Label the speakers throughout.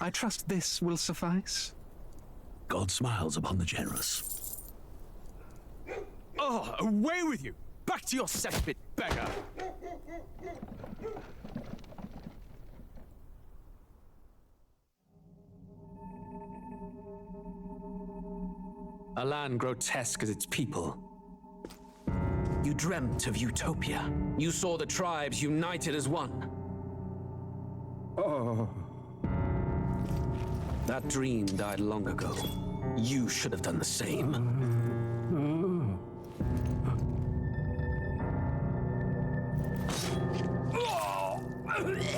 Speaker 1: I trust this will suffice.
Speaker 2: God smiles upon the generous.
Speaker 3: Oh, away with you! Back to your cesspit, beggar! A land grotesque as its people. You dreamt of utopia. You saw the tribes united as one.
Speaker 2: Oh.
Speaker 3: That dream died long ago. You should have done the same.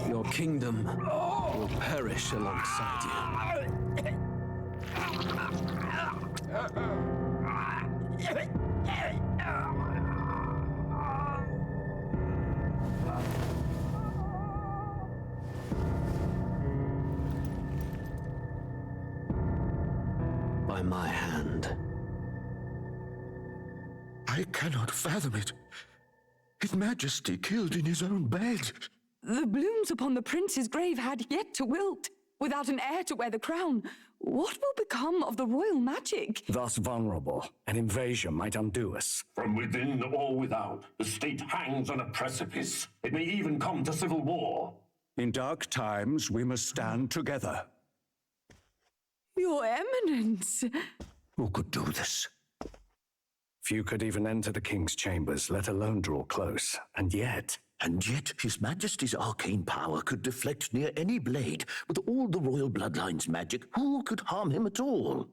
Speaker 3: Your kingdom will perish alongside you. By my hand.
Speaker 2: I cannot fathom it. His Majesty killed in his own bed.
Speaker 4: The blooms upon the prince's grave had yet to wilt. Without an heir to wear the crown, what will become of the royal magic?
Speaker 5: Thus vulnerable, an invasion might undo us.
Speaker 6: From within or without, the state hangs on a precipice. It may even come to civil war.
Speaker 5: In dark times, we must stand together.
Speaker 4: Your Eminence!
Speaker 5: Who could do this? Few could even enter the king's chambers, let alone draw close. And yet
Speaker 2: His Majesty's arcane power could deflect near any blade. With all the royal bloodline's magic, who could harm him at all?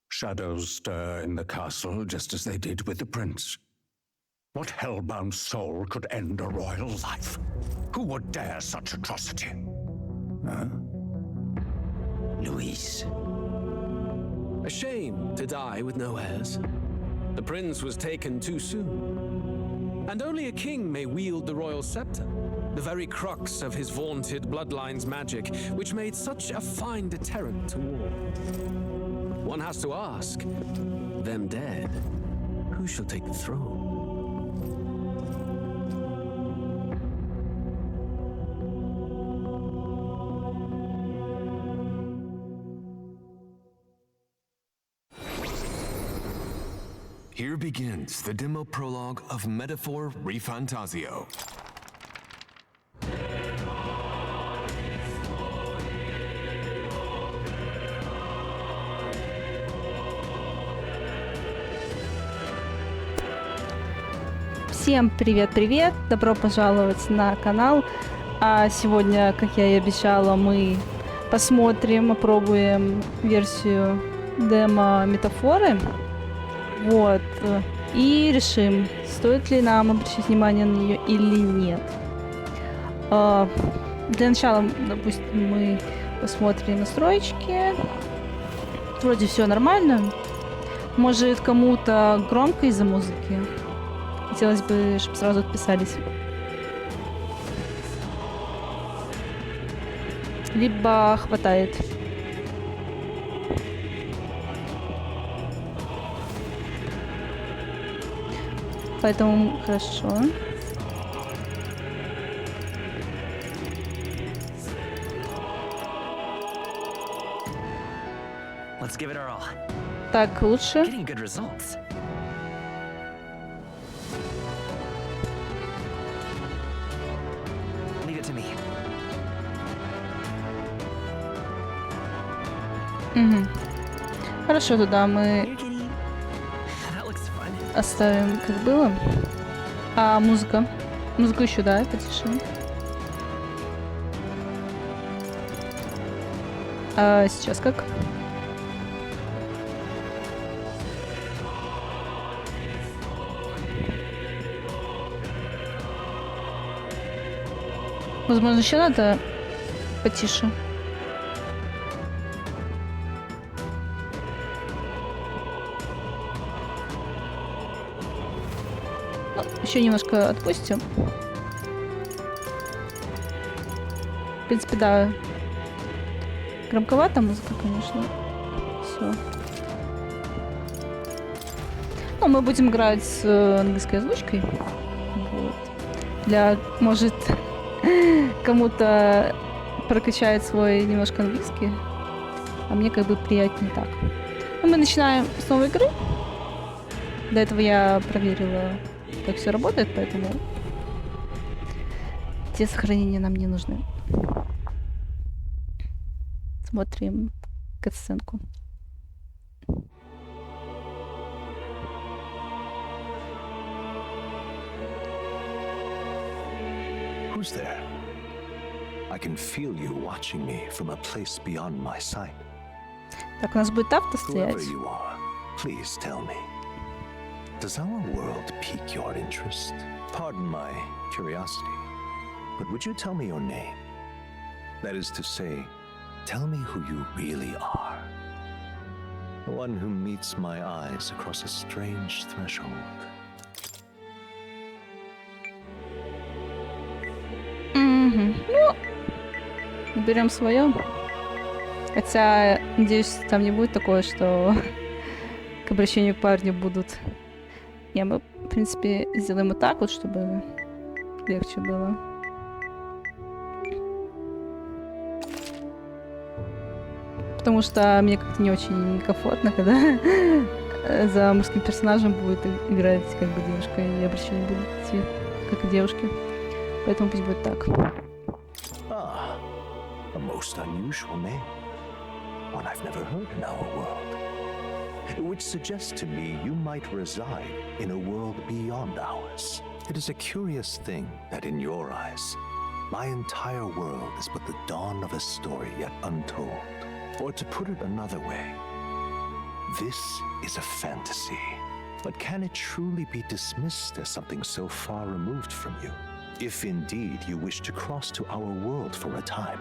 Speaker 5: shadows stir in the castle just as they did with the prince. What hellbound soul could end a royal life? Who would dare such atrocity? Huh?
Speaker 3: Luis. A shame to die with no heirs. The prince was taken too soon. And only a king may wield the royal scepter, the very crux of his vaunted bloodline's magic, which made such a fine deterrent to war. One has to ask, them dead, who shall take the throne?
Speaker 7: Here begins the demo prologue of Metaphor ReFantazio.
Speaker 8: Всем привет-привет! Добро пожаловать на канал. А сегодня, как я и обещала, мы посмотрим, опробуем версию демо метафоры. Вот. И решим, стоит ли нам обращать внимание на нее или нет. Для начала, допустим, мы посмотрим настройки. Вроде все нормально. Может, кому-то громко из-за музыки? Хотелось бы, чтобы сразу отписались. Либо хватает. Поэтому хорошо.
Speaker 9: Let's give it our all.
Speaker 8: Так, лучше.
Speaker 9: Getting good results. Leave it to me.
Speaker 8: Угу. Хорошо, туда мы
Speaker 9: That looks fun.
Speaker 8: оставим, как было. А музыка? Музыку еще, да, потише. А сейчас как? Возможно, еще надо потише. Еще немножко отпустим. В принципе, да. Громковата музыка, конечно. Все. Ну, мы будем играть с английской озвучкой. Вот. Может, кому-то прокачает свой немножко английский, а мне как бы приятнее так. Ну, мы начинаем с новой игры. До этого я проверила, как все работает, поэтому те сохранения нам не нужны. Смотрим катсценку.
Speaker 10: Who's there? I can feel you watching me from a place beyond my sight.
Speaker 8: Так, у нас будет авто стоять.
Speaker 10: Whoever you are, please tell me. Does our world pique your interest? Pardon my curiosity, but would you tell me your name? That is to say, tell me who you really are. The one who meets my eyes across a strange threshold.
Speaker 8: Ну, берем свое. Хотя, надеюсь, там не будет такое, что к обращению к парню будут. Не, мы, в принципе, сделаем вот так вот, чтобы легче было. Потому что мне как-то не очень комфортно, когда за мужским персонажем будет играть как бы девушка, и обращение будет идти как к девушке. Поэтому пусть будет так.
Speaker 10: Ah, a most unusual name. One I've never heard in our world. Which suggests to me you might reside in a world beyond ours. It is a curious thing that in your eyes, my entire world is but the dawn of a story yet untold. Or to put it another way, this is a fantasy. But can it truly be dismissed as something so far removed from you? If indeed you wish to cross to our world for a time,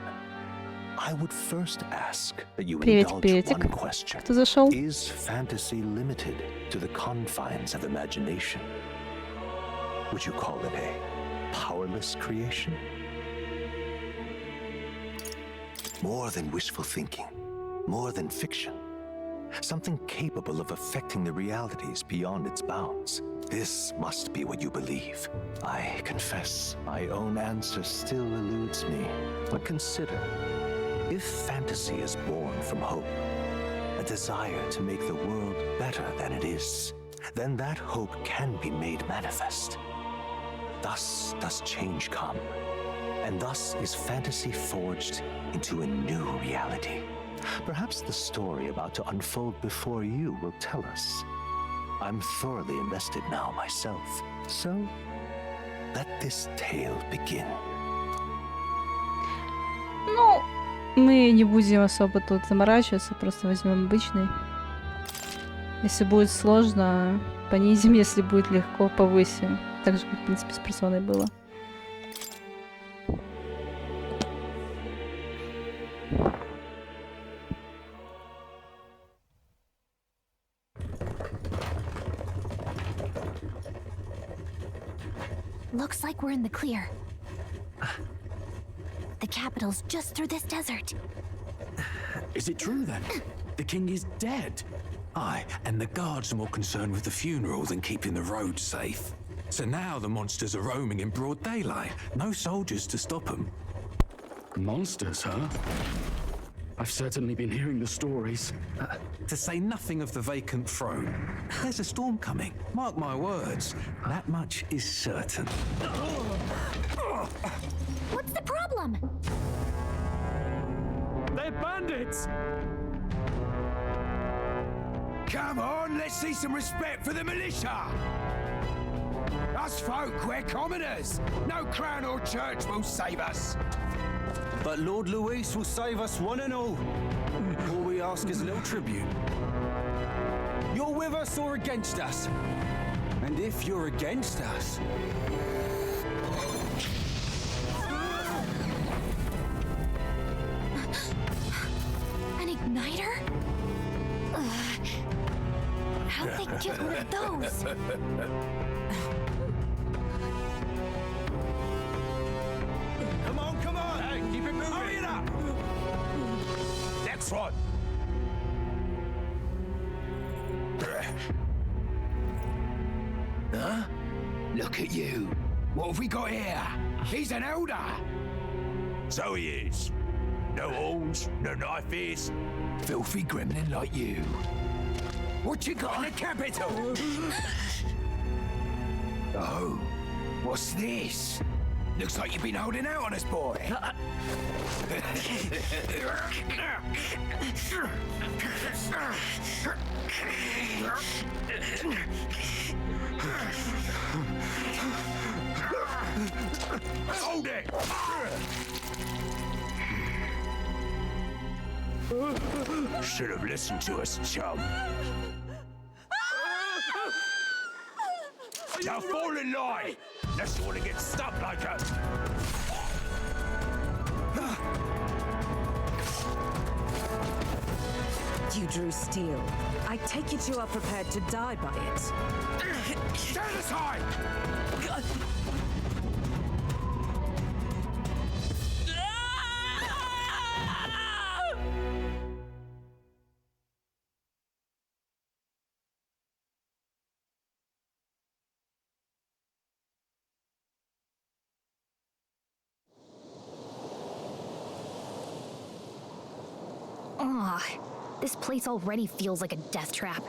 Speaker 10: I would first ask that you indulge one question.
Speaker 8: Кто зашел?
Speaker 10: Is fantasy limited to the confines of imagination? Would you call it a powerless creation? More than wishful thinking, more than fiction. Something capable of affecting the realities beyond its bounds. This must be what you believe. I confess, my own answer still eludes me. But consider, if fantasy is born from hope, a desire to make the world better than it is, then that hope can be made manifest. Thus does change come, and thus is fantasy forged into a new reality. Perhaps the story about to unfold before you will tell us. I'm thoroughly invested now myself, so let this tale begin.
Speaker 8: Ну, мы не будем особо тут заморачиваться, просто возьмем обычный. Если будет сложно, понизим, если будет легко, повысим. Так же, как, в принципе, с персоной было.
Speaker 11: Looks like we're in the clear. The capital's just through this desert.
Speaker 5: Is it true then? The king is dead? Aye, and the guards are more concerned with the funeral than keeping the roads safe. So now the monsters are roaming in broad daylight. No soldiers to stop them.
Speaker 1: Monsters, huh? I've certainly been hearing the stories.
Speaker 3: To say nothing of the vacant throne. There's a storm coming. Mark my words. That much is certain.
Speaker 11: What's the problem?
Speaker 1: They're bandits!
Speaker 12: Come on, let's see some respect for the militia! Us folk, we're commoners. No crown or church will save us.
Speaker 13: But Lord Luis will save us one and all. All we ask is a little tribute. You're with us or against us? And if you're against us...
Speaker 11: An igniter? How'd they get one of those?
Speaker 12: Nice one. Huh? Look at you. What have we got here? He's an elder.
Speaker 14: So he is. No horns, no knife is.
Speaker 12: Filthy gremlin like you. What you got in the capital? Oh, what's this? Looks like you've been holding out on us, boy.
Speaker 14: Hold it! Should have listened to us, chum. Now fall in line! Unless you want to get stuck like a...
Speaker 15: You drew steel. I take it you are prepared to die by it.
Speaker 12: Stand aside!
Speaker 11: Ugh, this place already feels like a death trap.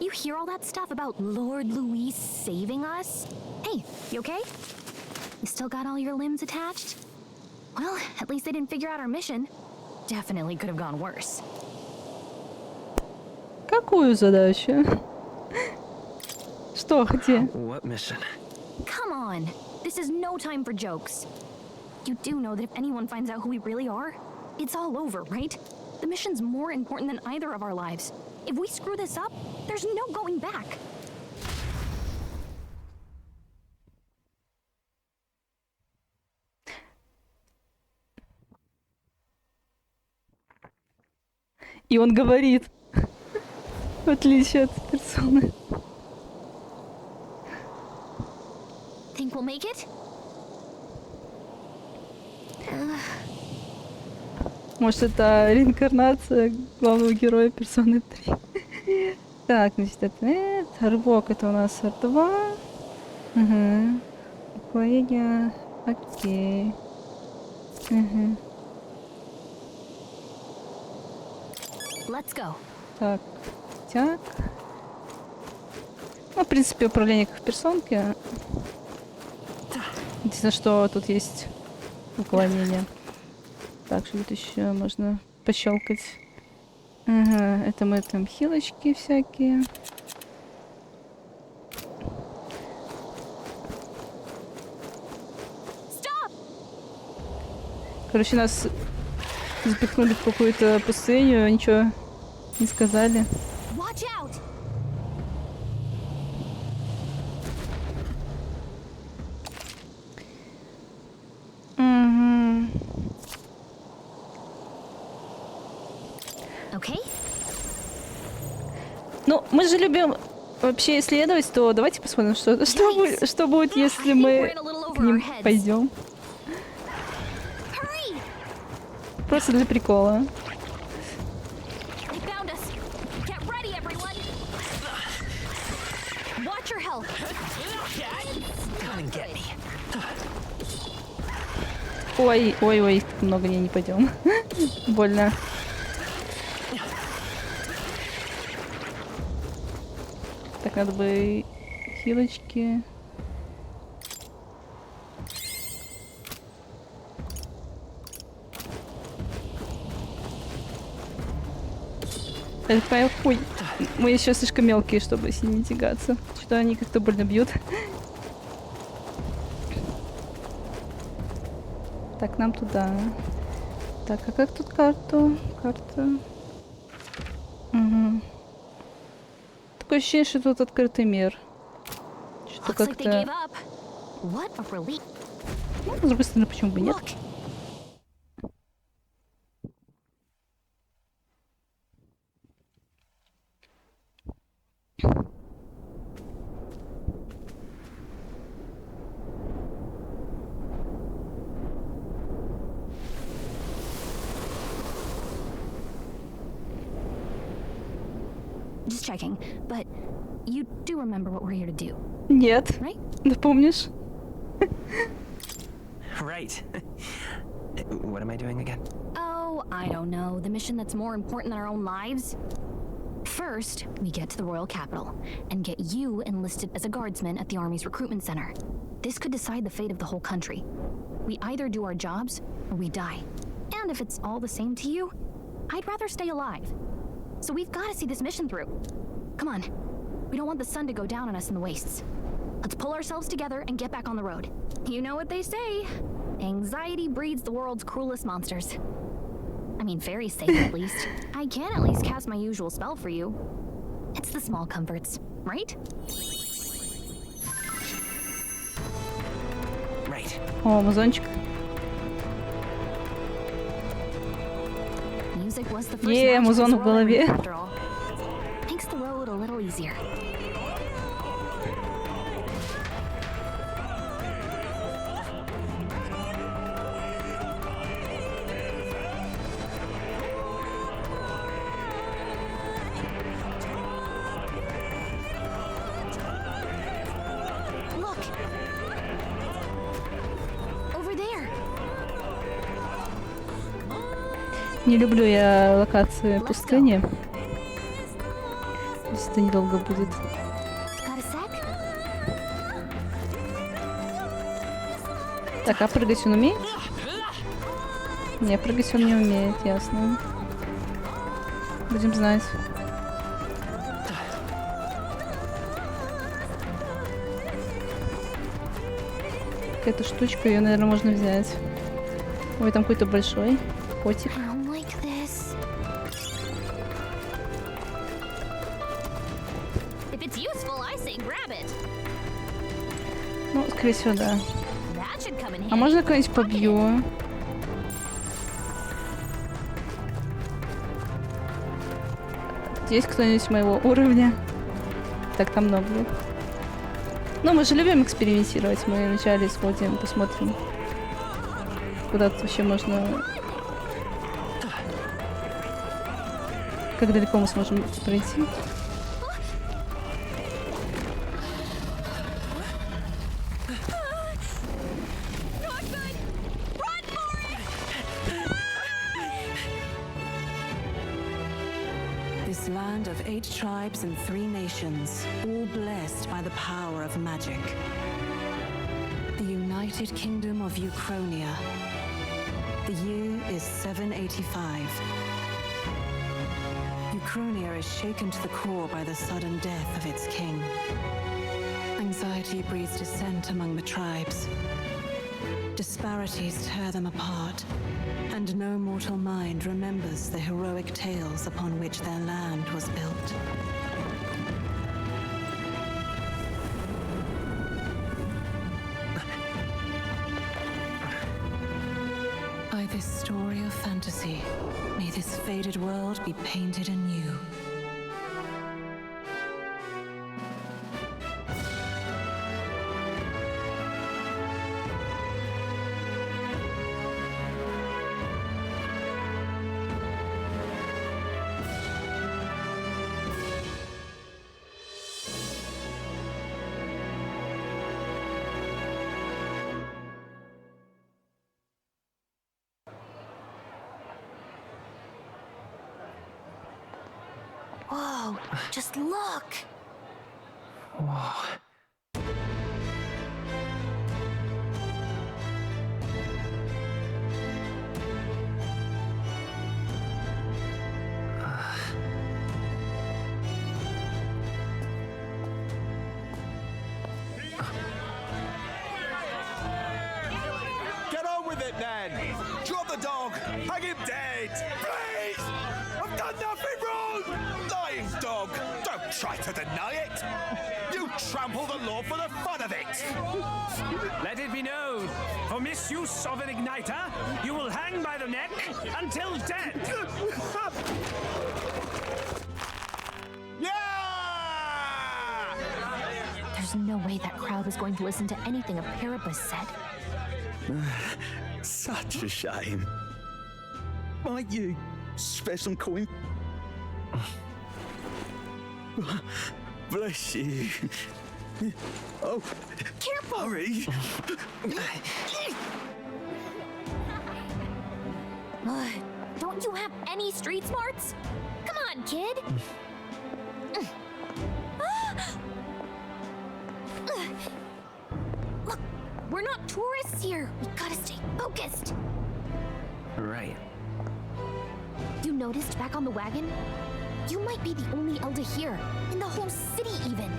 Speaker 11: You hear all that stuff about Lord Louis saving us? Hey, you okay? You still got all your limbs attached? Well, at least they didn't figure out our mission. Definitely could have gone worse.
Speaker 8: Какую задачу? Что, где?
Speaker 9: What mission?
Speaker 11: Come on, this is no time for jokes. You do know that if anyone finds out who we really are, it's all over, right? The mission's more important than either of our lives. If we screw this up, there's no going back.
Speaker 8: И он говорит, в отличие от персоны.
Speaker 11: Think we'll make it?
Speaker 8: Может, это реинкарнация главного героя Персоны 3. Так, значит, это рывок, это у нас R2. Угу. Уклонение. Окей. Угу.
Speaker 11: Let's go.
Speaker 8: Так, так. Ну, в принципе, управление как в персонке. Единственное, что тут есть уклонение. Так, что тут еще можно пощелкать. Ага, это мы там хилочки всякие. Короче, нас запихнули в какую-то пустыню, ничего не сказали. Ну, мы же любим вообще исследовать, то давайте посмотрим, что будет, если мы к ним пойдем. Просто для прикола. Ой, ой, ой, много не пойдем. Больно. Так, надо бы хилочки. Ой, мы еще слишком мелкие, чтобы с ними тягаться. Что-то они как-то больно бьют. Так, нам туда. Так, а как тут карту? Карта. Угу. Такое ощущение, что тут открытый мир. Что как-то... Ну, с другой стороны, почему бы нет?
Speaker 11: checking, but you do remember what we're here to do.
Speaker 8: Нет.
Speaker 11: Right?
Speaker 8: Да помнишь?
Speaker 9: Right. What am I doing again?
Speaker 11: Oh, I don't know. The mission that's more important than our own lives? First, we get to the royal capital and get you enlisted as a guardsman at the army's recruitment center. This could decide the fate of the whole country. We either do our jobs or we die. And if it's all the same to you, I'd rather stay alive. So we've got to see this mission through. Come on. We don't want the sun to go down on us in the wastes. Let's pull ourselves together and get back on the road. You know what they say. Anxiety breeds the world's cruelest monsters. I mean, fairies say it at least. I can at least cast my usual spell for you. It's the small comforts, right?
Speaker 9: Right.
Speaker 8: О, музончик.
Speaker 11: Music was the first magic
Speaker 8: музон в
Speaker 11: this world ever
Speaker 8: голове.
Speaker 11: knew, after all. Makes the road a little easier. Look! Over there!
Speaker 8: Не люблю я локации пустыни. Если это недолго будет.
Speaker 11: Got a sec?
Speaker 8: Так, а прыгать он умеет? Не, прыгать он не умеет, ясно. Будем знать. Какая-то штучка, ее, наверное, можно взять. Ой, там какой-то большой котик.
Speaker 11: If it's useful, I say grab it.
Speaker 8: Ну, скорее всего, да.
Speaker 11: That should come in
Speaker 8: А
Speaker 11: handy.
Speaker 8: можно кого-нибудь побью? Есть кто-нибудь моего уровня? Так, там много. Ну, мы же любим экспериментировать. Мы вначале сходим, посмотрим. Куда тут вообще можно... Как далеко мы сможем пройти?
Speaker 15: This land of 8 tribes and 3 nations, all blessed by the power of magic. The United Kingdom of Uchronia. The year is 785. Uchronia is shaken to the core by the sudden death of its king. Anxiety breeds dissent among the tribes. Disparities tear them apart, and no mortal mind remembers the heroic tales upon which their land was built. By this story of fantasy, may this faded world be painted anew.
Speaker 11: Whoa, just look!
Speaker 9: Whoa.
Speaker 12: Get on with it then! Drop the dog! Hang him dead! Please! I've done nothing wrong! Lying dog! Don't try to deny it! You trample the law for the fun of it!
Speaker 16: Let it be known, for misuse of an igniter, you will hang by the neck until dead.
Speaker 11: There's no way that crowd was going to listen to anything a Paribus said.
Speaker 10: Such a shame. Might you spare some coin?
Speaker 12: Bless you. Oh,
Speaker 11: careful!
Speaker 12: Hurry!
Speaker 11: Don't you have any street smarts? Come on, kid! Look, we're not tourists here. We gotta stay focused.
Speaker 9: Right.
Speaker 11: You noticed back on the wagon? You might be the only elder here, in the whole city even.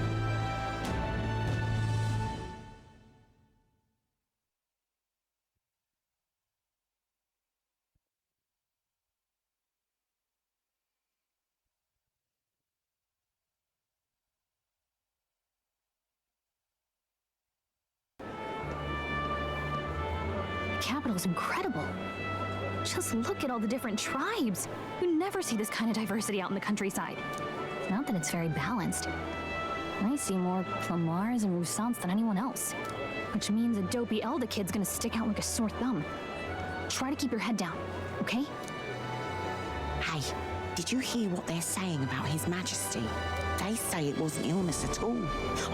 Speaker 11: The capital is incredible. Just look at all the different tribes. You never see this kind of diversity out in the countryside. Not that it's very balanced. I see more Plamars and Roussants than anyone else. Which means a dopey elder kid's gonna stick out like a sore thumb. Try to keep your head down, okay?
Speaker 17: Hey, did you hear what they're saying about His Majesty? They say it wasn't illness at all.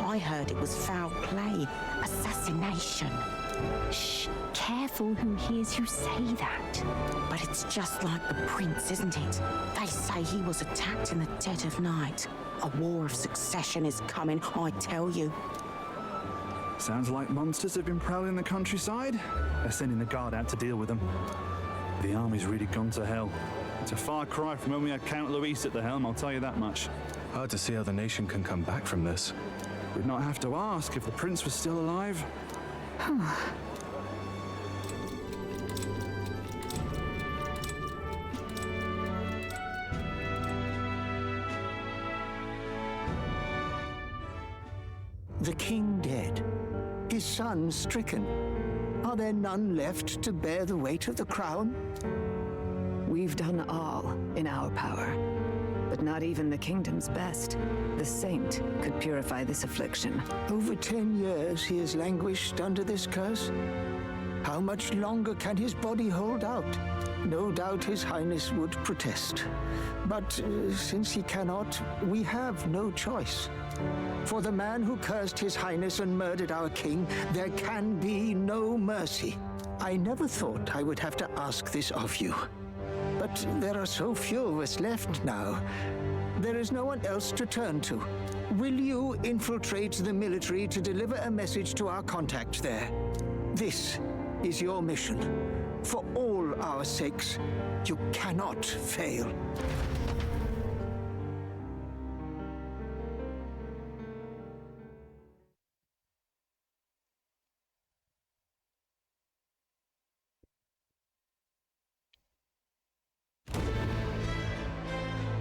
Speaker 17: I heard it was foul play, assassination.
Speaker 11: Shh, careful who hears you say that.
Speaker 17: But it's just like the prince, isn't it? They say he was attacked in the dead of night. A war of succession is coming, I tell you.
Speaker 12: Sounds like monsters have been prowling the countryside. They're sending the guard out to deal with them. The army's really gone to hell. It's a far cry from when we had Count Luis at the helm, I'll tell you that much.
Speaker 7: Hard to see how the nation can come back from this.
Speaker 12: We'd not have to ask if the prince was still alive.
Speaker 2: The king dead, his son stricken. Are there none left to bear the weight of the crown?
Speaker 18: We've done all in our power, but not even the kingdom's best. The saint could purify this affliction.
Speaker 2: Over 10 years he has languished under this curse. How much longer can his body hold out? No doubt His Highness would protest. But since he cannot, we have no choice. For the man who cursed His Highness and murdered our king, there can be no mercy. I never thought I would have to ask this of you. But there are so few of us left now. There is no one else to turn to. Will you infiltrate the military to deliver a message to our contact there? This is your mission. For all our sakes, you cannot fail.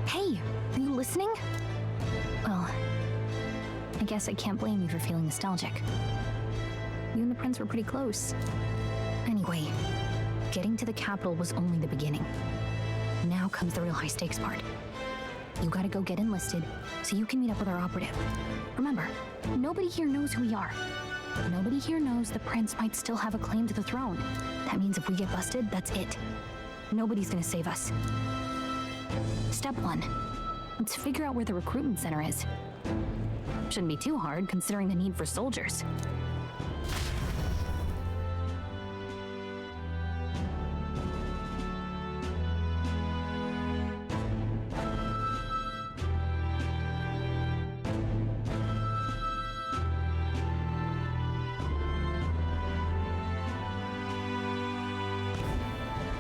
Speaker 11: Hey, are you listening? Well, I guess I can't blame you for feeling nostalgic. You and the prince were pretty close. Anyway, getting to the capital was only the beginning. Now comes the real high-stakes part. You gotta go get enlisted so you can meet up with our operative. Remember, nobody here knows who we are. Nobody here knows the prince might still have a claim to the throne. That means if we get busted, that's it. Nobody's gonna save us. Step 1. Let's figure out where the recruitment center is. Shouldn't be too hard, considering the need for soldiers.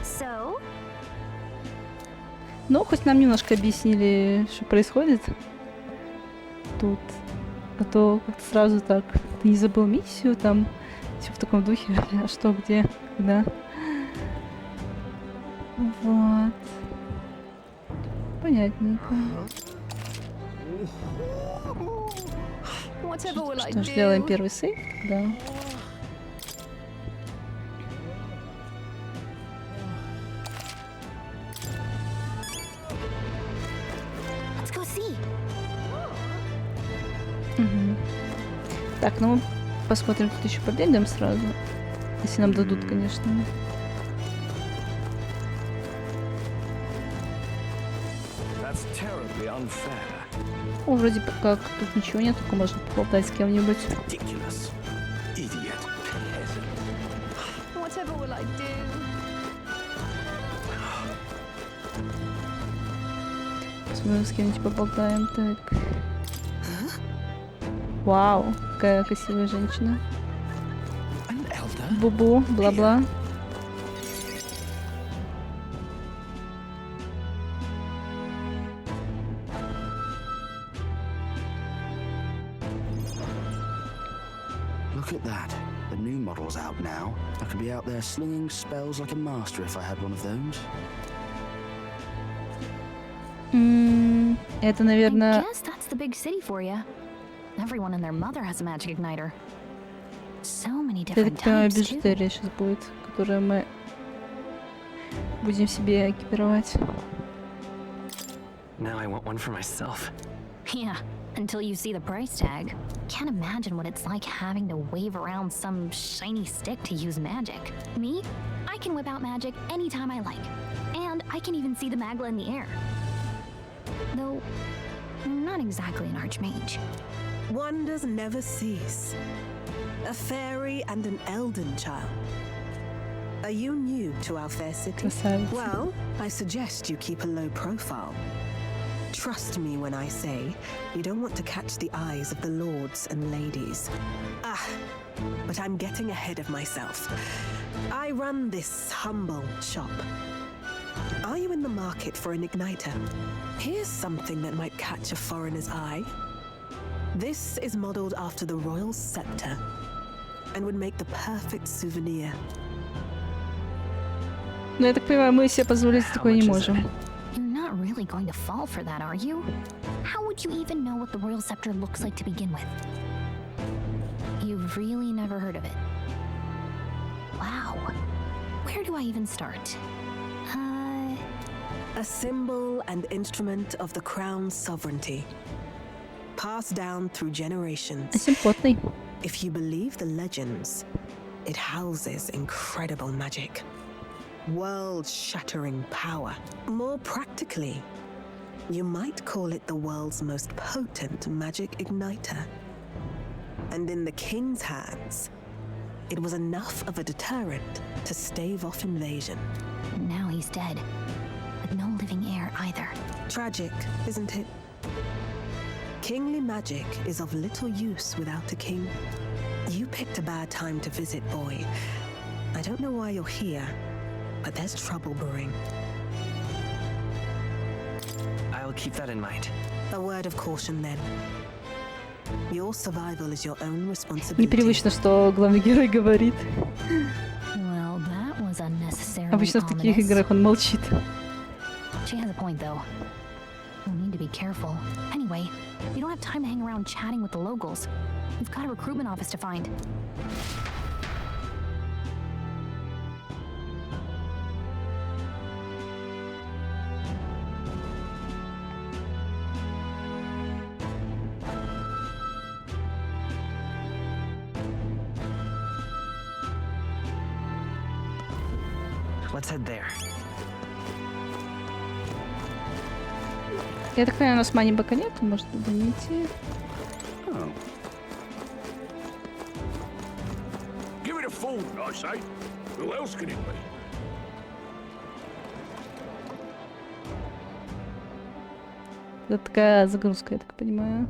Speaker 11: So?
Speaker 8: Ну, хоть нам немножко объяснили, что происходит тут. А то как-то сразу так, ты не забыл миссию, там все в таком духе, а что, где, когда. Вот. Понятненько. Что ж, делаем первый сейв, да. Угу. Так, ну мы посмотрим, тут еще побегаем сразу. Если нам дадут, конечно.
Speaker 10: That's terribly unfair.
Speaker 8: Ну, вроде как тут ничего нет, только можно поболтать с кем-нибудь.
Speaker 4: Whatever will I do?
Speaker 8: Посмотрим, с кем-нибудь поболтаем. Так. Вау, какая красивая женщина. Бубу, бла-бла.
Speaker 1: Look at that. The new model's out now. I could be out there slinging spells like a master if I had one of those.
Speaker 8: Это, наверное...
Speaker 11: I guess that's the big city for you. Everyone and their mother has a magic igniter. So many different types, too.
Speaker 8: Бижутерия сейчас будет, которую мы будем себе экипировать.
Speaker 9: Now I want one for myself.
Speaker 11: Yeah, until you see the price tag. Can't imagine what it's like having to wave around some shiny stick to use magic. Me? I can whip out magic anytime I like. And I can even see the Magla in the air. Though, I'm not exactly an archmage.
Speaker 15: Wonders never cease. A fairy and an elden child. Are you new to our fair city? Well, I suggest you keep a low profile. Trust me when I say you don't want to catch the eyes of the lords and ladies. But I'm getting ahead of myself. I run this humble shop. Are you in the market for an igniter? Here's something that might catch a foreigner's eye. This is modeled after the royal scepter and would make the perfect souvenir.
Speaker 8: Ну, я так понимаю, мы себе позволить такое не можем.
Speaker 11: You're not really going to fall for that, are you? How would you even know what the royal scepter looks like to begin with? You've really never heard of it. Wow. Where do I even start?
Speaker 15: A symbol and instrument of the crown's sovereignty. Passed down through generations. If you believe the legends, it houses incredible magic. World-shattering power. More practically, you might call it the world's most potent magic igniter. And in the king's hands, it was enough of a deterrent to stave off invasion.
Speaker 11: Now he's dead. With no living heir either.
Speaker 15: Tragic, isn't it? Kingly magic is of little use without a king. You picked a bad time to visit, boy. I don't know why you're here, but there's trouble brewing.
Speaker 9: I'll keep that in mind.
Speaker 15: A word of caution then. Your survival is your own responsibility.
Speaker 8: Непривычно, что главный герой говорит.
Speaker 11: Well, that was unnecessarily
Speaker 8: Обычно в таких играх он молчит.
Speaker 11: She has a point, though. We'll need to be careful. Anyway, we don't have time to hang around chatting with the locals. We've got a recruitment office to find.
Speaker 9: Let's head there.
Speaker 8: Я так понимаю, у нас мани пока нет, может туда не идти.
Speaker 14: Give it a fool, I say. Who else can it be?
Speaker 8: Это такая загрузка, я так понимаю.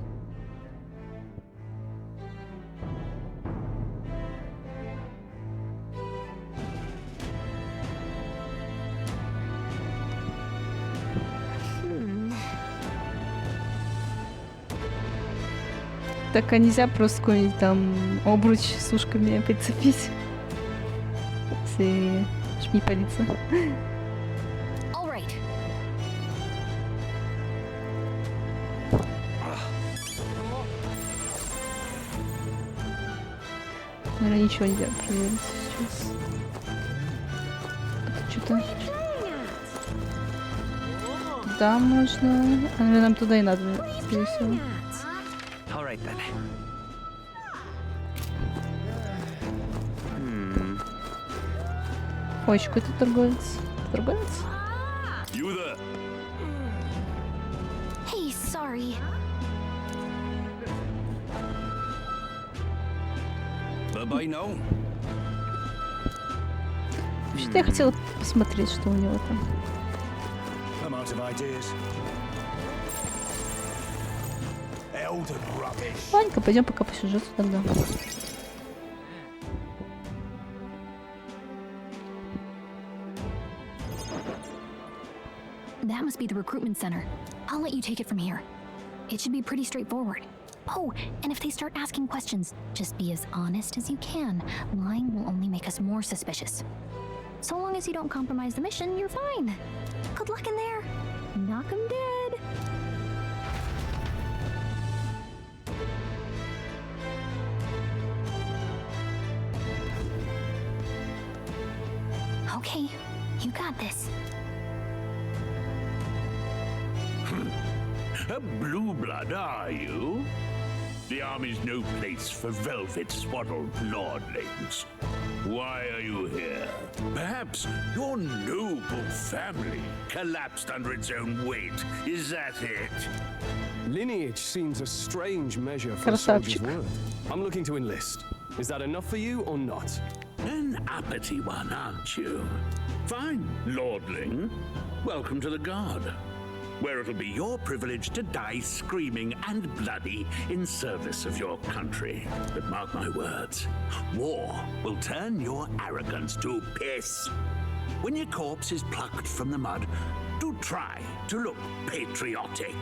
Speaker 8: Так, а нельзя просто какой-нибудь там обруч с ушками прицепить? Если не палиться. Наверное, ничего нельзя проверить сейчас. Это что-то... Туда можно... А, наверное, нам туда и надо, скорее всего. Ой, еще какой-то торговец. Торговец?
Speaker 11: Hey, sorry.
Speaker 8: Что-то я хотела посмотреть, что у него там.
Speaker 12: I'm out of ideas. Elder rubbish.
Speaker 8: Ладненько, пойдем пока по сюжету тогда.
Speaker 11: That must be the recruitment center. I'll let you take it from here. It should be pretty straightforward. Oh, and if they start asking questions, just be as honest as you can. Lying will only make us more suspicious. So long as you don't compromise the mission, you're fine. Good luck in there. Knock 'em dead. Okay, you got this.
Speaker 14: A blue blood, are you? The army's no place for velvet-swaddled lordlings. Why are you here? Perhaps your noble family collapsed under its own weight. Is that it?
Speaker 7: Lineage seems a strange measure for a soldier's worth. I'm looking to enlist. Is that enough for you or not?
Speaker 14: An uppity one, aren't you? Fine, lordling. Welcome to the Guard, where it'll be your privilege to die screaming and bloody in service of your country. But mark my words, war will turn your arrogance to piss. When your corpse is plucked from the mud, do try to look patriotic.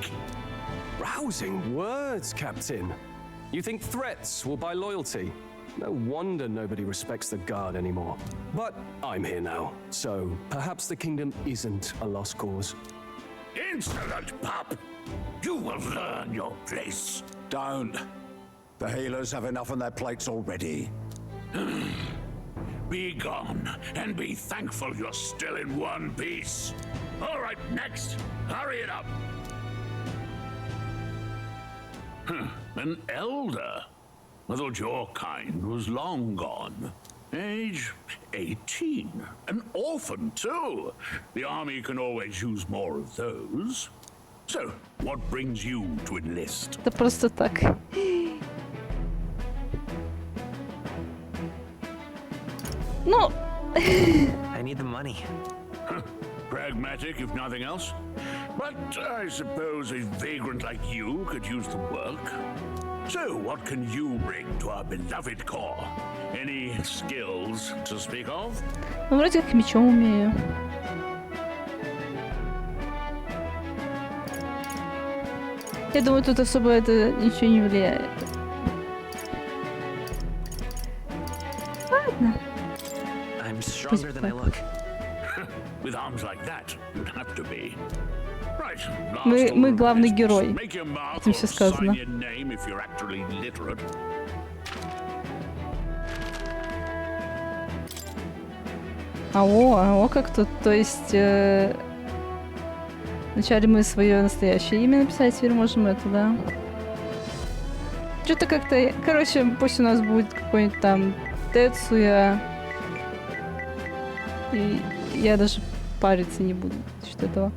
Speaker 7: Rousing words, Captain. You think threats will buy loyalty? No wonder nobody respects the Guard anymore. But I'm here now, so perhaps the kingdom isn't a lost cause.
Speaker 14: Insolent pup! You will learn your place.
Speaker 5: Don't. The healers have enough on their plates already.
Speaker 14: Be gone, and be thankful you're still in one piece. All right, next. Hurry it up. An elder? I thought your kind was long gone. Age 18. An orphan, too. The army can always use more of those. So, what brings you to enlist?
Speaker 8: Это просто так. Ну.
Speaker 9: I need the money.
Speaker 14: Pragmatic, if nothing else. But I suppose a vagrant like you could use the work. So, what can you bring to our beloved corps? Any skills to speak of?
Speaker 8: Ну, вроде как мечом умею. Я думаю, тут особо это ничего не влияет. Ладно.
Speaker 9: I'm stronger than I look.
Speaker 14: With arms like that, you'd have to be. Right.
Speaker 8: Мы главный герой.
Speaker 14: Make your mark
Speaker 8: Этим
Speaker 14: or
Speaker 8: все сказано.
Speaker 14: sign your name if you're actually literate.
Speaker 8: О, как тут, то есть... Вначале мы свое настоящее имя написать, теперь можем это, да? Что-то как-то... Короче, пусть у нас будет какой-нибудь там Тецуя. И я даже париться не буду насчет этого.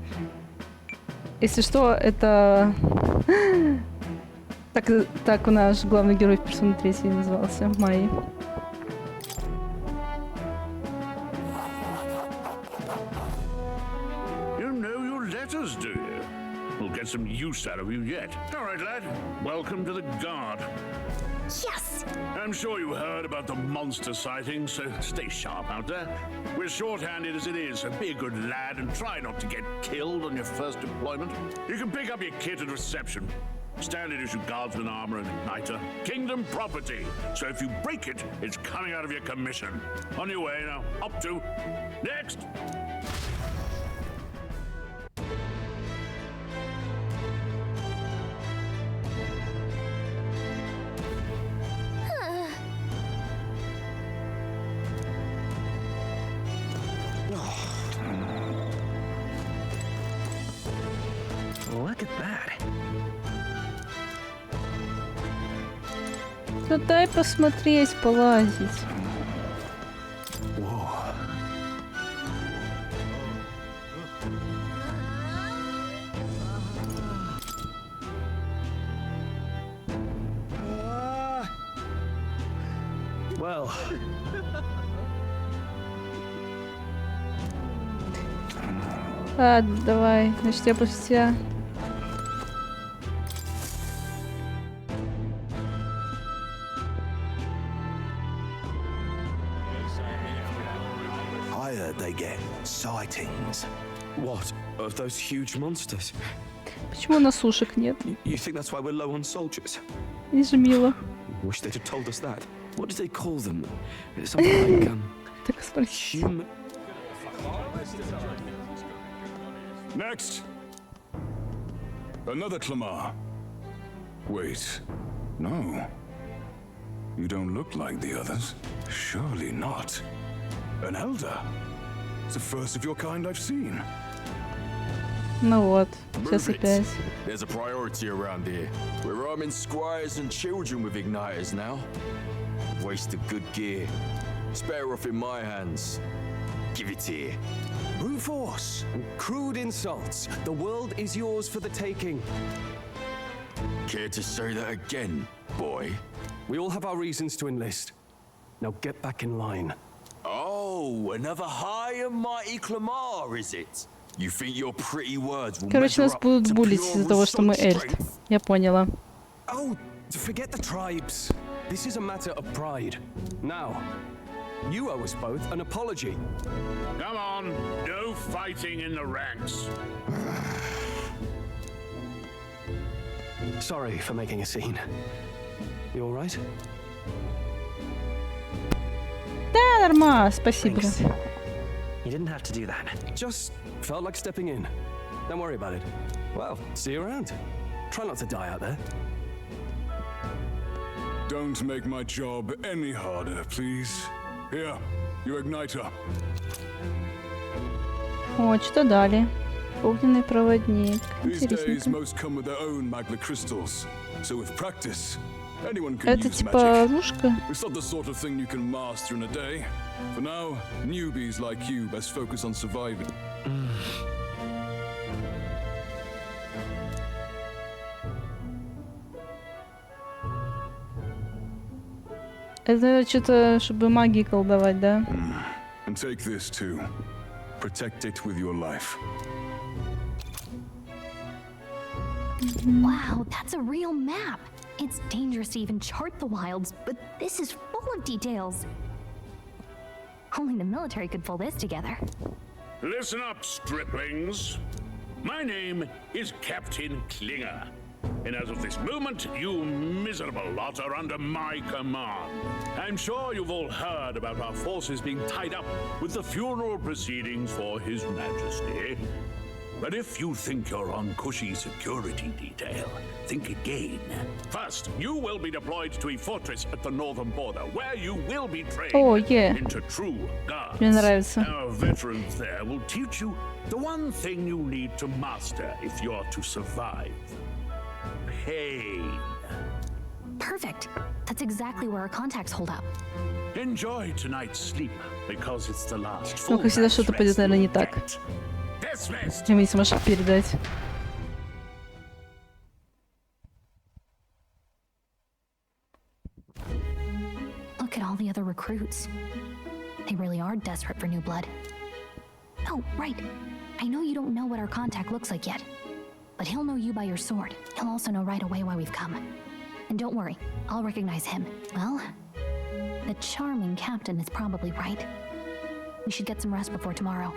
Speaker 8: Если что, это... Так у нас главный герой в Персоне 3 назывался, Майи.
Speaker 14: Do you? We'll get some use out of you yet. All right, lad. Welcome to the Guard.
Speaker 11: Yes!
Speaker 14: I'm sure you heard about the monster sighting, so stay sharp out there. We're short-handed as it is, so be a good lad and try not to get killed on your first deployment. You can pick up your kit at reception. Standard issue guardsman armor and igniter. Kingdom property. So if you break it, it's coming out of your commission. On your way now. Up to. Next!
Speaker 9: Look at that.
Speaker 8: Да дай посмотреть, полазить.
Speaker 7: Well.
Speaker 8: Давай, значит, я после тебя.
Speaker 12: I heard they get sightings.
Speaker 19: What? Of those huge monsters?
Speaker 8: Почему на сушек нет?
Speaker 19: You think that's why we're low on soldiers?
Speaker 8: Не же мило.
Speaker 19: Wish they'd have told us that. What did they call them? Something like,
Speaker 8: Так спроси.
Speaker 19: human...
Speaker 20: Next! Another Clamar. Wait. No. You don't look like the others. Surely not. An elder. It's the first of your kind I've seen.
Speaker 8: Ну вот, сейчас опять.
Speaker 21: There's a priority around here. We're arming squires and children with igniters now. Waste of good gear. It's better off in my hands. Give it here.
Speaker 7: Brute force, crude insults. The world is yours for the taking.
Speaker 21: Care to say that again, boy?
Speaker 7: We all have our reasons to enlist. Now get back in line.
Speaker 21: Oh, another high and mighty Clamar, is it? You think your pretty words will
Speaker 8: Короче, нас будут булить из-за того, что мы эльф. Я поняла.
Speaker 7: Oh, forget the tribes. This is a matter of pride. Now, you owe us both an apology.
Speaker 14: Come on, no fighting in the ranks.
Speaker 7: Sorry for making a scene. You all right?
Speaker 8: Да, нормально, спасибо.
Speaker 9: You didn't have to do that.
Speaker 7: Just felt like stepping in. Don't worry about it. Well, see you around. Try not to die out there.
Speaker 20: Don't make my job any harder, please. Here, you igniter.
Speaker 8: О, что дали? Огненный проводник.
Speaker 20: These days,
Speaker 8: Интересненько.
Speaker 20: most come with their own magna crystals. So with practice, anyone can
Speaker 8: Это
Speaker 20: use
Speaker 8: типа
Speaker 20: magic.
Speaker 8: оружка?
Speaker 20: It's not the sort of thing you can master in a day. For now, newbies like you best focus on surviving.
Speaker 8: Это что-то, чтобы магией колдовать, да?
Speaker 20: And take this too. Protect it with your life.
Speaker 11: Wow, that's a real map. It's dangerous to even chart the wilds, but this is full of details. Only the military could pull this together.
Speaker 14: Listen up, striplings. My name is Captain Klinger. And as of this moment, you miserable lot are under my command. I'm sure you've all heard about our forces being tied up with the funeral proceedings for His Majesty. But if you think you're on cushy security detail, think again. First, you will be deployed to a fortress at the northern border, where you will be trained into true guards.
Speaker 8: Мне нравится.
Speaker 14: Our veterans there will teach you the one thing you need to master if you're to survive. Pain.
Speaker 11: Perfect. That's exactly where our contacts hold up.
Speaker 14: Enjoy tonight's sleep, because it's the last full
Speaker 8: Только всегда что-то пойдет, наверное, не так. Я не сможешь передать.
Speaker 11: Look at all the other recruits. They really are desperate for new blood. Oh, right. I know you don't know what our contact looks like yet, but he'll know you by your sword. He'll also know right away why we've come. And don't worry, I'll recognize him. Well, the charming captain is probably right. We should get some rest before tomorrow.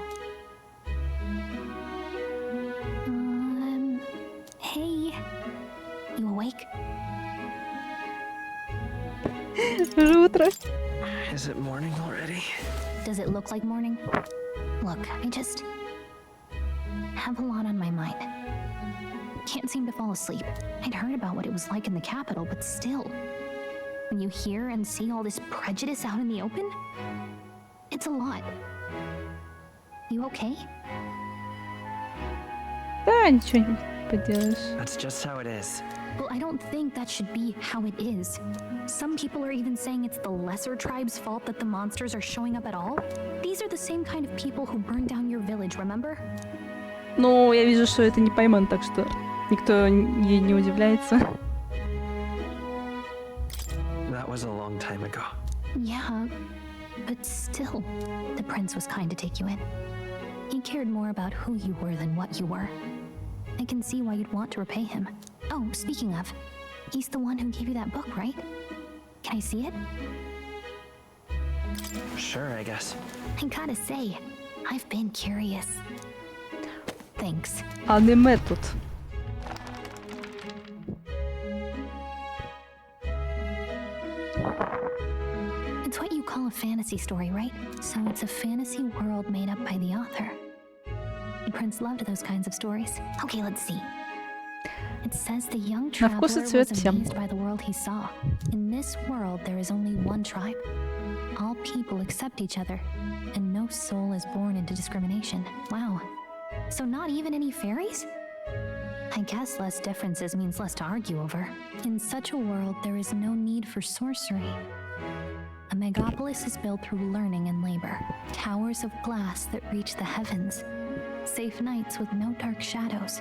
Speaker 11: Hey. You awake?
Speaker 8: Утро.
Speaker 9: Is it morning already?
Speaker 11: Does it look like morning? Look, I just have a lot on my mind. Can't seem to fall asleep. I'd heard about what it was like in the capital, but still. When you hear and see all this prejudice out in the open, it's a lot. You okay?
Speaker 8: Да, ничего не поделаешь.
Speaker 9: That's just how it is.
Speaker 11: Well, I don't think that should be how it is. Some people are even saying it's the lesser tribe's fault that the monsters are showing up at all. These are the same kind of people who burned down your village, remember?
Speaker 8: Ну, я вижу, что это не Пайман, так что никто ей не удивляется.
Speaker 9: That was a long time ago.
Speaker 11: Yeah, but still, the prince was kind to take you in. He cared more about who you were than what you were. I can see why you'd want to repay him. Oh, speaking of, he's the one who gave you that book, right? Can I see it?
Speaker 9: Sure, I guess.
Speaker 11: I gotta say, I've been curious. Thanks.
Speaker 8: Аниме тут.
Speaker 11: It's what you call a fantasy story, right? So it's a fantasy world made up by the author. The prince loved those kinds of stories. Okay, let's see. It says the young traveler was amazed by the world he saw. In this world, there is only one tribe. All people accept each other, and no soul is born into discrimination. Wow. So not even any fairies? I guess less differences means less to argue over. In such a world, there is no need for sorcery. A megapolis is built through learning and labor. Towers of glass that reach the heavens. Safe nights with no dark shadows.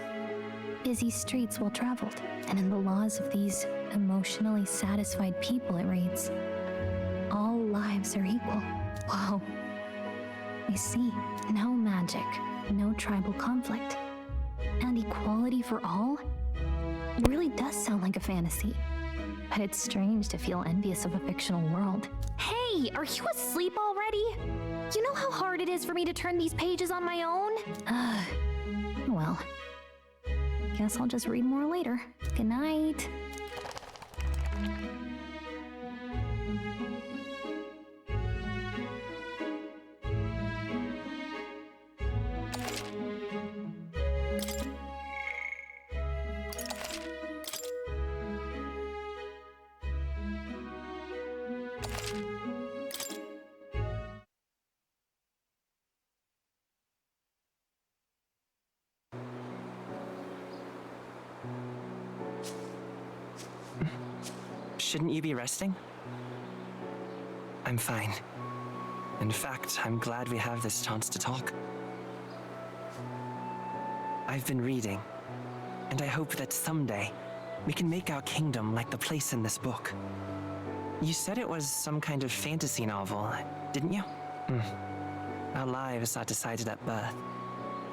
Speaker 11: Busy streets well traveled. And in the laws of these emotionally satisfied people, it reads, all lives are equal. Wow. I see. No magic, no tribal conflict, and equality for all? It really does sound like a fantasy. But it's strange to feel envious of a fictional world.
Speaker 6: Hey, are you asleep already? You know how hard it is for me to turn these pages on my own?
Speaker 11: Well, guess I'll just read more later. Good night.
Speaker 9: Shouldn't you be resting? I'm fine. In fact, I'm glad we have this chance to talk. I've been reading, and I hope that someday we can make our kingdom like the place in this book. You said it was some kind of fantasy novel, didn't you? Our lives are decided at birth,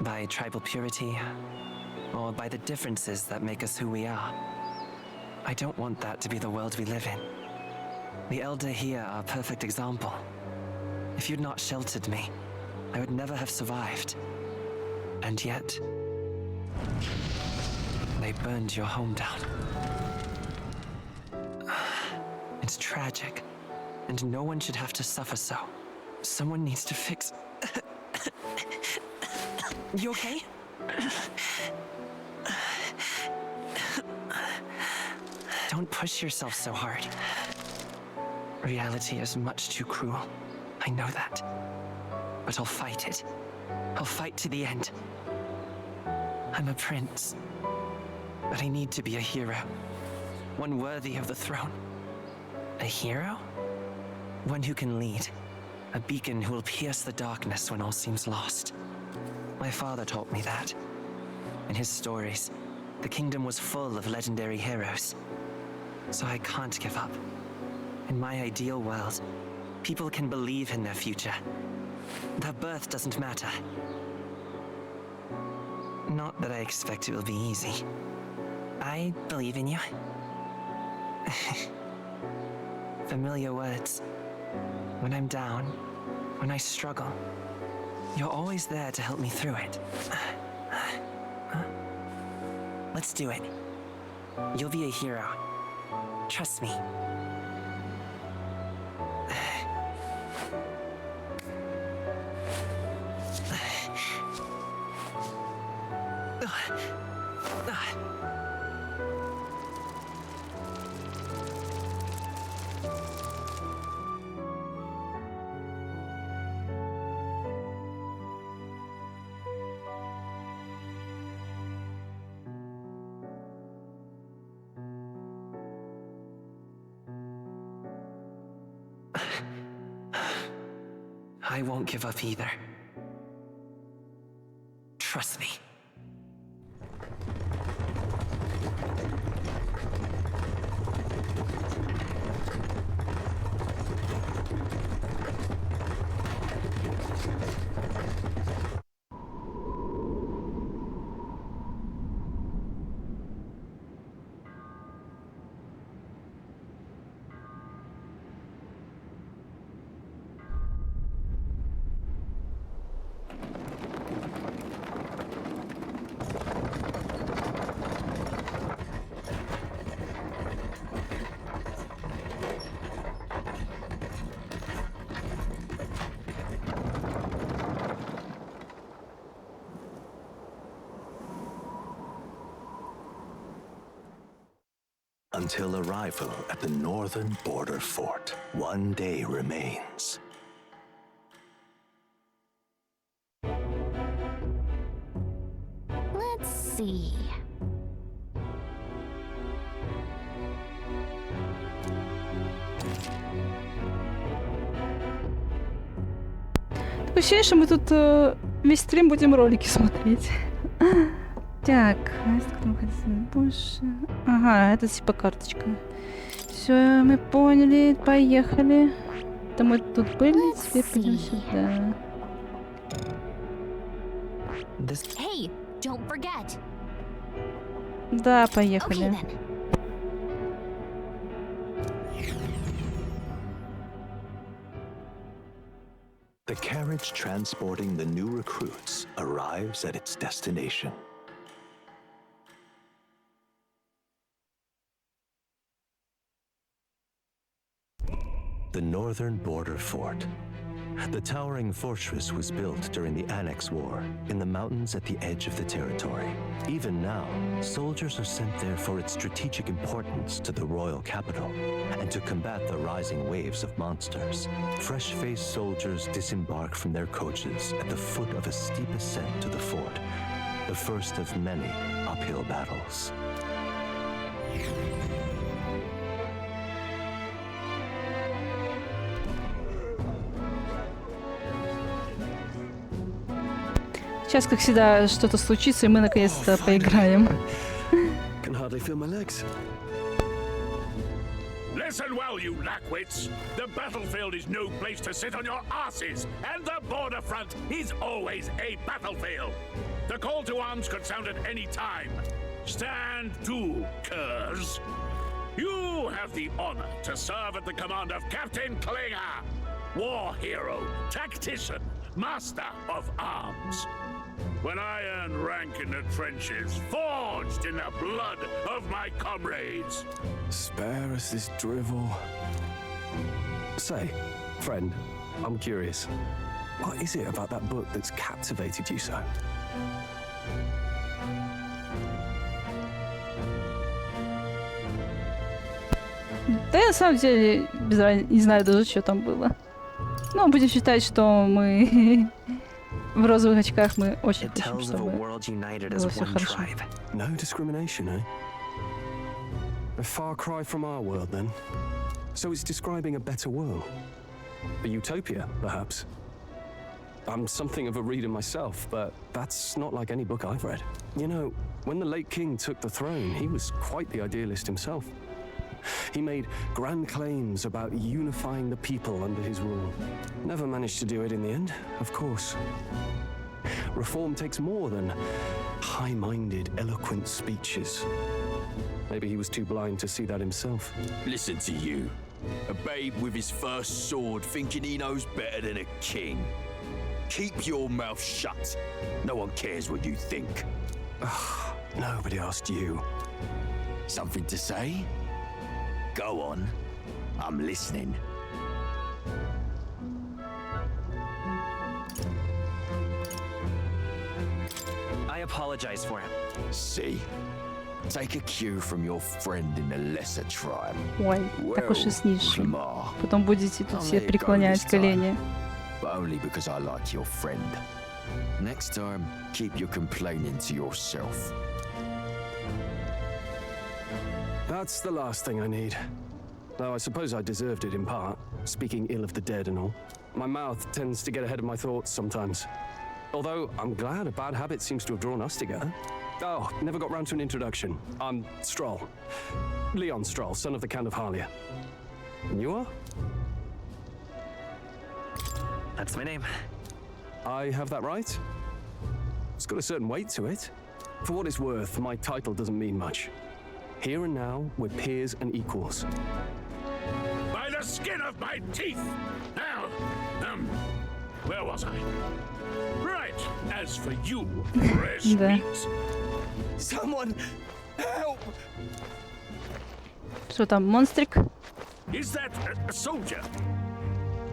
Speaker 9: by tribal purity, or by the differences that make us who we are. I don't want that to be the world we live in. The Elder here are a perfect example. If you'd not sheltered me, I would never have survived. And yet, they burned your home down. It's tragic, and no one should have to suffer so. Someone needs to fix... You okay? Don't push yourself so hard. Reality is much too cruel. I know that. But I'll fight it. I'll fight to the end. I'm a prince. But I need to be a hero. One worthy of the throne. A hero? One who can lead. A beacon who will pierce the darkness when all seems lost. My father taught me that. In his stories, the kingdom was full of legendary heroes. So I can't give up. In my ideal world, people can believe in their future. Their birth doesn't matter. Not that I expect it will be easy. I believe in you. Familiar words. When I'm down, when I struggle, you're always there to help me through it. Let's do it. You'll be a hero. Trust me. I won't give up either. Trust me.
Speaker 10: Until arrival at the northern border fort, one day remains.
Speaker 11: Let's see.
Speaker 8: Такое ощущение, что мы тут весь стрим будем ролики смотреть. Так, больше. Ага, это типа карточка. Все, мы поняли, поехали. Да мы тут были, теперь пойдем сюда.
Speaker 11: Hey, don't forget.
Speaker 8: Да, поехали.
Speaker 10: The carriage transporting the new recruits arrives at its destination. The northern border fort. The towering fortress was built during the Annex War in the mountains at the edge of the territory. Even now, soldiers are sent there for its strategic importance to the royal capital and to combat the rising waves of monsters. Fresh-faced soldiers disembark from their coaches at the foot of a steep ascent to the fort, the first of many uphill battles.
Speaker 8: Сейчас, как всегда, что-то случится, и мы наконец-то поиграем.
Speaker 19: Can hardly feel my legs.
Speaker 14: Listen well, you lackwits. The battlefield is no place to sit on your asses, and the border front is always a battlefield. The call to arms could sound at any time. Stand to, curs. You have the honor to serve at the command of Captain Klinger, war hero, tactician, master of arms. When I earned rank in the trenches, forged in the blood of my comrades.
Speaker 7: Spare us this drivel. Say, friend, I'm curious. What is it about that book that's captivated you so?
Speaker 8: Да я на самом деле не знаю даже, что там было. Но будем считать, что мы в розовых очках, мы очень хотим, чтобы было все хорошо.
Speaker 7: No discrimination, eh? A far cry from our world, then. So it's describing a better world. A utopia, perhaps. I'm something of a reader myself, but that's not like any book I've read. You know, when the late king took the throne, he was quite the idealist himself. He made grand claims about unifying the people under his rule. Never managed to do it in the end, of course. Reform takes more than high-minded, eloquent speeches. Maybe he was too blind to see that himself.
Speaker 21: Listen to you. A babe with his first sword thinking he knows better than a king. Keep your mouth shut. No one cares what you think.
Speaker 7: Nobody asked you.
Speaker 21: Something to say? Go on. I'm listening.
Speaker 9: I apologize for him.
Speaker 21: See? Take a cue from your friend in the lesser tribe.
Speaker 8: Ой, так уж и с низшим. Потом будете тут все преклонять колени.
Speaker 21: But only because I like your friend. Next time, keep your complaining to yourself.
Speaker 7: That's the last thing I need. Though I suppose I deserved it in part, speaking ill of the dead and all. My mouth tends to get ahead of my thoughts sometimes. Although, I'm glad a bad habit seems to have drawn us together. Oh, never got round to an introduction. I'm Stroll. Leon Stroll, son of the Count of Harlia. And you are?
Speaker 9: That's my name.
Speaker 7: I have that right? It's got a certain weight to it. For what it's worth, my title doesn't mean much. Here and now, we're peers and equals.
Speaker 14: By the skin of my teeth! Now, where was I? Right, as for you, fresh meat.
Speaker 21: Someone help!
Speaker 8: Что там, монстрик?
Speaker 14: Is that a soldier?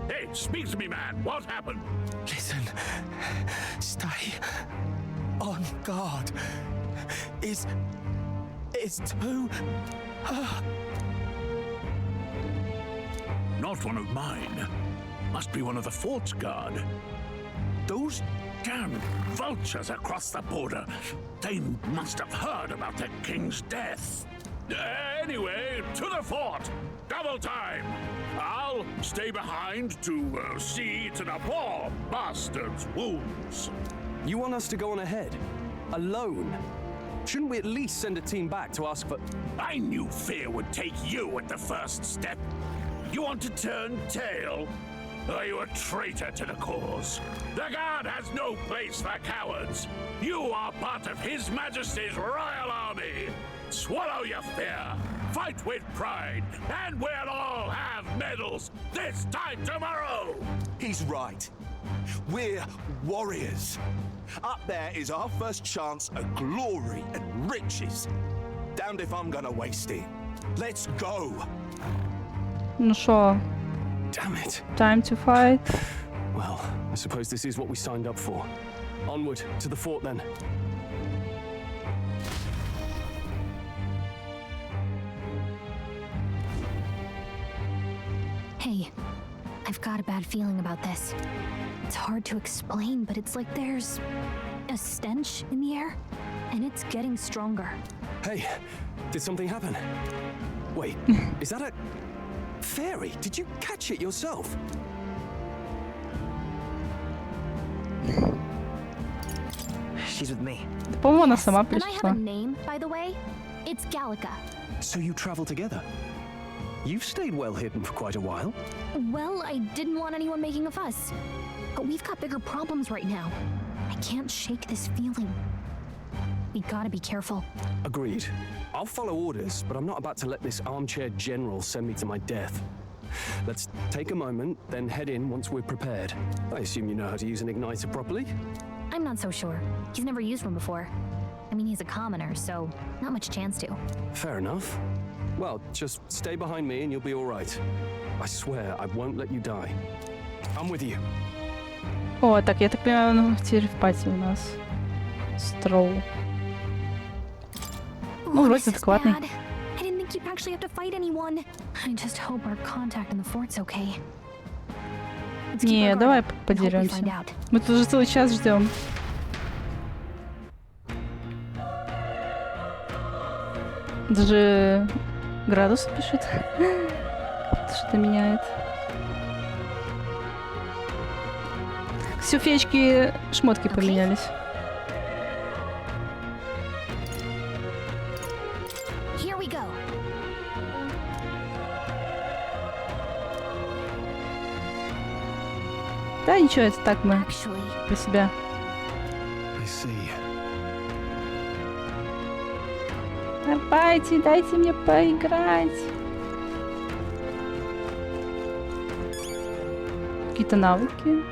Speaker 14: Hey, speak to me, man. What happened?
Speaker 12: Listen. Stay on guard. It's too
Speaker 14: Not one of mine. Must be one of the fort's guard. Those damn vultures across the border. They must have heard about the king's death. Anyway, to the fort. Double time. I'll stay behind to see to the poor bastard's wounds.
Speaker 7: You want us to go on ahead? Alone? Shouldn't we at least send a team back to ask for...
Speaker 14: I knew fear would take you at the first step. You want to turn tail? Are you a traitor to the cause? The guard has no place for cowards. You are part of His Majesty's royal army. Swallow your fear. Fight with pride, and we'll all have medals this time tomorrow.
Speaker 12: He's right. We're warriors. Up there is our first chance at glory and riches. Damned if I'm gonna waste it. Let's go.
Speaker 8: Ну шо?
Speaker 7: Damn it.
Speaker 8: Time to fight.
Speaker 7: Well, I suppose this is what we signed up for. Onward to the fort then.
Speaker 11: Hey, I've got a bad feeling about this. It's hard to explain, but it's like there's a stench in the air, and it's getting stronger.
Speaker 7: Hey, did something happen? Wait, is that a fairy? Did you catch it yourself?
Speaker 9: She's with me.
Speaker 8: По-моему, она сама
Speaker 11: And I have a
Speaker 8: пришла.
Speaker 11: name, by the way. It's Gallica.
Speaker 7: So you travel together? You've stayed well hidden for quite a while.
Speaker 11: Well, I didn't want anyone making a fuss. But we've got bigger problems right now. I can't shake this feeling. We gotta be careful.
Speaker 7: Agreed. I'll follow orders, but I'm not about to let this armchair general send me to my death. Let's take a moment, then head in once we're prepared. I assume you know how to use an igniter properly?
Speaker 11: I'm not so sure. He's never used one before. I mean, he's a commoner, so not much chance to.
Speaker 7: Fair enough. Well, just stay behind me and you'll be all right. I swear I won't let you die. I'm with you.
Speaker 8: О, так, я так понимаю, он теперь в пати у нас. Строу. Ну, вроде адекватный.
Speaker 11: Bad. I didn't think you'd actually have to fight anyone. I just hope our contact in the fort's okay. Let's keep
Speaker 8: Не,
Speaker 11: our
Speaker 8: давай
Speaker 11: guard up and hope we
Speaker 8: подеремся.
Speaker 11: find out.
Speaker 8: Мы тут уже целый час ждем. Даже градус пишет. Что-то меняет. Все, феечки, шмотки поменялись.
Speaker 11: Here we go.
Speaker 8: Да, ничего, это так мы про себя.
Speaker 7: I see.
Speaker 8: Давайте, дайте мне поиграть. Какие-то навыки.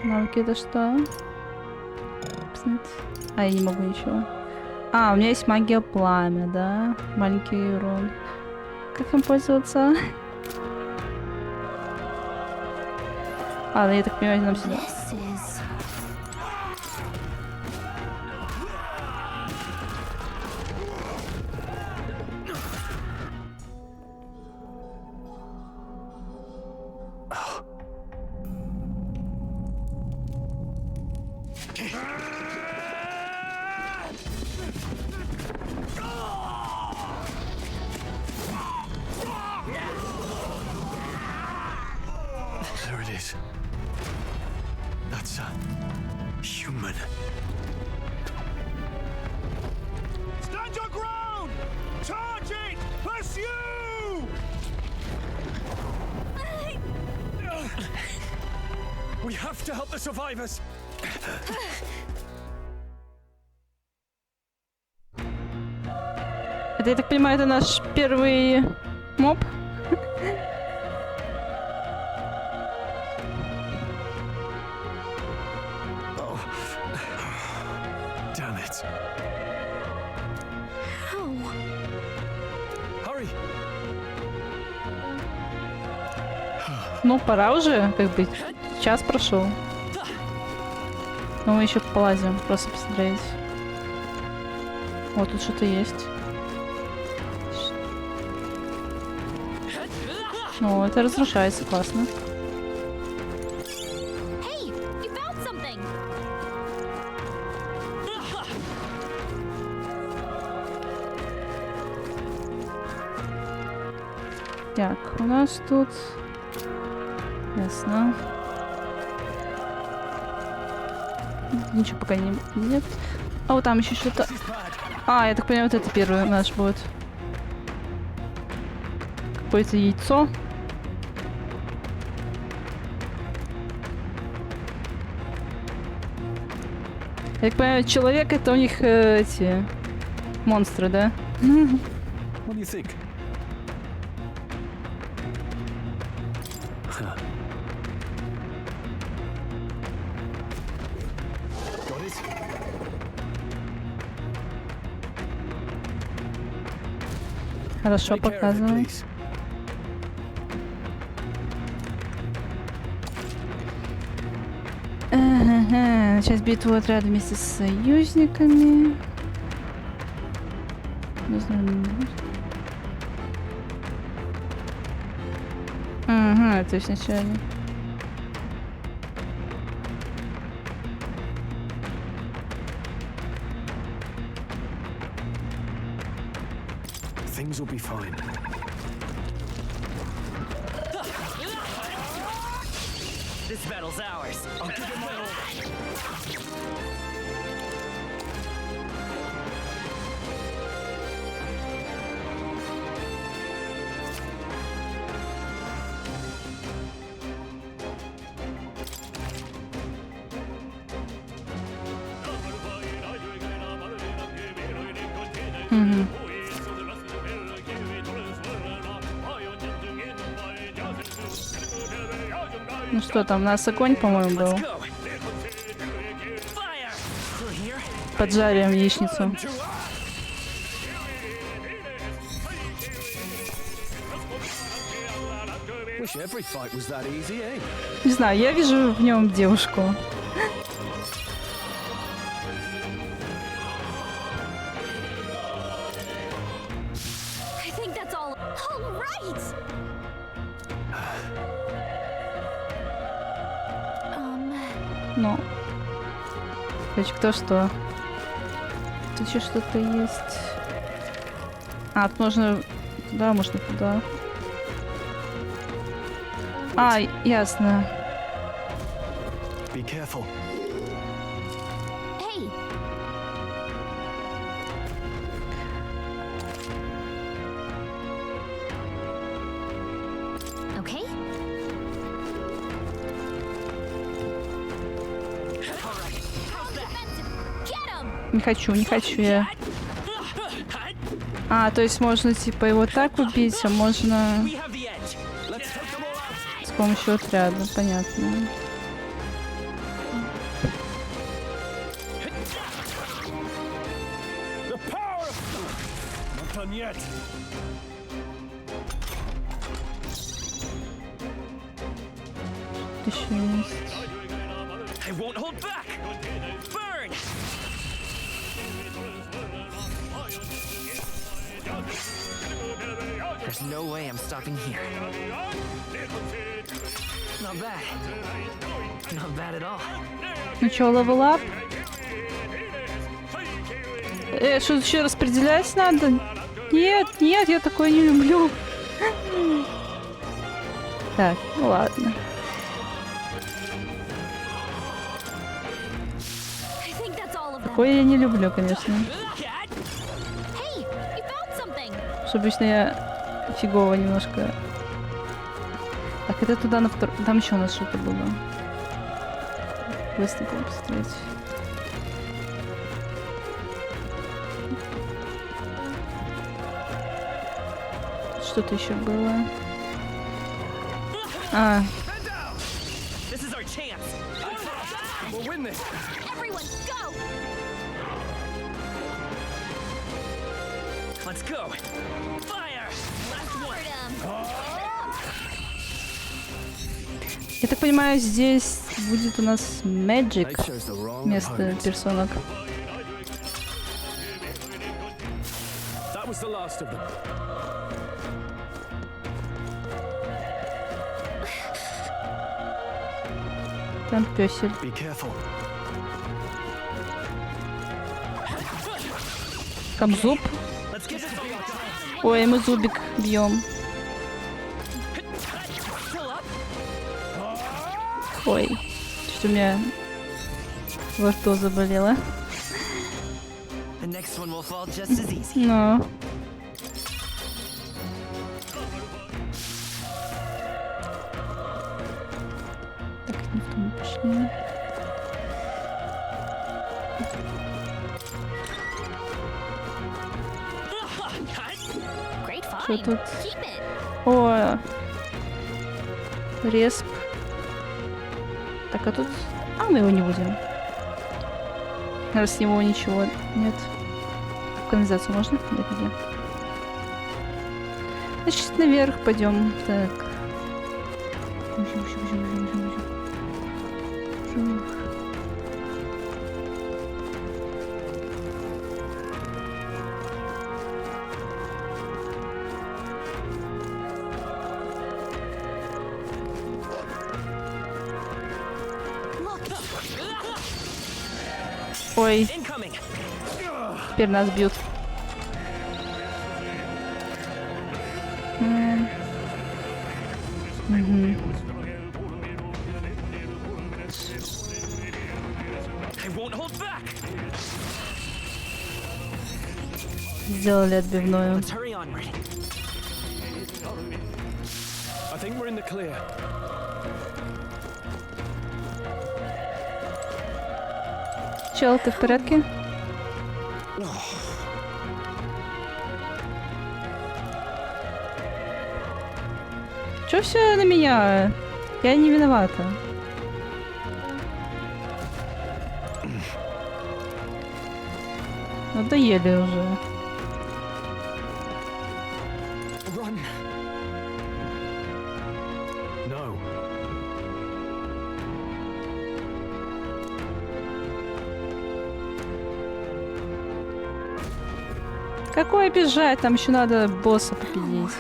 Speaker 8: Навыки это что? А, я не могу ничего. А, у меня есть магия пламя, да? Маленький урон. Как им пользоваться? Ладно, я так понимаю, нам сюда.
Speaker 7: There it is. That's a human.
Speaker 12: Stand your ground! Charge it! Pursue!
Speaker 7: We have to help the survivors.
Speaker 8: Это, я так понимаю, это наш первый моб?
Speaker 7: Damn it.
Speaker 11: How?
Speaker 7: Hurry.
Speaker 8: Ну, пора уже, как бы, час прошел. Но мы еще полазим, просто посмотреть. Вот тут что-то есть. О, это разрушается, классно.
Speaker 11: Hey, you found something.
Speaker 8: Так, у нас тут... Ясно. Ничего пока нет. А вот там еще что-то... А, я так понимаю, вот это первый наш будет. Какое-то яйцо. Я так понимаю, человек это у них эти... монстры, да?
Speaker 7: What do you think? Got it?
Speaker 8: Хорошо показывай. Ага, начать битву отряда вместе с союзниками. Не знаю. Ага, то есть сначала.
Speaker 7: Things will be fine.
Speaker 9: This battle's ours. I'll give it my all.
Speaker 8: Ну что там, у нас огонь, по-моему, был. Поджарим яичницу.
Speaker 7: Wish every fight was that easy, eh?
Speaker 8: Не знаю, я вижу в нем девушку.
Speaker 11: I think that's all right.
Speaker 8: Ну. Короче, кто что? Тут еще что-то есть. А, тут можно туда, можно туда. А, ясно.
Speaker 7: Be careful.
Speaker 11: Hey. Okay.
Speaker 8: Не хочу, не хочу я. А, то есть можно типа его так убить, а можно с помощью отряда, понятно.
Speaker 7: Not done yet.
Speaker 8: Еще есть.
Speaker 9: I won't hold back. Burn. There's no way I'm stopping here. Not bad. Not bad at all.
Speaker 8: Ну чё, level up? Что, еще распределять надо? Нет, нет, я такое не люблю. Так, ну ладно. Такое я не люблю, конечно. Что обычно я фигово немножко. Так, это туда на второй. Там еще у нас что-то было. Быстренько посмотреть. Что-то еще было. А.
Speaker 9: Let's go. Fire.
Speaker 8: Я так понимаю, здесь будет у нас Magic вместо персонок. Там пёсель.
Speaker 9: Be careful.
Speaker 8: Там зуб. Ой, мы зубик бьем. Ой, что у меня во рту заболело.
Speaker 9: The next one will fall just as easy.
Speaker 8: Но. Так, не в том пошли. Что тут? О, респ. Так, а тут... А, мы его не будем. Раз с него ничего нет. В канализацию можно? Нет, нельзя. Значит, наверх пойдем. Так. Ой. Теперь нас бьют. Сделали отбивную.
Speaker 7: I think we're in the clear.
Speaker 8: Чел, ты в порядке? Чё все на меня? Я не виновата. Надоели уже.
Speaker 7: Run. No.
Speaker 8: Какое бежать? Там еще надо босса победить.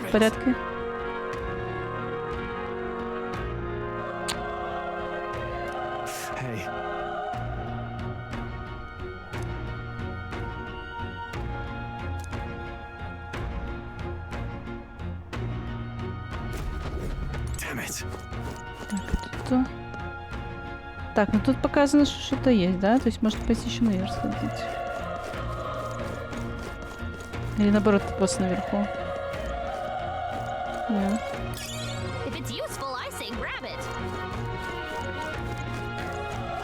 Speaker 8: В порядке?
Speaker 7: Hey. Damn it.
Speaker 8: Так, тут... Так, ну тут показано, что что-то есть, да? То есть может пойти еще наверх сходить. Или наоборот, босс наверху. Нет.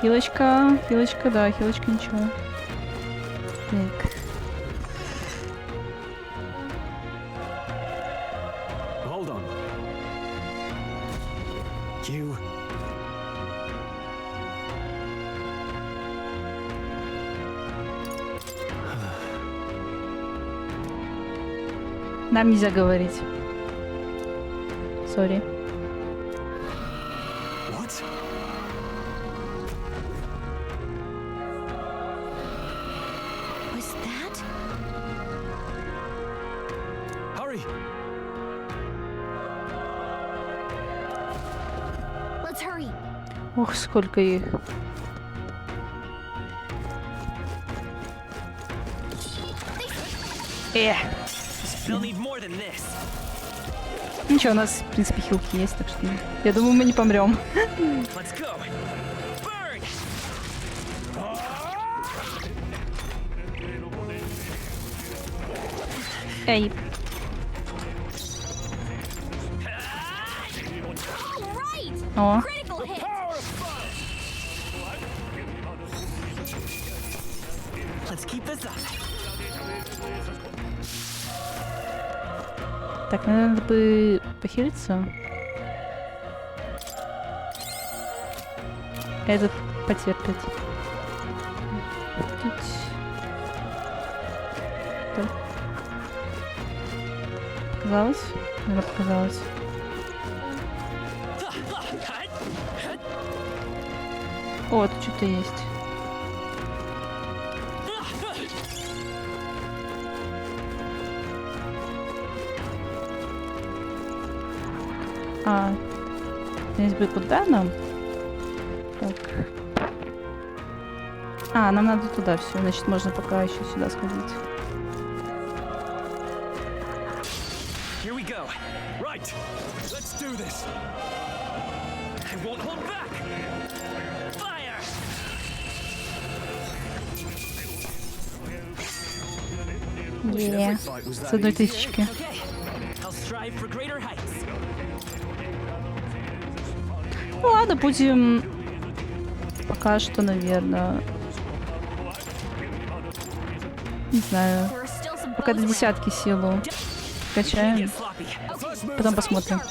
Speaker 8: Хилочка, хилочка, да, хилочка ничего. Так.
Speaker 7: Hold on. You.
Speaker 8: Нам нельзя говорить. Сори.
Speaker 7: What?
Speaker 11: Was that?
Speaker 7: Hurry.
Speaker 11: Let's hurry.
Speaker 8: Ох, сколько их.
Speaker 9: They'll need more than this.
Speaker 8: Ничего, у нас, в принципе, хилки есть, так что я думаю, мы не помрем.
Speaker 9: Let's go. Burn.
Speaker 8: Эй. О.
Speaker 9: Let's keep this up.
Speaker 8: Так, надо бы похилиться. Этот потерпит. Тут... Так. Показалось? Наверное, показалось. О, тут что-то есть. А, здесь бы куда нам? Так. А, нам надо туда все. Значит, можно пока еще сюда сходить.
Speaker 16: Here we go. Right. Let's do this. I won't hold back. Fire.
Speaker 8: С одной тысячки.
Speaker 16: I'll strive for greater heights.
Speaker 8: Ну ладно, будем пока что, наверное. Не знаю. Пока до 10 силу качаем. Потом посмотрим.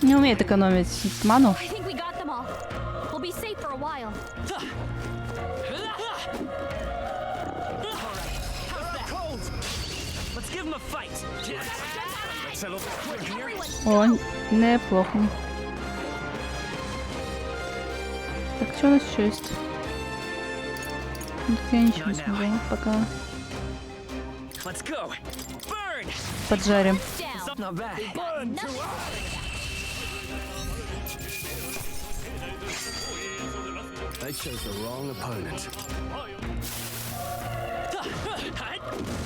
Speaker 8: Не умеет экономить ману. О, неплохо. Так, что у нас еще есть? Тут я ничего не смотрю пока. Поджарим.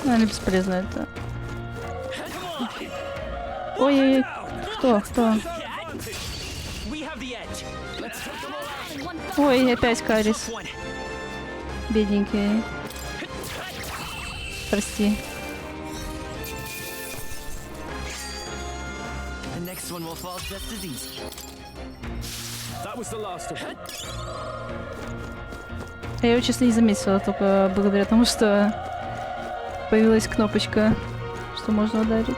Speaker 8: Наверное, бесполезно это. Ой, кто? Ой, опять Карис. Бедненький. Прости. Я его, честно, не заметила, только благодаря тому, что появилась кнопочка, что можно ударить.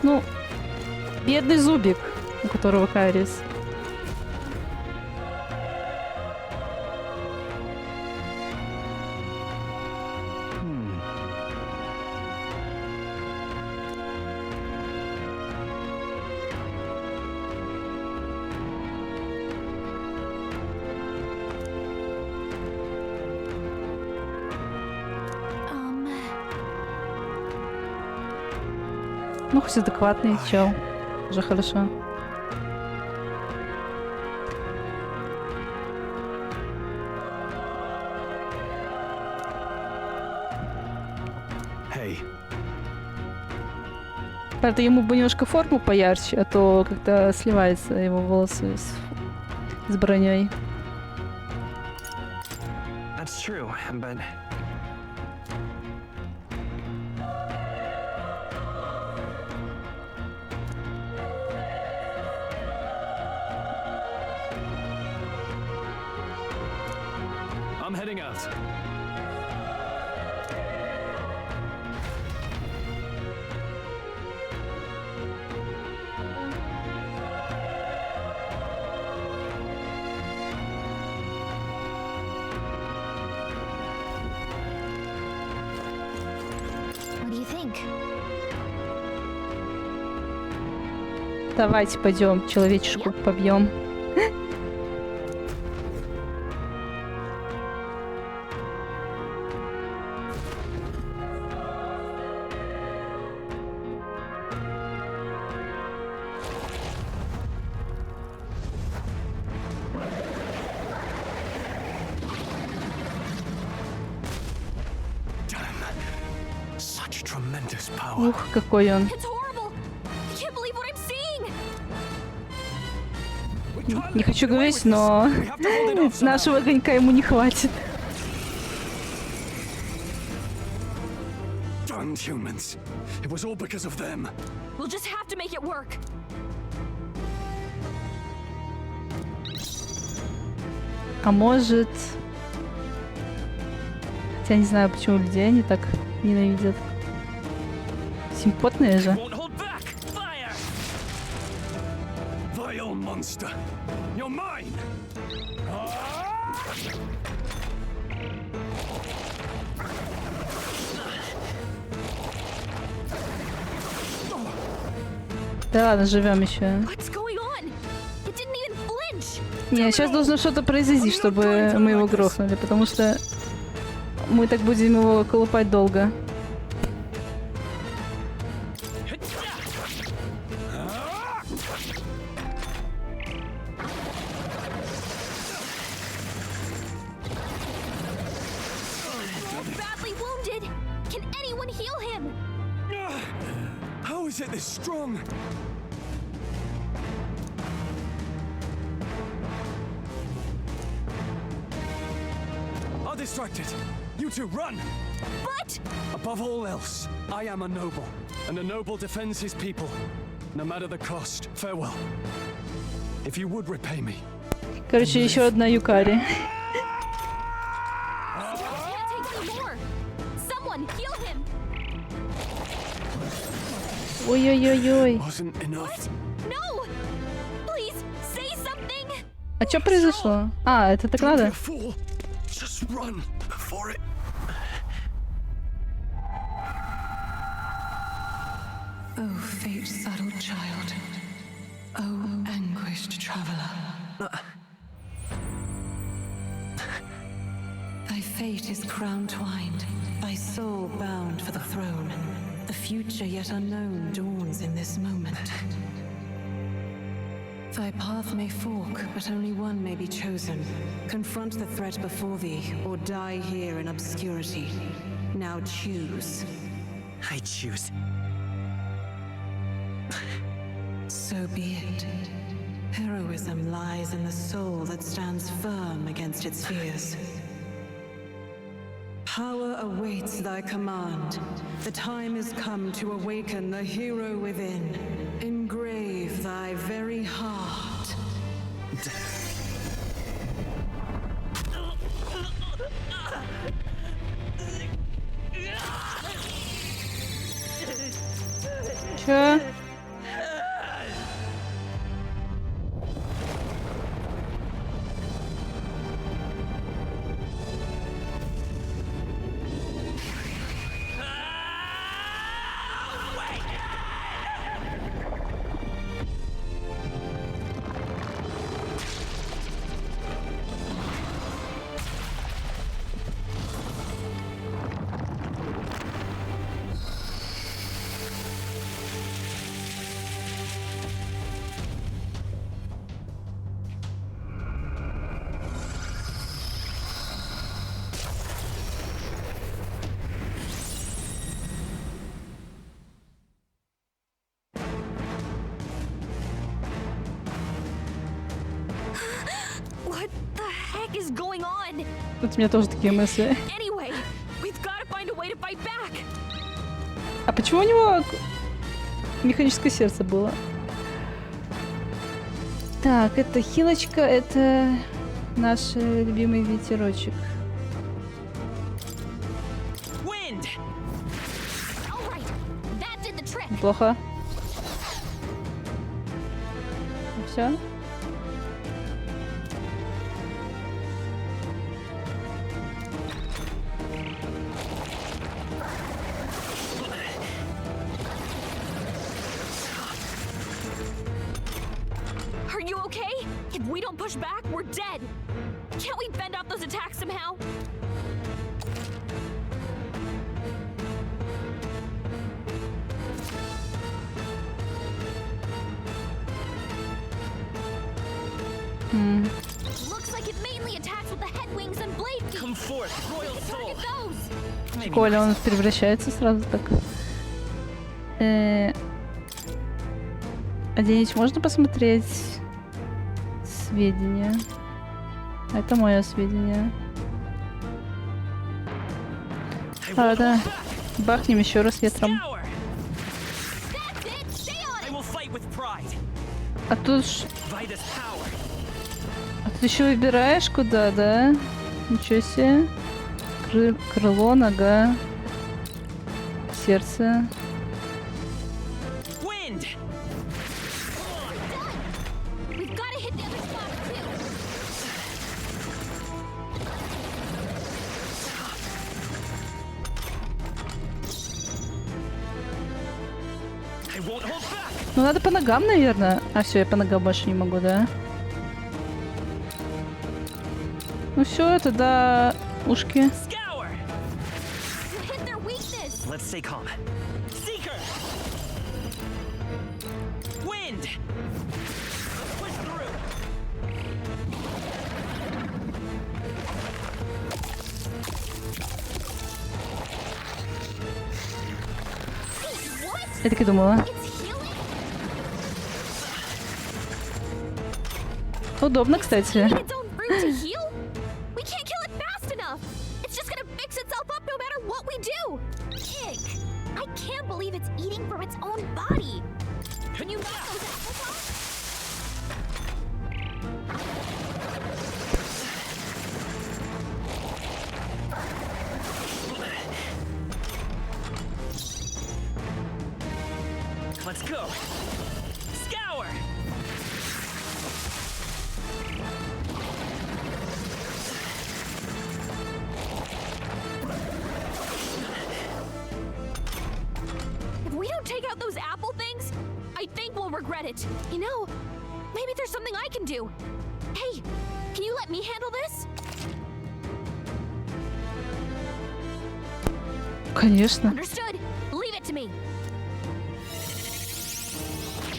Speaker 8: Ну, бедный зубик, у которого кариес. Ну, хоть адекватный чел. Уже хорошо. Правда, ему бы немножко форму поярче, а то как-то сливается его волосы с броней.
Speaker 9: That's true, but...
Speaker 7: I'm heading out.
Speaker 11: What do you think?
Speaker 8: Давайте пойдем человечешку побьем. Ух, какой он. Не хочу говорить, но нашего огонька ему не хватит.
Speaker 1: Damned humans. It was all because of them.
Speaker 6: We'll just have to make it work.
Speaker 8: А может... Я не знаю, почему людей они так ненавидят. Симпотные же.
Speaker 1: Vile monster. You're mine.
Speaker 8: Да ладно, живем еще. Не, сейчас должно что-то произойти, чтобы мы его грохнули, потому что мы так будем его колупать долго.
Speaker 12: How is it this strong? I'll distract it. You two, run!
Speaker 11: But...
Speaker 7: Above all else, I am a noble, and a noble defends his people. No matter the cost, farewell. If you would repay me.
Speaker 8: Короче, еще одна Юкари. Ой-ой-ой-ой. А что произошло? А, это так надо?
Speaker 15: Oh, fate-saddled child. Oh, anguished traveler. Thy fate is crown-twined, thy soul bound for the throne. The future yet unknown dawns in this moment. Thy path may fork, but only one may be chosen. Confront the threat before thee, or die here in obscurity. Now choose.
Speaker 9: I choose.
Speaker 15: So be it. Heroism lies in the soul that stands firm against its fears. Power awaits thy command. The time is come to awaken the hero within. Engrave thy very heart.
Speaker 8: Чё?
Speaker 11: What the heck is going on?
Speaker 8: Вот у меня тоже такие мысли.
Speaker 11: Anyway, we've got to find a way to fight back.
Speaker 8: А почему у него механическое сердце было? Так, это хилочка, это наш любимый ветерочек. Плохо. Все.
Speaker 11: Are you okay? If we don't push back, we're dead. Can't we fend off those attacks somehow? Looks like it mainly attacks with the head wings and blade feet.
Speaker 9: Come forth, royal soul.
Speaker 8: Коля, он превращается сразу так. А где-нибудь можно посмотреть сведения? Это мое сведение. Ладно, бахнем еще раз ветром. А тут еще выбираешь куда, да? Ничего себе. Крыло, нога, сердце. Ну, надо по ногам, наверное. А все, я по ногам больше не могу, да? Ну все, тогда ушки.
Speaker 9: Let's stay calm. Seeker! Wind! Push through!
Speaker 8: Я так и думала. Удобно, кстати.
Speaker 11: I can't believe it's eating from its own body. Can you knock those apples off?
Speaker 9: Let's go! Scour!
Speaker 11: If we don't take out those apple things, I think we'll regret it. You know, maybe there's something I can do. Hey, can you let me handle this?
Speaker 8: Конечно.
Speaker 11: Understood. Leave it to me.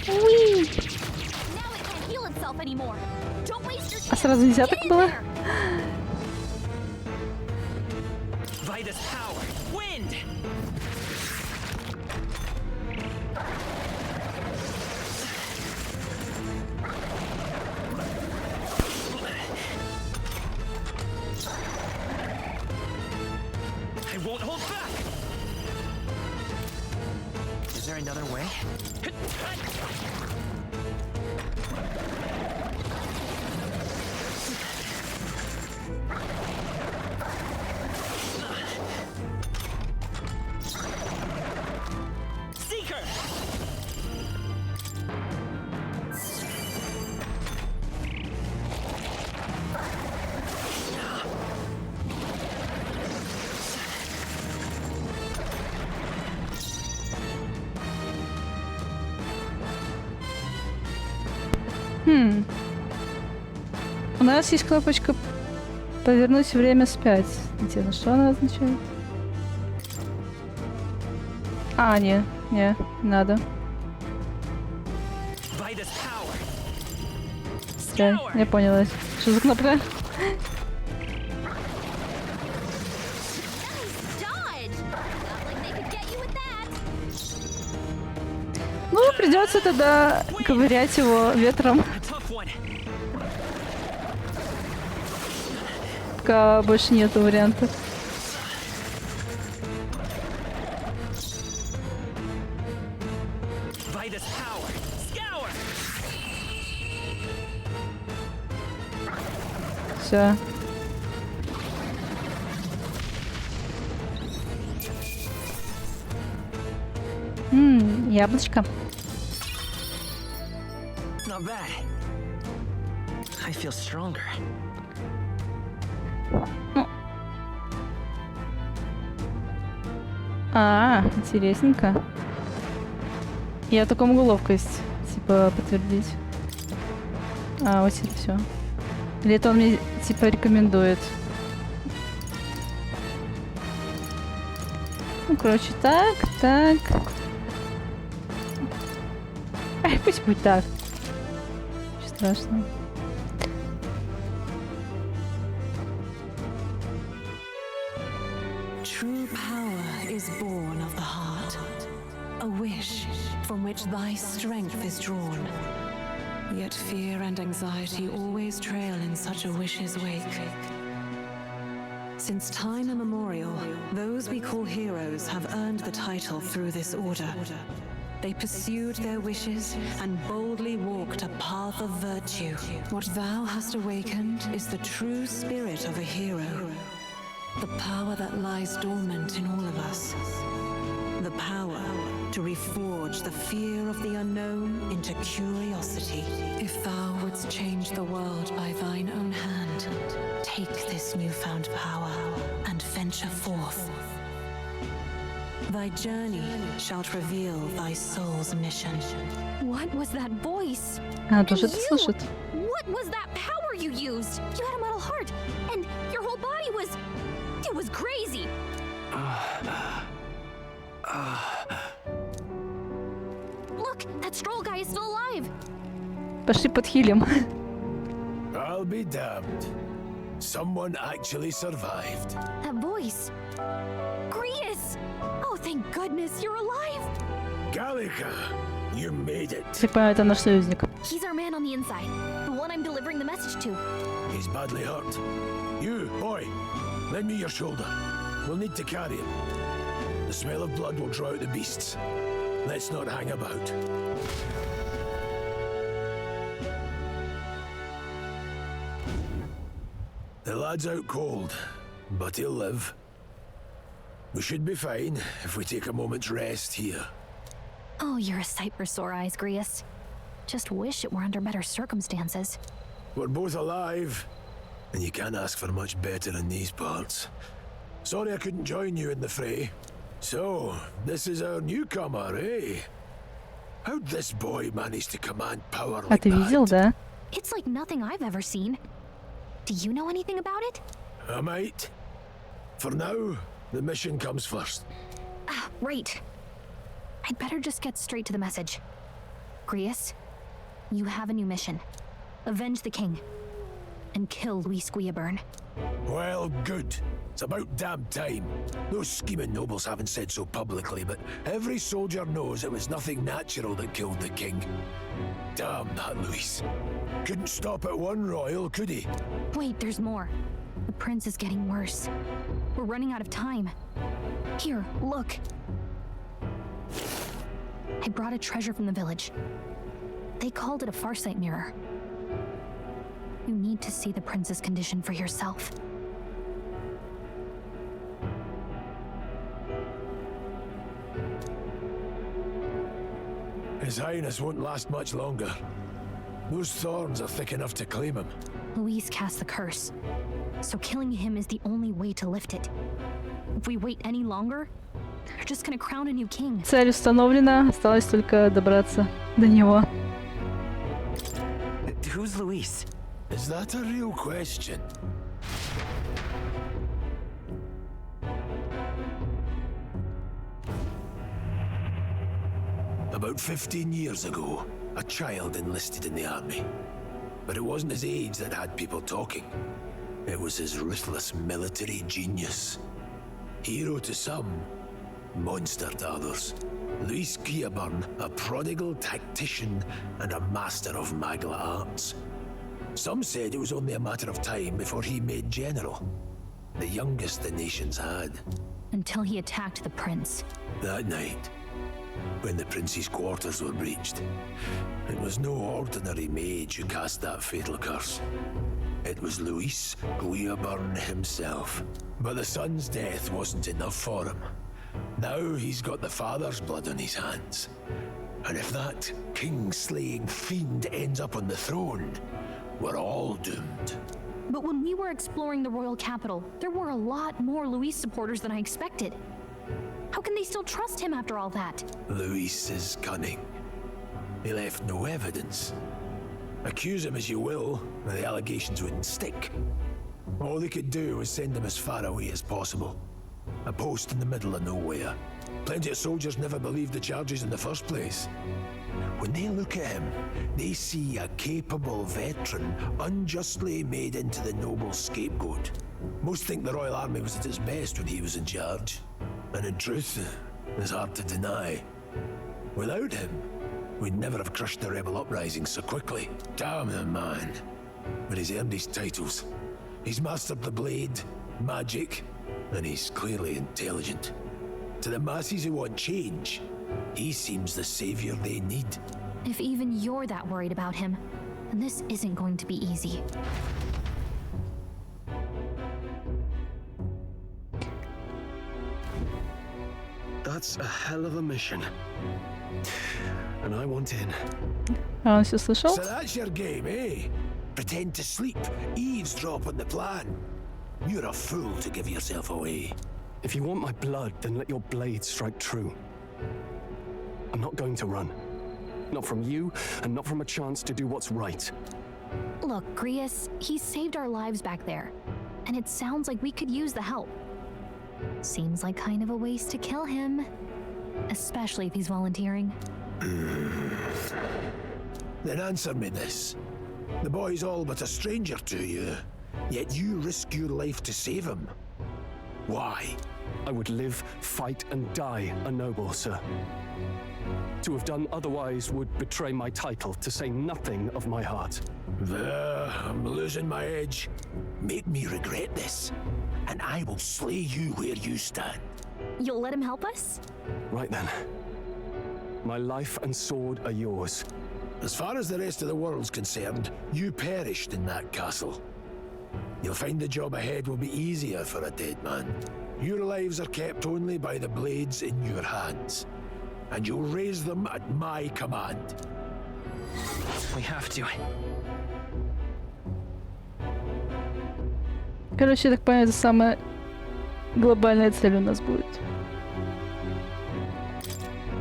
Speaker 8: Уи.
Speaker 11: Now it can't heal itself anymore. Don't waste your
Speaker 8: А сразу нельзя так было?
Speaker 9: Vitus power! Wind! I won't hold back! Is there another way? Seeker!
Speaker 8: У нас есть кнопочка «Повернуть время вспять». Интересно, что она означает? А, не надо. Все, я поняла. Что за кнопка? Ну, придется тогда ковырять его ветром. Пока больше нету вариантов. Все. Яблочко.
Speaker 9: Not bad. I feel stronger.
Speaker 8: Интересненько. Я только могу ловкость, типа, подтвердить. Вот это все. Или это он мне, типа, рекомендует? Ну, короче, так. Ай, пусть будет так. Ничего страшного.
Speaker 15: True power is born of the heart, a wish from which thy strength is drawn. Yet fear and anxiety always trail in such a wish's wake. Since time immemorial, those we call heroes have earned the title through this order. They pursued their wishes and boldly walked a path of virtue. What thou hast awakened is the true spirit of a hero. The power that lies dormant in all of us. The power to reforge the fear of the unknown into curiosity. If thou wouldst change the world by thine own hand, take this newfound power and venture forth. Thy journey shall reveal thy soul's mission.
Speaker 11: What was that voice?
Speaker 8: Она тоже это слышит.
Speaker 11: What was that power you used? You had a metal heart, and your whole body was... It was crazy. Look, that stroll guy is still alive.
Speaker 8: Пошли подхилим.
Speaker 12: I'll be damned. Someone actually survived.
Speaker 11: That voice. Grius! Oh, thank goodness you're alive.
Speaker 12: Gallica, you made it.
Speaker 8: Так понимаю, это наш союзник.
Speaker 11: He's our man on the inside, the one I'm delivering the message to.
Speaker 12: He's badly hurt. You, boy, lend me your shoulder. We'll need to carry him. The smell of blood will draw out the beasts. Let's not hang about. The lad's out cold, but he'll live. We should be fine if we take a moment's rest here.
Speaker 11: Oh, you're a sight for sore eyes, Grius. Just wish it were under better circumstances.
Speaker 12: We're both alive, and you can't ask for much better in these parts. Sorry I couldn't join you in the fray. So, this is our newcomer, eh? How'd this boy manage to command power
Speaker 8: А
Speaker 12: like
Speaker 8: ты
Speaker 12: that?
Speaker 8: видел, да?
Speaker 11: It's like nothing I've ever seen. Do you know anything about it?
Speaker 12: I might. For now, the mission comes first.
Speaker 11: Ah, right. I'd better just get straight to the message. Grius, you have a new mission. Avenge the king. And kill Luis Guillaburn.
Speaker 12: Well, good. It's about damn time. Those scheming nobles haven't said so publicly, but every soldier knows it was nothing natural that killed the king. Damn that Luis. Couldn't stop at one royal, could he?
Speaker 11: Wait, there's more. The prince is getting worse. We're running out of time. Here, look. I brought a treasure from the village. They called it a farsight mirror. You need to see the prince's condition for yourself.
Speaker 12: His Highness won't last much longer. Those thorns are thick enough to claim him.
Speaker 11: Luis cast the curse, so killing him is the only way to lift it. If we wait any longer, they're just gonna crown a new king.
Speaker 8: Цель установлена, осталось только добраться до него.
Speaker 9: Who's Luis?
Speaker 12: Is that a real question? About 15 years ago, a child enlisted in the army. But it wasn't his age that had people talking. It was his ruthless military genius. Hero to some, monster to others. Luis Guillaburn, a prodigal tactician and a master of Magla arts. Some said it was only a matter of time before he made general. The youngest the nations had.
Speaker 11: Until he attacked the prince.
Speaker 12: That night, when the prince's quarters were breached, it was no ordinary mage who cast that fatal curse. It was Luis Guillaburn himself. But the son's death wasn't enough for him. Now he's got the father's blood on his hands. And if that king-slaying fiend ends up on the throne, we're all doomed.
Speaker 11: But when we were exploring the royal capital, there were a lot more Luis supporters than I expected. How can they still trust him after all that?
Speaker 12: Luis is cunning. He left no evidence. Accuse him as you will, the allegations wouldn't stick. All they could do was send him as far away as possible. A post in the middle of nowhere. Plenty of soldiers never believed the charges in the first place. When they look at him, they see a capable veteran unjustly made into the noble scapegoat. Most think the Royal Army was at its best when he was in charge. And in truth, it's hard to deny. Without him, we'd never have crushed the rebel uprising so quickly. Damn the man. But he's earned his titles. He's mastered the blade, magic, and he's clearly intelligent. To the masses who want change, he seems the savior they need.
Speaker 11: If even you're that worried about him, then this isn't going to be easy.
Speaker 19: That's a hell of a mission. And I want in.
Speaker 8: А он все слышал?
Speaker 12: So that's your game, eh? Pretend to sleep, eavesdrop on the plan. You're a fool to give yourself away.
Speaker 7: If you want my blood, then let your blade strike true. I'm not going to run. Not from you, and not from a chance to do what's right.
Speaker 11: Look, Grius, he saved our lives back there, and it sounds like we could use the help. Seems like kind of a waste to kill him, especially if he's volunteering.
Speaker 12: Then answer me this. The boy's all but a stranger to you, yet you risk your life to save him. Why?
Speaker 7: I would live, fight, and die a noble, sir. To have done otherwise would betray my title, to say nothing of my heart.
Speaker 12: There, I'm losing my edge. Make me regret this, and I will slay you where you stand.
Speaker 11: You'll let him help us?
Speaker 7: Right then. My life and sword are yours.
Speaker 12: As far as the rest of the world's concerned, you perished in that castle. You'll find the job ahead will be easier for a dead man. Your lives are kept only by the blades in your hands, and you'll raise them at my command.
Speaker 9: We have to.
Speaker 8: Короче, я так понимаю, это самая глобальная цель у нас будет.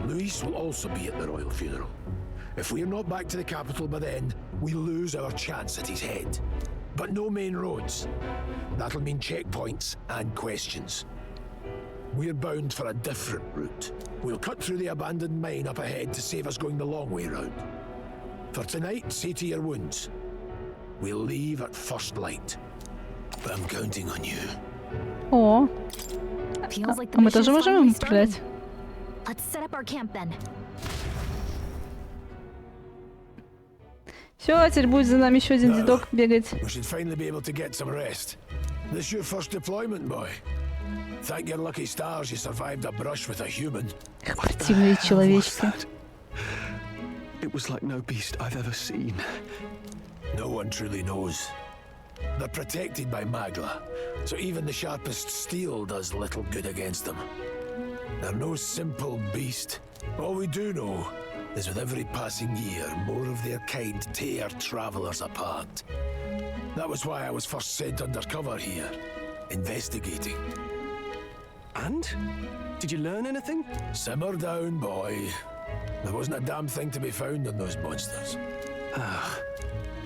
Speaker 12: Luis will also be at the royal funeral. If we're not back to the capital by then, we lose our chance at his head. But no main roads. That'll mean checkpoints and questions. We're bound for a different route. We'll cut through the abandoned mine up ahead to save us going the long way round. For tonight, see to your wounds. We'll leave at first light. I'm counting on you.
Speaker 8: О,
Speaker 11: Feels like the
Speaker 8: а мы
Speaker 11: mission's
Speaker 8: тоже можем
Speaker 11: finally
Speaker 8: им
Speaker 11: started.
Speaker 8: стрелять?
Speaker 11: Let's set up our camp then.
Speaker 8: Все, теперь будет за нами еще один дедок бегать.
Speaker 12: We should finally be able to get some rest. This your first deployment, boy? Thank your lucky stars you survived a brush with a human.
Speaker 8: Противные человечки.
Speaker 7: It was like no beast I've ever seen.
Speaker 12: No one truly knows. They're protected by Magla, so even the sharpest steel does little good against them. They're no simple beast. All we do know is with every passing year, more of their kind tear travelers apart. That was why I was first sent undercover here, investigating.
Speaker 7: And? Did you learn anything?
Speaker 12: Simmer down, boy. There wasn't a damn thing to be found on those monsters.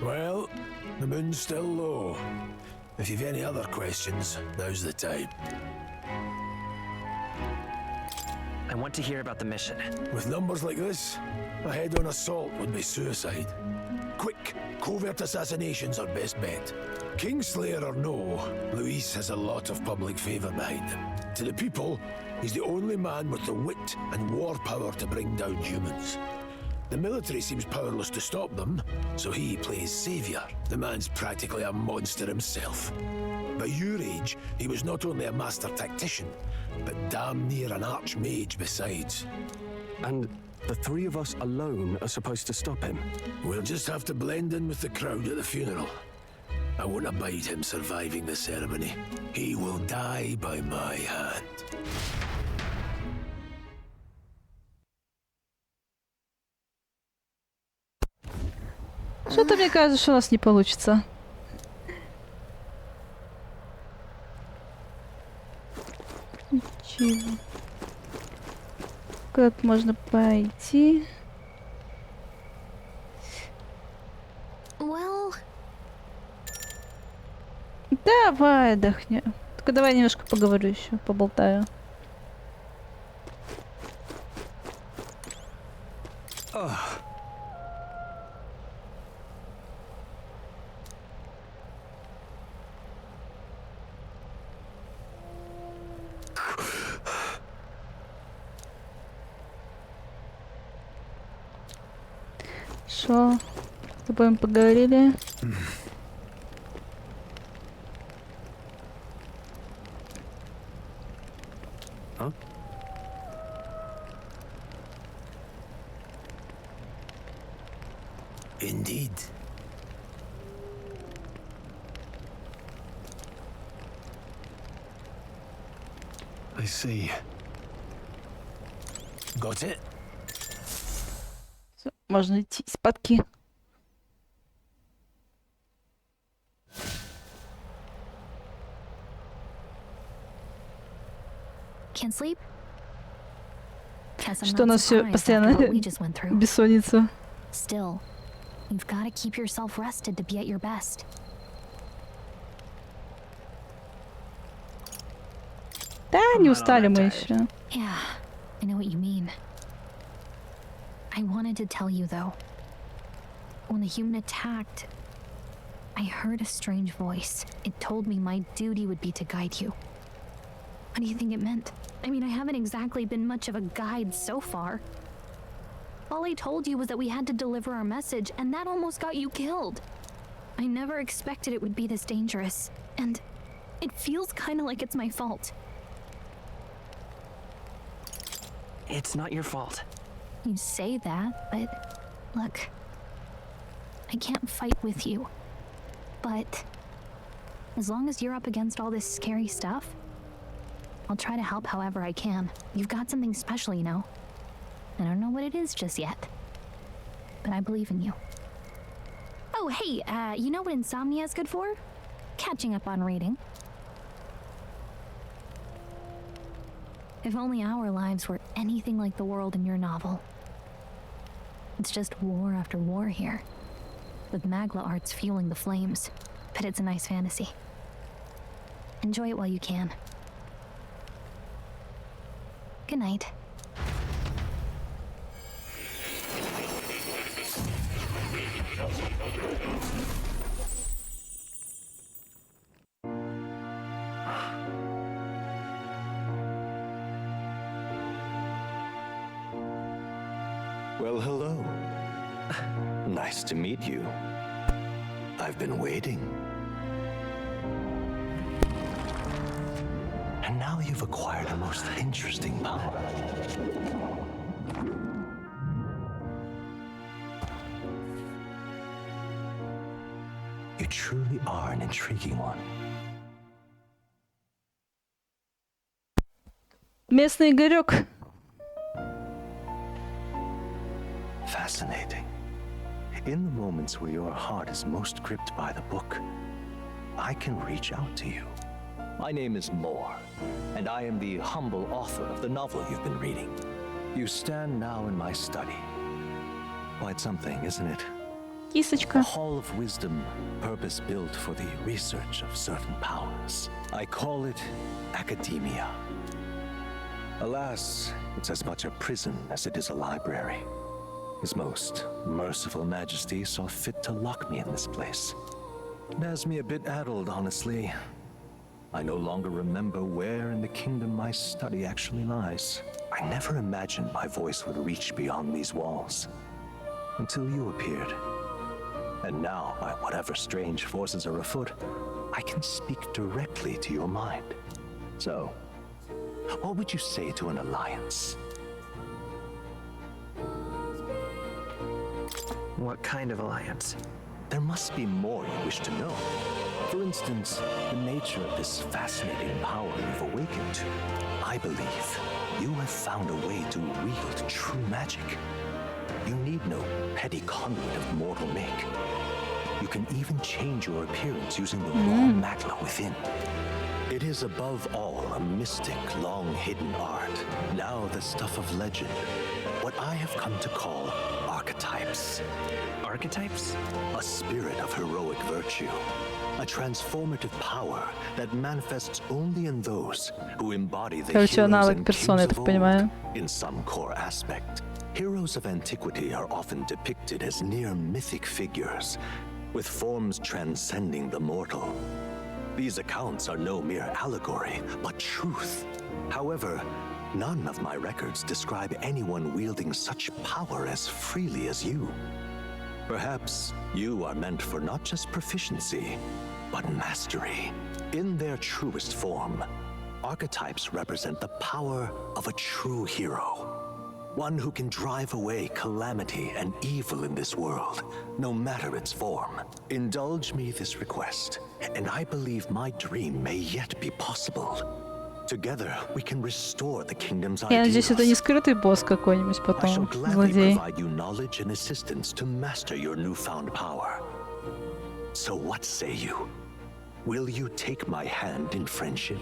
Speaker 12: Well, the moon's still low. If you've any other questions, now's the time.
Speaker 9: I want to hear about the mission.
Speaker 12: With numbers like this, a head-on assault would be suicide. Quick, covert assassinations are best bet. Kingslayer or no, Luis has a lot of public favour behind him. To the people, he's the only man with the wit and war power to bring down humans. The military seems powerless to stop them, so he plays saviour. The man's practically a monster himself. By your age, he was not only a master tactician, but damn near an archmage besides.
Speaker 7: And the three of us alone are supposed to stop him?
Speaker 12: We'll just have to blend in with the crowd at the funeral. I won't abide him surviving the ceremony. He will die by my hand.
Speaker 8: Что-то мне кажется, что у нас не получится. Ничего. Куда-то можно пойти.
Speaker 11: Well...
Speaker 8: Давай отдохнем. Только давай немножко поговорю еще, поболтаю. Шо? С тобой мы поговорили.
Speaker 12: Indeed.
Speaker 7: I see.
Speaker 12: Got it?
Speaker 8: Всё, можно идти спадки.
Speaker 11: Can't sleep? Guess I'm
Speaker 8: Что у
Speaker 11: not
Speaker 8: нас все
Speaker 11: surprised
Speaker 8: постоянно
Speaker 11: after what we just went through.
Speaker 8: бессонница.
Speaker 11: Still, you've got to keep yourself rested to be at your best.
Speaker 8: Да, не устали мы еще.
Speaker 11: Yeah, I know what you mean. I wanted to tell you though. When the human attacked, I heard a strange voice. It told me my duty would be to guide you. What do you think it meant? I mean, I haven't exactly been much of a guide so far. All I told you was that we had to deliver our message, and that almost got you killed. I never expected it would be this dangerous, and it feels kind of like it's my fault.
Speaker 9: It's not your fault.
Speaker 11: You say that, but look, I can't fight with you. But as long as you're up against all this scary stuff, I'll try to help however I can. You've got something special, you know. I don't know what it is just yet, but I believe in you. Oh, hey, you know what insomnia is good for? Catching up on reading. If only our lives were anything like the world in your novel. It's just war after war here, with Magla arts fueling the flames. But it's a nice fantasy. Enjoy it while you can. Good night.
Speaker 10: Well, hello. Nice to meet you. I've been waiting. And now you've acquired a most interesting power. You truly are an intriguing one.
Speaker 8: Местный Игорек.
Speaker 10: Fascinating. In the moments where your heart is most gripped by the book, I can reach out to you. My name is Moore, and I am the humble author of the novel you've been reading. You stand now in my study. Quite something, isn't it?
Speaker 8: Кисочка.
Speaker 10: A hall of wisdom, purpose-built for the research of certain powers. I call it academia. Alas, it's as much a prison as it is a library. His most merciful majesty saw fit to lock me in this place. It has me a bit addled, honestly. I no longer remember where in the kingdom my study actually lies. I never imagined my voice would reach beyond these walls. Until you appeared. And now, by whatever strange forces are afoot, I can speak directly to your mind. So, what would you say to an alliance?
Speaker 9: What kind of alliance?
Speaker 10: There must be more you wish to know. For instance, the nature of this fascinating power you've awakened to. I believe you have found a way to wield true magic. You need no petty conduit of mortal make. You can even change your appearance using the raw magla within. It is above all a mystic, long-hidden art, now the stuff of legend. What I have come to call archetypes.
Speaker 9: Archetypes?
Speaker 10: A spirit of heroic virtue. A transformative power that manifests only in those who embody the
Speaker 8: Короче,
Speaker 10: heroes
Speaker 8: аналог
Speaker 10: and
Speaker 8: Персоны, я
Speaker 10: kings
Speaker 8: так
Speaker 10: of
Speaker 8: понимаю.
Speaker 10: old, in some core aspect. Heroes of antiquity are often depicted as near mythic figures, with forms transcending the mortal. These accounts are no mere allegory, but truth. However, none of my records describe anyone wielding such power as freely as you. Perhaps you are meant for not just proficiency, but mastery. In their truest form, archetypes represent the power of a true hero. One who can drive away calamity and evil in this world, no matter its form. Indulge me this request, and I believe my dream may yet be possible. Together, we can restore the kingdom's
Speaker 8: Я
Speaker 10: ideals.
Speaker 8: надеюсь, это не скрытый босс какой-нибудь
Speaker 10: I shall
Speaker 8: потом,
Speaker 10: gladly
Speaker 8: злодей.
Speaker 10: provide you knowledge and assistance to master your newfound power. So what say you? Will you take my hand in friendship?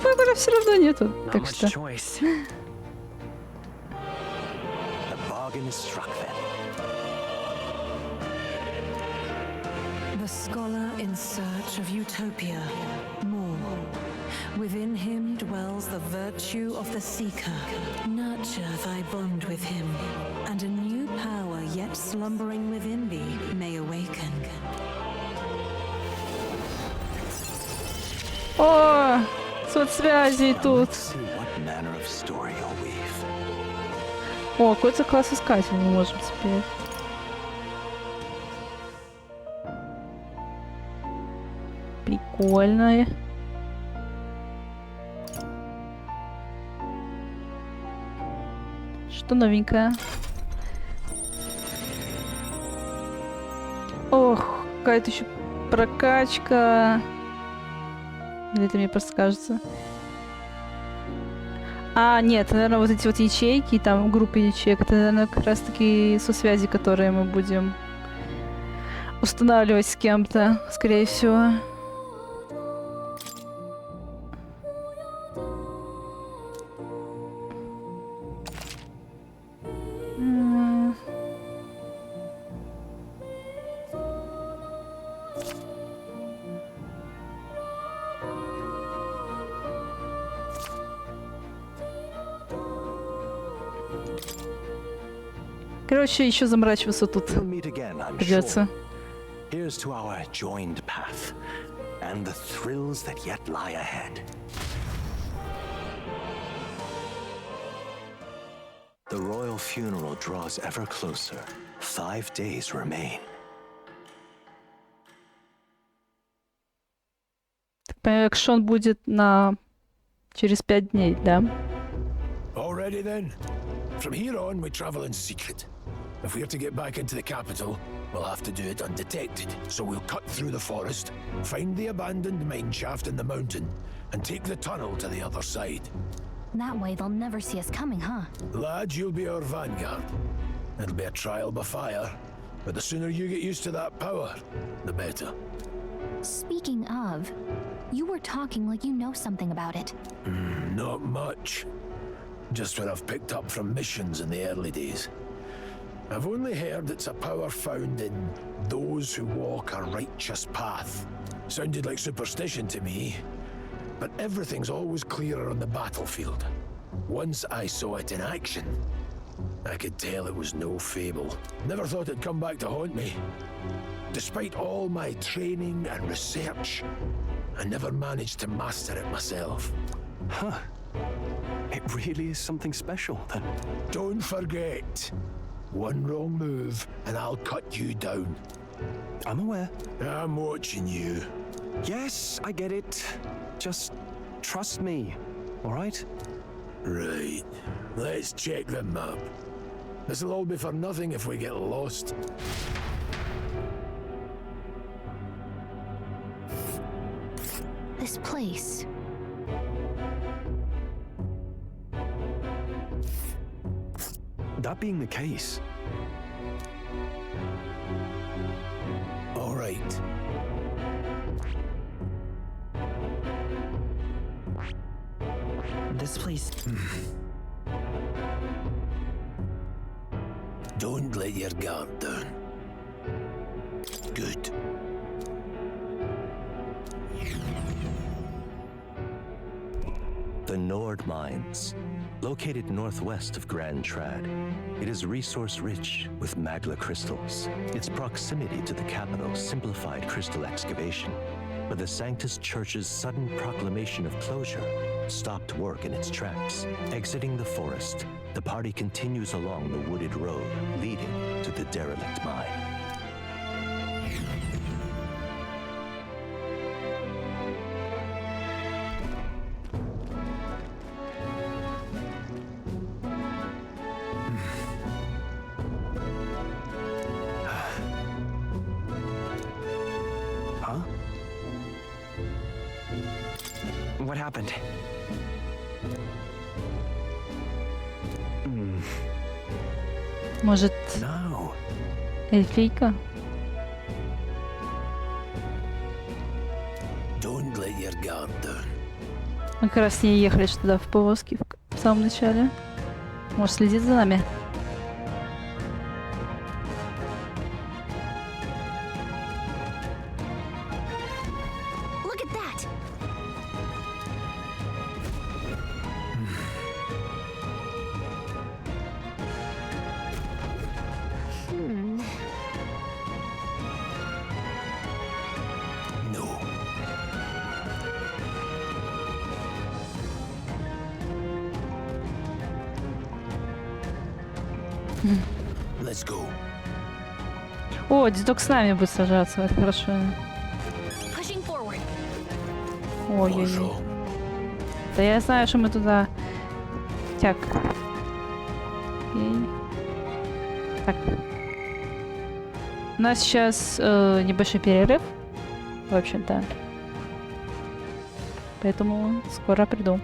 Speaker 8: выбора все равно нету. Так что...
Speaker 10: The bargain is struck then.
Speaker 15: The scholar in search of utopia. More. Within him dwells the virtue of the seeker. Nurture thy bond with him, and a new power yet slumbering within thee may awaken.
Speaker 8: О, соцсвязи тут. О, какой-то класс искатель мы можем теперь. Прикольно. Что новенькое? Ох, какая-то еще прокачка. Или это мне просто кажется? А, нет, наверное, вот эти вот ячейки, там группы ячеек, это, наверное, как раз таки соцсвязи, которые мы будем устанавливать с кем-то, скорее всего. Короче, еще заморачиваться тут придется.
Speaker 10: Here's to our joined path and the thrills that yet lie ahead. The royal funeral draws ever closer. 5 days remain.
Speaker 8: Экшон будет на через 5 дней, да?
Speaker 3: Already then. From here on, we travel in secret. If we're to get back into the capital, we'll have to do it undetected. So we'll cut through the forest, find the abandoned mine shaft in the mountain, and take the tunnel to the other side.
Speaker 11: That way they'll never see us coming, huh?
Speaker 3: Lad, you'll be our vanguard. It'll be a trial by fire, but the sooner you get used to that power, the better.
Speaker 11: Speaking of, you were talking like you know something about it.
Speaker 3: Not much. Just what I've picked up from missions in the early days. I've only heard it's a power found in those who walk a righteous path. Sounded like superstition to me, but everything's always clearer on the battlefield. Once I saw it in action, I could tell it was no fable. Never thought it'd come back to haunt me. Despite all my training and research, I never managed to master it myself.
Speaker 7: Huh. It really is something special, then.
Speaker 3: Don't forget. One wrong move, and I'll cut you down.
Speaker 7: I'm aware.
Speaker 3: I'm watching you.
Speaker 7: Yes, I get it. Just trust me, all right?
Speaker 3: Right. Let's check the map. This'll all be for nothing if we get lost.
Speaker 11: This place.
Speaker 7: That being the case...
Speaker 3: All right.
Speaker 9: This place...
Speaker 3: Don't let your guard down. Good.
Speaker 10: The Nord Mines. Located northwest of Grand Trad, it is resource-rich with magla crystals. Its proximity to the capital simplified crystal excavation, but the Sanctus Church's sudden proclamation of closure stopped work in its tracks. Exiting the forest, the party continues along the wooded road leading to the derelict mine.
Speaker 9: What happened?
Speaker 8: Может, эльфийка?
Speaker 3: Don't let your guard down.
Speaker 8: Мы как раз с ней ехали туда в повозке в самом начале. Может, следит за нами?
Speaker 11: Look at that!
Speaker 3: Let's go.
Speaker 8: О, дедок с нами будет сажаться, это хорошо.
Speaker 11: Pushing forward.
Speaker 8: Ой-ой-ой. Да я знаю, что мы туда... Так. Окей. Так. У нас сейчас небольшой перерыв. В общем-то. Поэтому скоро приду.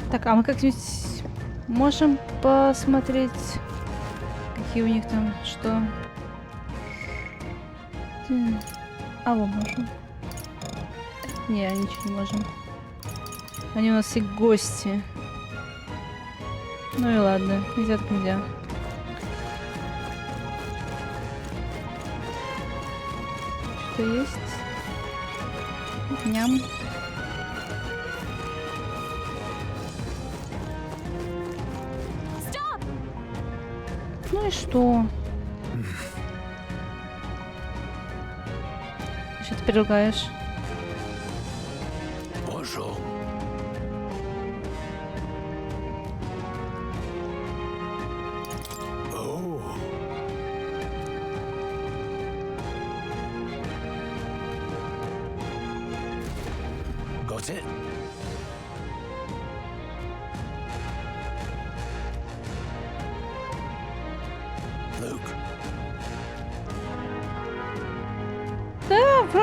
Speaker 8: Так, а мы как-нибудь можем посмотреть, какие у них там, что? А, вот можем. Не, ничего не можем. Они у нас все гости. Ну и ладно, нельзя так нельзя. Что есть? Ням. Ну и что? Что ты предлагаешь?
Speaker 3: Bonjour. Oh. Got it.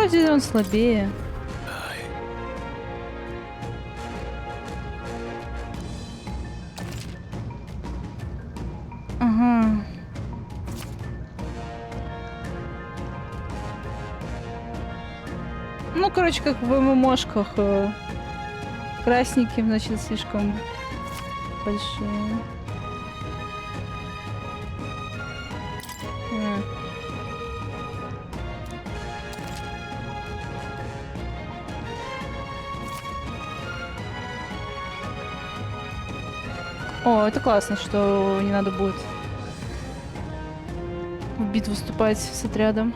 Speaker 8: вроде он слабее. Ага. Ну, короче, как в ММОшках. Красненькие, значит, слишком большие. О, это классно, что не надо будет в битву вступать с отрядом.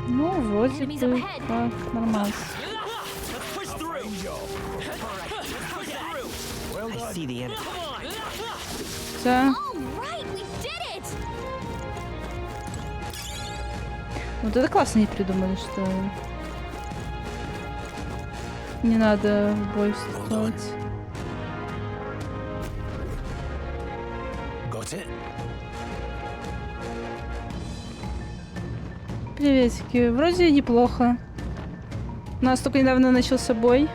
Speaker 8: Ну, вроде бы как нормально. Да. Вот это классно не придумали, что не надо в бой вступать. Приветики. Вроде неплохо. У нас только недавно начался бой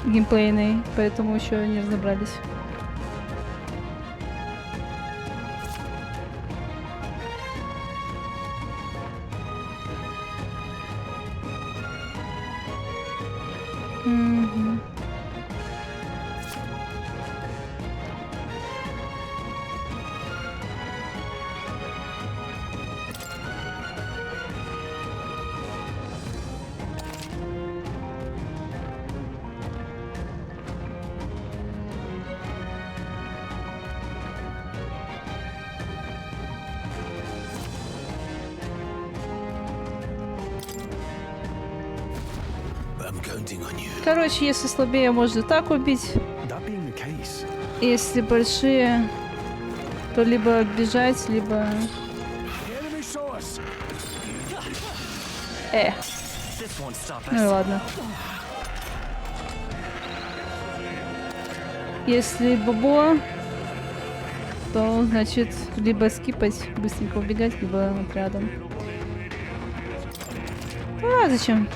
Speaker 8: геймплейный, поэтому еще не разобрались. Короче, если слабее, можно так убить. Если большие, то либо бежать, либо... Ну и ладно. Если бобо, то значит либо скипать, быстренько убегать, либо отрядом. А зачем?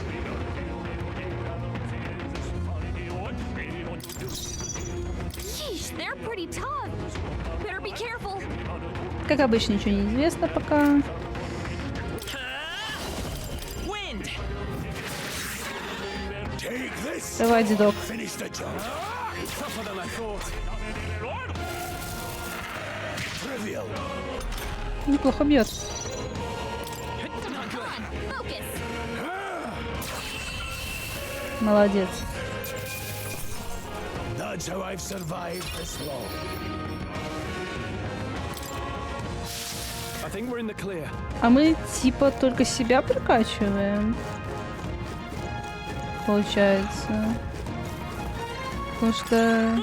Speaker 8: Как обычно, ничего не известно пока. Давай, дедок. Неплохо бьет. Молодец. А мы типа только себя прокачиваем. Получается. Потому что...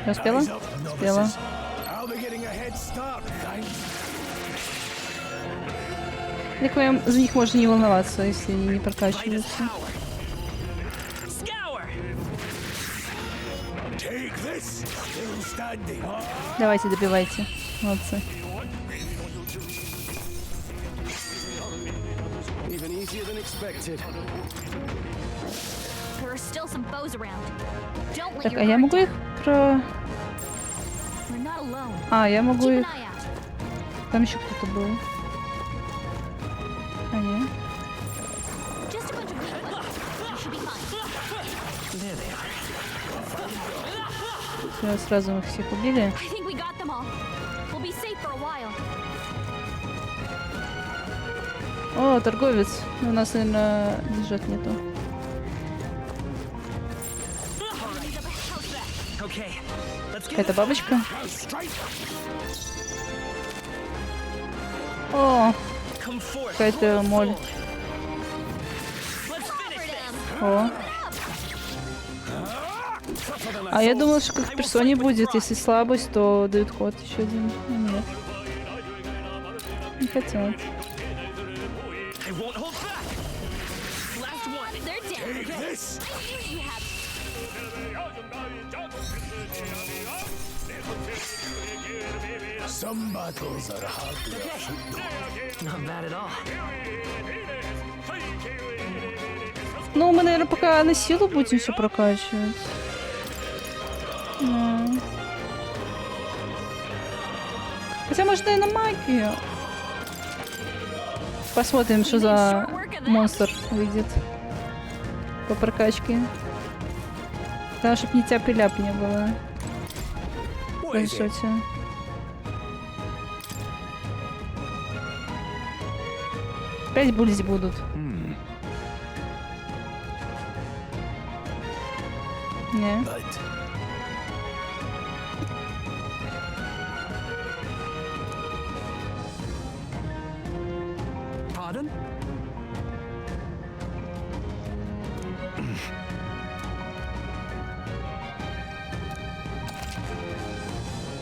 Speaker 8: Я успела? Успела. Так за них можно не волноваться, если они не прокачиваются. Давайте, добивайте. Молодцы. Так, а я могу их про... А, я могу их... Там еще кто-то был. А, нет. Все, сразу мы всех убили. О, торговец. У нас, наверное, деньжат нету. Какая-то бабочка. О, какая-то моль. О. А я думала, что как в персоне будет, если слабость, то дают ход еще один. Нет. Не хотела.
Speaker 9: won't hold back. Last one.
Speaker 6: They're down.
Speaker 12: Take this.
Speaker 6: I knew you had.
Speaker 3: Some battles are hard to defeat.
Speaker 9: Not bad at all.
Speaker 8: Ну, мы, наверное, пока на силу будем все прокачивать. Да. Хотя, может, и на магию. Посмотрим, что за монстр выйдет по прокачке. Да, чтоб ни тяп-ляп не было. Большоте. Опять булить будут. Не.
Speaker 9: Pardon?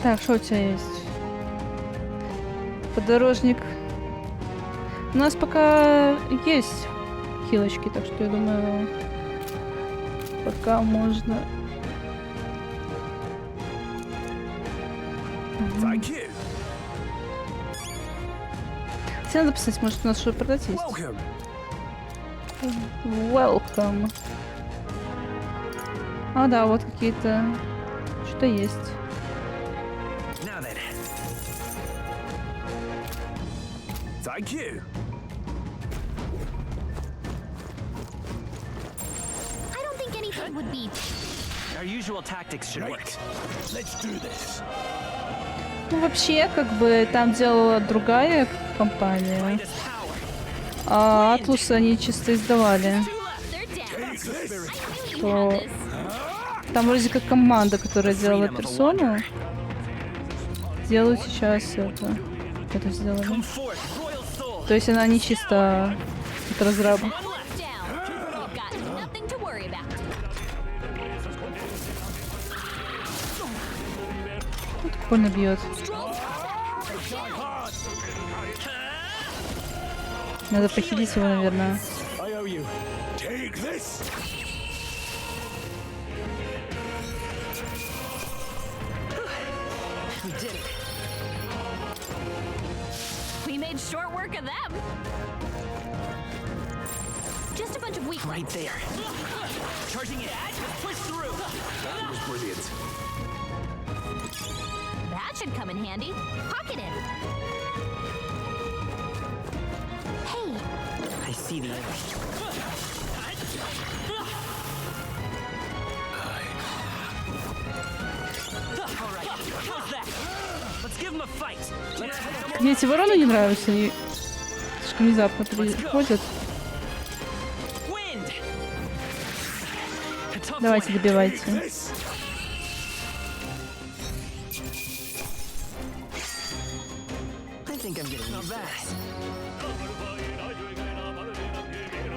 Speaker 8: Так, что у тебя есть? Подорожник. У нас пока есть хилочки, так что я думаю, пока можно. Тебе надо писать, может, у нас что-то продать есть? Welcome. А, да, вот какие-то... Что-то есть.
Speaker 12: Thank you.
Speaker 6: I don't think anything would be.
Speaker 9: Our usual tactics should work.
Speaker 3: Let's do this.
Speaker 8: Ну, вообще, как бы, там делала другая компания. А Атлус они чисто издавали. То... Там вроде как команда, которая делала Персону. Делают сейчас это сделали. То есть она не чисто от разраба. Вот прикольно бьет. Надо похилить его, наверное.
Speaker 6: We made short work of them. Just a bunch of weak.
Speaker 9: Right there. Charging it. Push through.
Speaker 12: That was brilliant.
Speaker 6: That should come in handy. Pocket it. Hey.
Speaker 9: I see the enemy. All right. How's that? Let's give him a fight.
Speaker 8: Мне эти вороны не нравятся, они слишком внезапно приходят. Давайте, добивайте.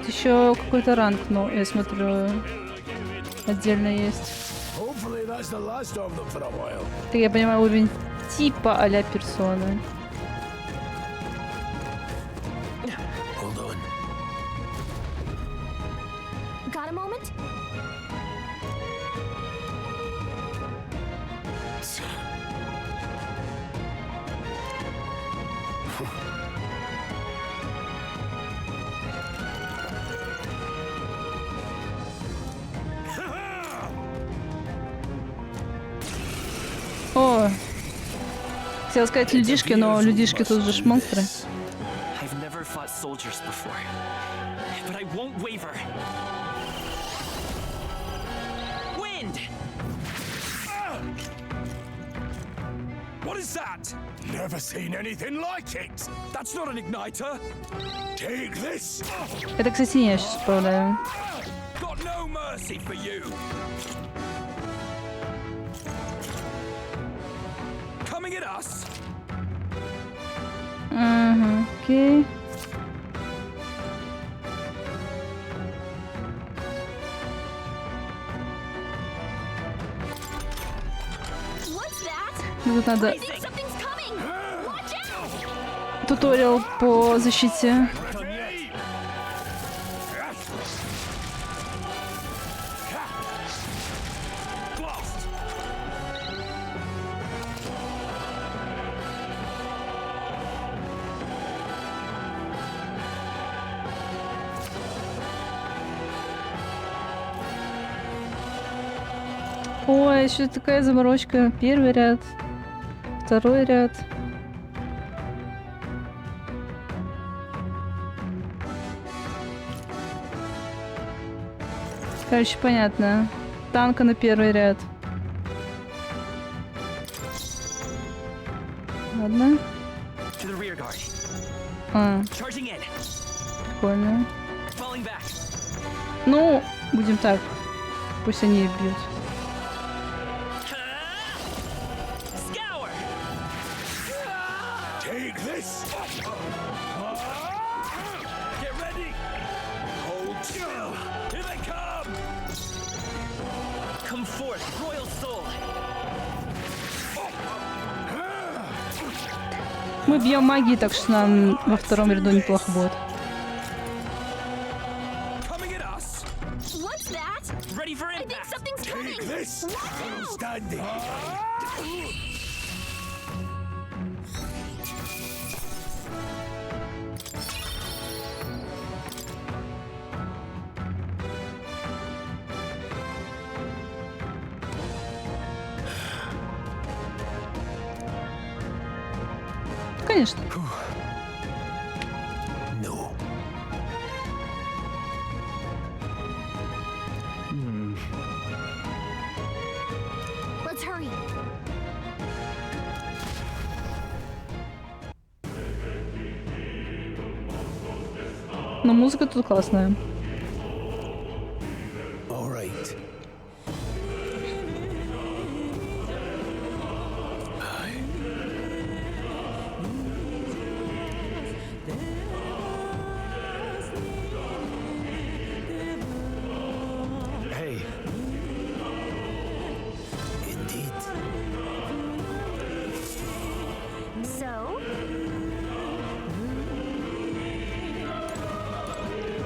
Speaker 8: Еще какой-то ранг, но я смотрю, отдельно есть. Так я понимаю, уровень типа а-ля Персоны.
Speaker 6: Got a moment?
Speaker 8: О! Хотела сказать людишки, но людишки тут же ж монстры.
Speaker 9: I've never fought soldiers before, but I won't waver. Wind!
Speaker 12: What is that? Never seen anything like it. That's not an igniter. Take this.
Speaker 8: Это, кстати, я сейчас справляю.
Speaker 12: Got no mercy for you. Coming at us.
Speaker 8: Ага, окей. Тут надо туториал по защите. еще такая заморочка. Первый ряд, второй ряд. Короче, понятно. Танка на первый ряд. Ладно. Прикольно. Ну, будем так. Пусть они бьют. Мы бьем магией, так что нам во втором ряду неплохо будет. Конечно.
Speaker 11: Let's hurry.
Speaker 8: Но музыка тут классная.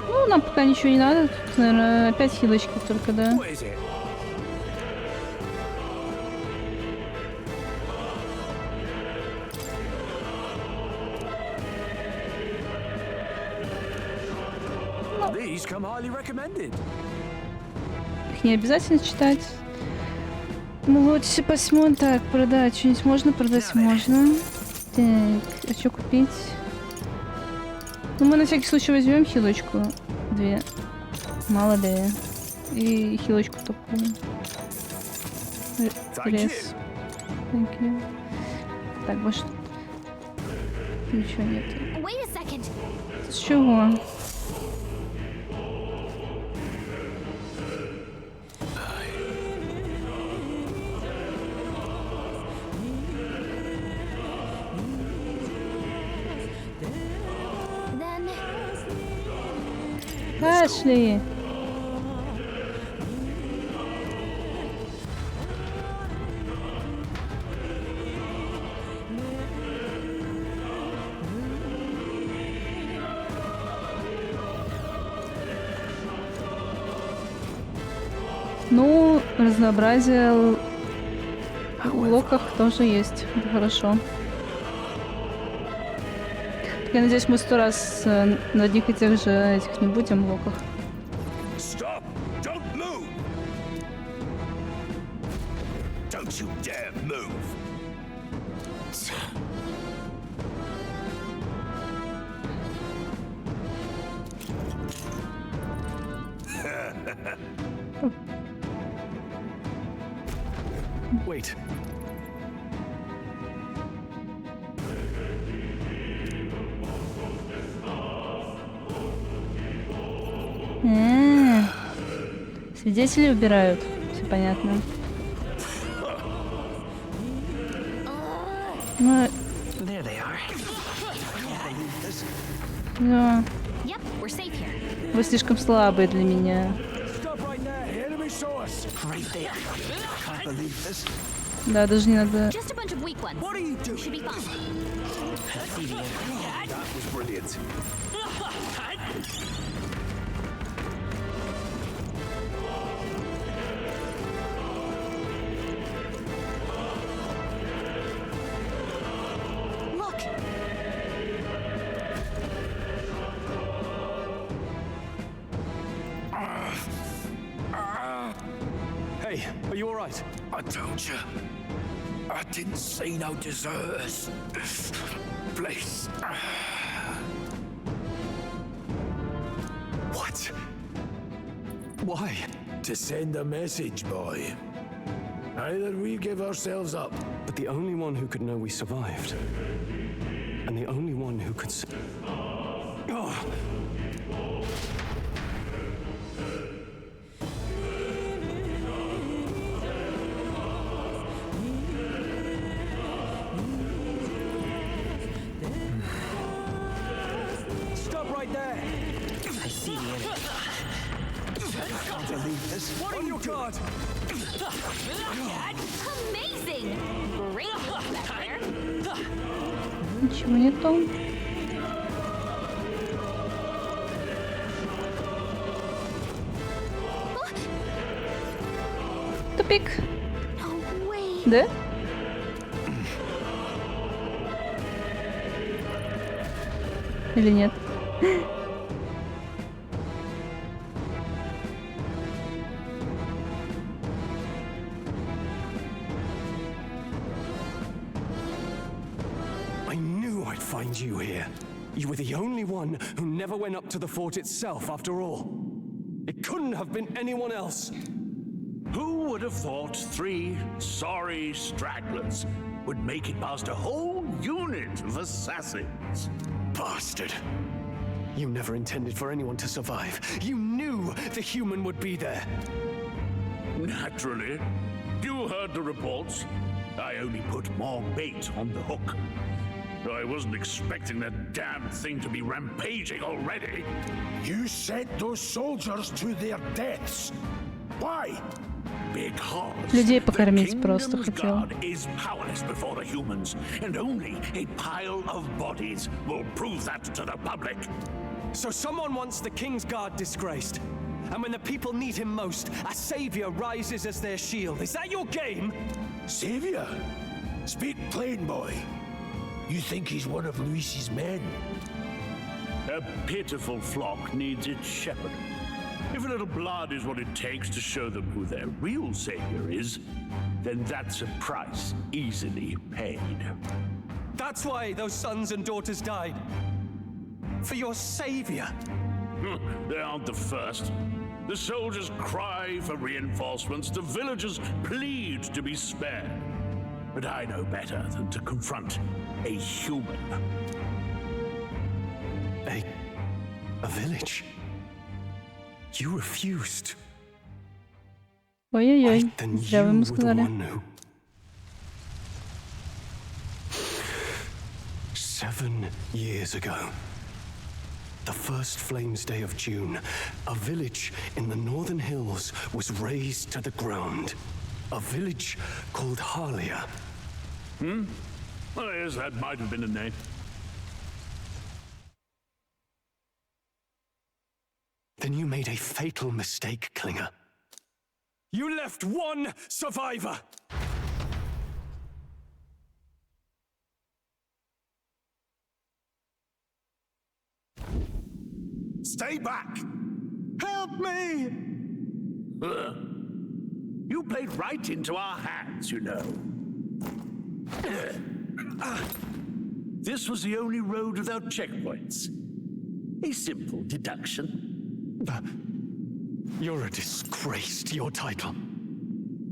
Speaker 8: Ну, нам пока ничего не надо. Тут, наверное, опять хилочки только, да. Их не обязательно читать. Ну вот, все посмотрим. Так, продать. Что-нибудь можно продать? Можно. Так, а что купить? Ну, мы на всякий случай возьмем хилочку. 2. Мало ли. И хилочку такую. Рез. Так, больше ничего нет. С чего? Пошли. Ну, разнообразие в локах тоже есть. Это хорошо. Я надеюсь, мы 100 раз на одних и тех же этих не будем в локах.
Speaker 7: Wait.
Speaker 8: Свидетелей убирают. Все понятно. Ну... Да. Вы слишком слабые для меня. Да, даже не надо...
Speaker 7: Hey, are you all right?
Speaker 3: I
Speaker 12: told you. I didn't see no deserters. Please.
Speaker 3: What? Why? To send a message, boy. Either we give ourselves up.
Speaker 7: But the only one who could know we survived, and the only one who could
Speaker 16: Stop right there!
Speaker 9: I see the enemy.
Speaker 16: I can't believe this. What are you guard?
Speaker 11: Amazing! Great back there.
Speaker 8: Ничего не то. Тупик.
Speaker 11: No way.
Speaker 8: Да? Или нет?
Speaker 7: I knew I'd find you here. You were the only one who never went up to the fort itself, after all. It couldn't have been anyone else.
Speaker 14: Who would have thought 3 sorry stragglers would make it past a whole unit of assassins?
Speaker 7: Bastard. You never intended for anyone to survive. You knew the human would be there.
Speaker 14: Naturally. You heard the reports. I only put more bait on the hook. I wasn't expecting that damn thing to be rampaging already.
Speaker 3: You sent those soldiers to their deaths. Why?
Speaker 14: Because
Speaker 8: Людей
Speaker 14: the
Speaker 8: покормить просто
Speaker 14: kingdom's
Speaker 8: хотел.
Speaker 14: god is powerless before the humans, and only a pile of bodies will prove that to the public.
Speaker 7: So someone wants the King's Guard disgraced. And when the people need him most, a savior rises as their shield. Is that your game?
Speaker 3: Savior? Speak plain, boy. You think he's one of Luis's men?
Speaker 14: A pitiful flock needs its shepherd. If a little blood is what it takes to show them who their real savior is, then that's a price easily paid.
Speaker 7: That's why those sons and daughters died. For your savior.
Speaker 14: They aren't the first. The soldiers cry for reinforcements, the villagers plead to be spared. But I know better than to confront a human.
Speaker 7: A village? You refused.
Speaker 8: Ой-ой-ой,
Speaker 7: Then
Speaker 8: зря
Speaker 7: you
Speaker 8: вы ему
Speaker 7: were the
Speaker 8: сказали.
Speaker 7: one who... 7 years ago, the first Flames Day of June, a village in the northern hills was razed to the ground. A village called Harlia.
Speaker 14: Well, yes, that might have been a name.
Speaker 7: Then you made a fatal mistake, Klinger. You left one survivor!
Speaker 12: Stay back!
Speaker 7: Help me!
Speaker 14: You played right into our hands, you know. This was the only road without checkpoints. A simple deduction.
Speaker 7: You're a disgrace to your title.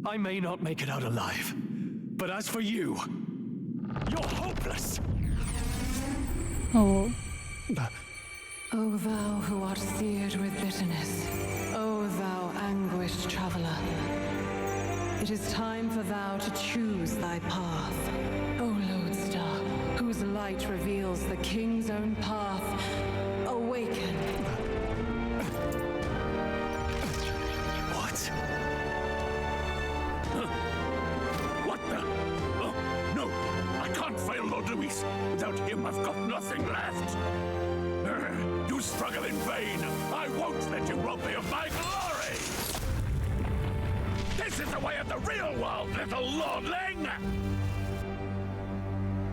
Speaker 7: I may not make it out alive, but as for you, you're hopeless!
Speaker 8: Oh.
Speaker 15: O thou who art seared with bitterness, O thou anguished traveler, it is time for thou to choose thy path. O lodestar, whose light reveals the king's own path, awaken.
Speaker 7: What?
Speaker 14: What the? Oh, no! I can't fail Lord Luis. Without him, I've got nothing left. You struggle in vain. I won't let you rob me of my glory! This is the way of the real world, little lordling!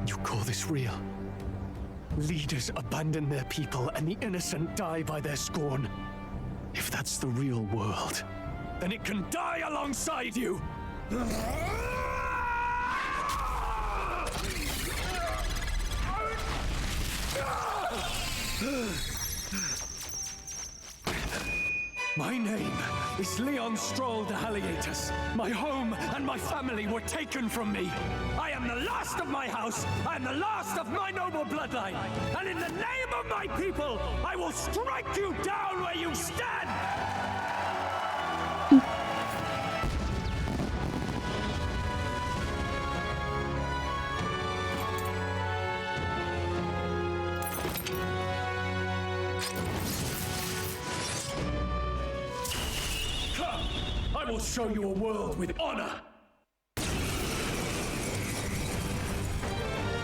Speaker 7: You call this real? Leaders abandon their people and the innocent die by their scorn. If that's the real world, then it can die alongside you!
Speaker 16: My name is Leon Stroll de Halietus. My home and my family were taken from me. I am the last of my house. I am the last of my noble bloodline. And in the name of my people, I will strike you down where you stand! I will show you a world with honor.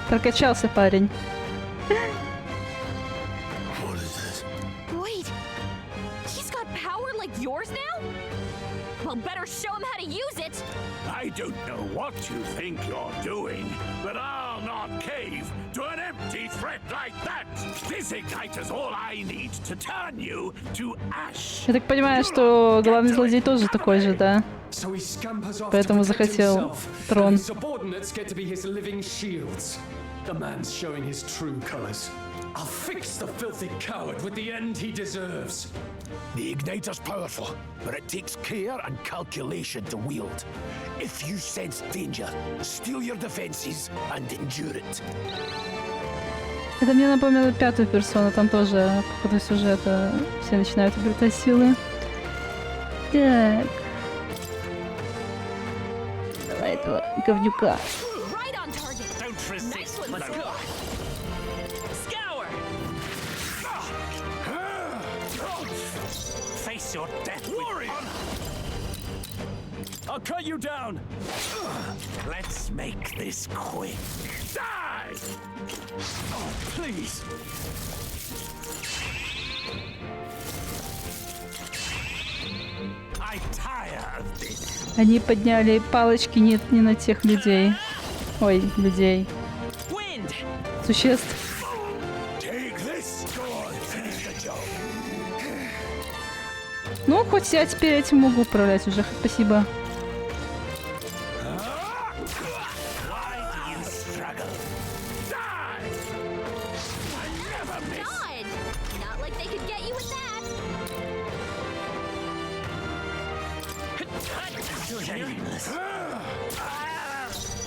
Speaker 8: Прокачался парень.
Speaker 10: What is this?
Speaker 6: Wait, he's got power like yours now? Well, better show him how to use it.
Speaker 14: I don't know what you think you're doing, but I'll not cave to an empty threat like that. This igniter's all I need to turn you to ash.
Speaker 8: Я так понимаю, что главный злодей тоже такой же, да? Поэтому захотел трон.
Speaker 16: Subordinates get to be his living shields. The man's showing his true colors. I'll fix the filthy coward with the end he deserves.
Speaker 3: The igniter's powerful, but it takes care and calculation to wield. If you sense danger, steel your defenses and endure it.
Speaker 8: Это мне напомнило пятую персону, там тоже по ходу сюжета все начинают обретать силы. Так. Давай этого говнюка.
Speaker 16: Face your death, warrior! I'll cut you down!
Speaker 14: Let's make this quick. Die!
Speaker 16: Oh, please!
Speaker 14: I'm tired of this.
Speaker 8: Они подняли палочки не на тех людей. Ой, людей. Существ. Ну, хоть я теперь этим могу управлять уже. Спасибо.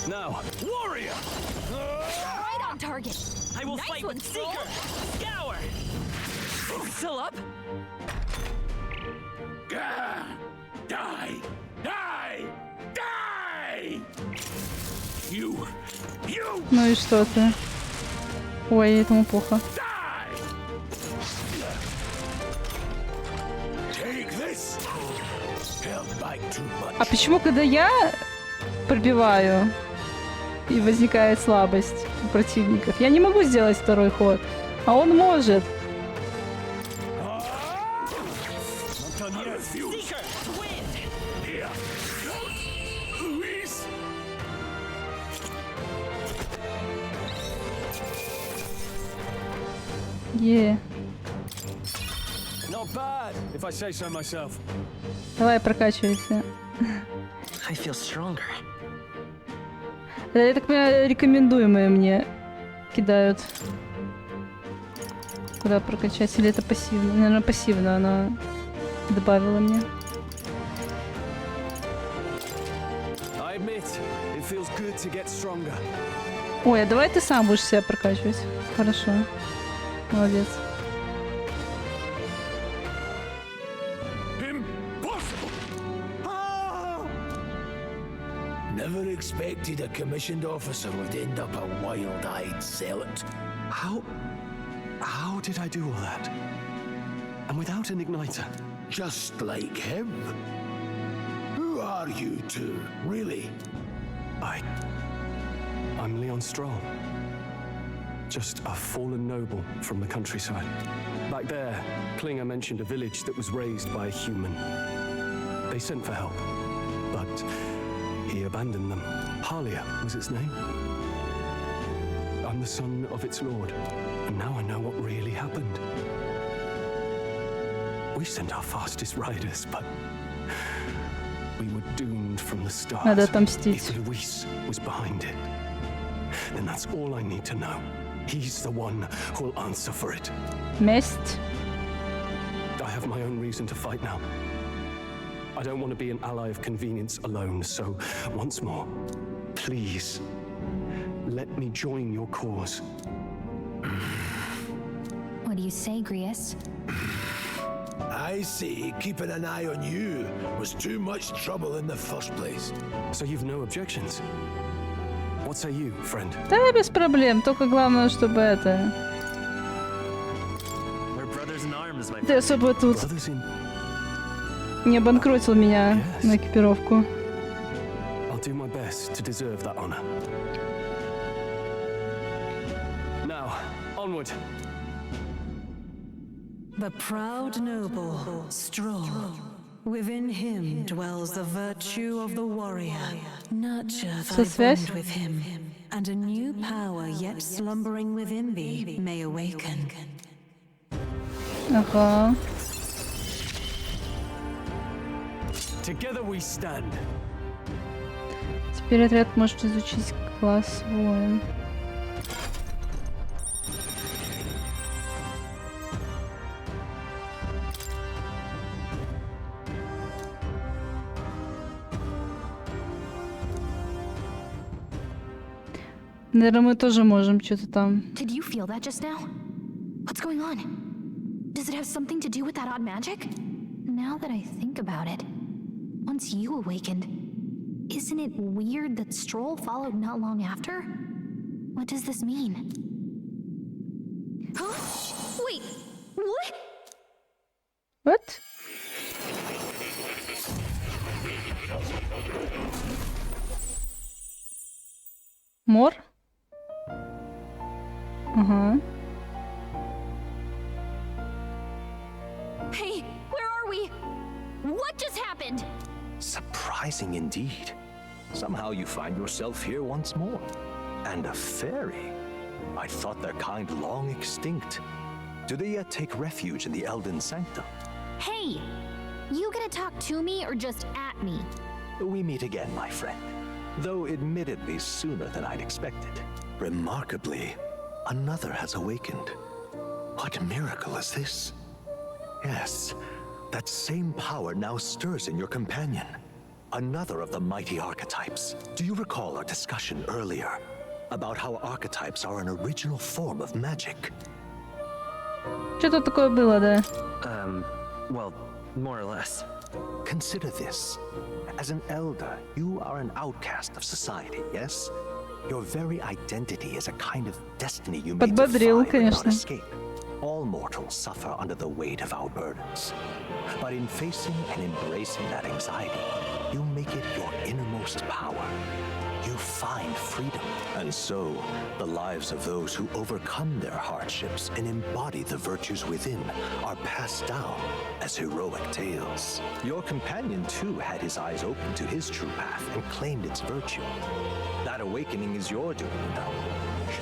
Speaker 16: Now, warrior!
Speaker 6: Right on target.
Speaker 9: I will fight with Seeker! Scour!
Speaker 6: Still up?
Speaker 14: Die! Die! Die! You!
Speaker 8: Ну и что ты? Ой, этому плохо. А почему, когда я пробиваю и возникает слабость у противников, я не могу сделать второй ход, а он может?
Speaker 16: Not bad, if I say so myself.
Speaker 8: Давай, прокачивайся.
Speaker 9: I feel stronger.
Speaker 8: Я так понимаю, рекомендуемые мне кидают. Куда прокачать? Или это пассивно? Наверное, пассивно она добавила мне.
Speaker 16: I admit, it feels good to get stronger.
Speaker 8: Ой, а давай ты сам будешь себя прокачивать. Хорошо. Молодец.
Speaker 3: Never expected a commissioned officer would end up a wild-eyed zealot.
Speaker 19: How did I do all that? And without an igniter?
Speaker 3: Just like him. Who are you two, really?
Speaker 19: I'm Leon Stroll. Just a fallen noble from the countryside.
Speaker 7: Back there, Klinger mentioned a village that was raised by a human. They sent for help, but he abandoned them. Halia was its name. I'm the son of its lord, and now I know what really happened. We sent our fastest riders, but we were doomed
Speaker 16: from the start.
Speaker 8: Надо отомстить.
Speaker 16: If Luis was behind it, then that's all I need to know. He's the one who'll answer for it.
Speaker 8: Месть.
Speaker 16: I have my own reason to fight now. I don't want to be an ally of convenience alone, so once more, please, let me join your cause.
Speaker 11: What do you say, Grius?
Speaker 3: I say keeping an eye on you was too much trouble in the first place.
Speaker 16: So you've no objections? What say you, friend?
Speaker 8: Да, без проблем. Только главное, чтобы это... Ты особо тут не обанкротил меня на экипировку.
Speaker 16: I'll do my best to deserve that honor. Now, onward.
Speaker 15: The proud noble, strong. Within him dwells the virtue of the warrior. Nurture thy bond with him, and a new power yet slumbering within thee may awaken.
Speaker 8: Ага.
Speaker 16: Together we stand.
Speaker 8: Теперь отряд может изучить класс воин. Наверное, мы тоже можем что-то там.
Speaker 11: Did you feel that just now? What's going on? Does it have something to do with that odd magic? Now that I think about it, once you awakened, isn't it weird that Stroll followed not long after? What does this mean? Huh? Wait, what?
Speaker 8: What? More? Ага.
Speaker 6: Hey, where are we? What just happened?
Speaker 10: Surprising indeed. Somehow you find yourself here once more. And a fairy. I thought their kind long extinct. Do they yet take refuge in the Elden Sanctum?
Speaker 11: Hey, you gonna talk to me or just at me?
Speaker 10: We meet again, my friend. Though admittedly sooner than I'd expected. Remarkably, another has awakened. What miracle is this? Yes, that same power now stirs in your companion. Another of the mighty archetypes. Do you recall our discussion earlier about how archetypes are an original form of magic?
Speaker 8: Что-то такое было, да?
Speaker 9: Well, more or less.
Speaker 10: Consider this. As an elder, you are an outcast of society, yes? Your very identity is a kind of destiny you may defy but not escape. All mortals suffer under the weight of our burdens. But in facing and embracing that anxiety, you make it your innermost power. You find freedom. And so, the lives of those who overcome their hardships and embody the virtues within are passed down as heroic tales. Your companion, too, had his eyes open to his true path and claimed its virtue. That awakening is your doing, you know.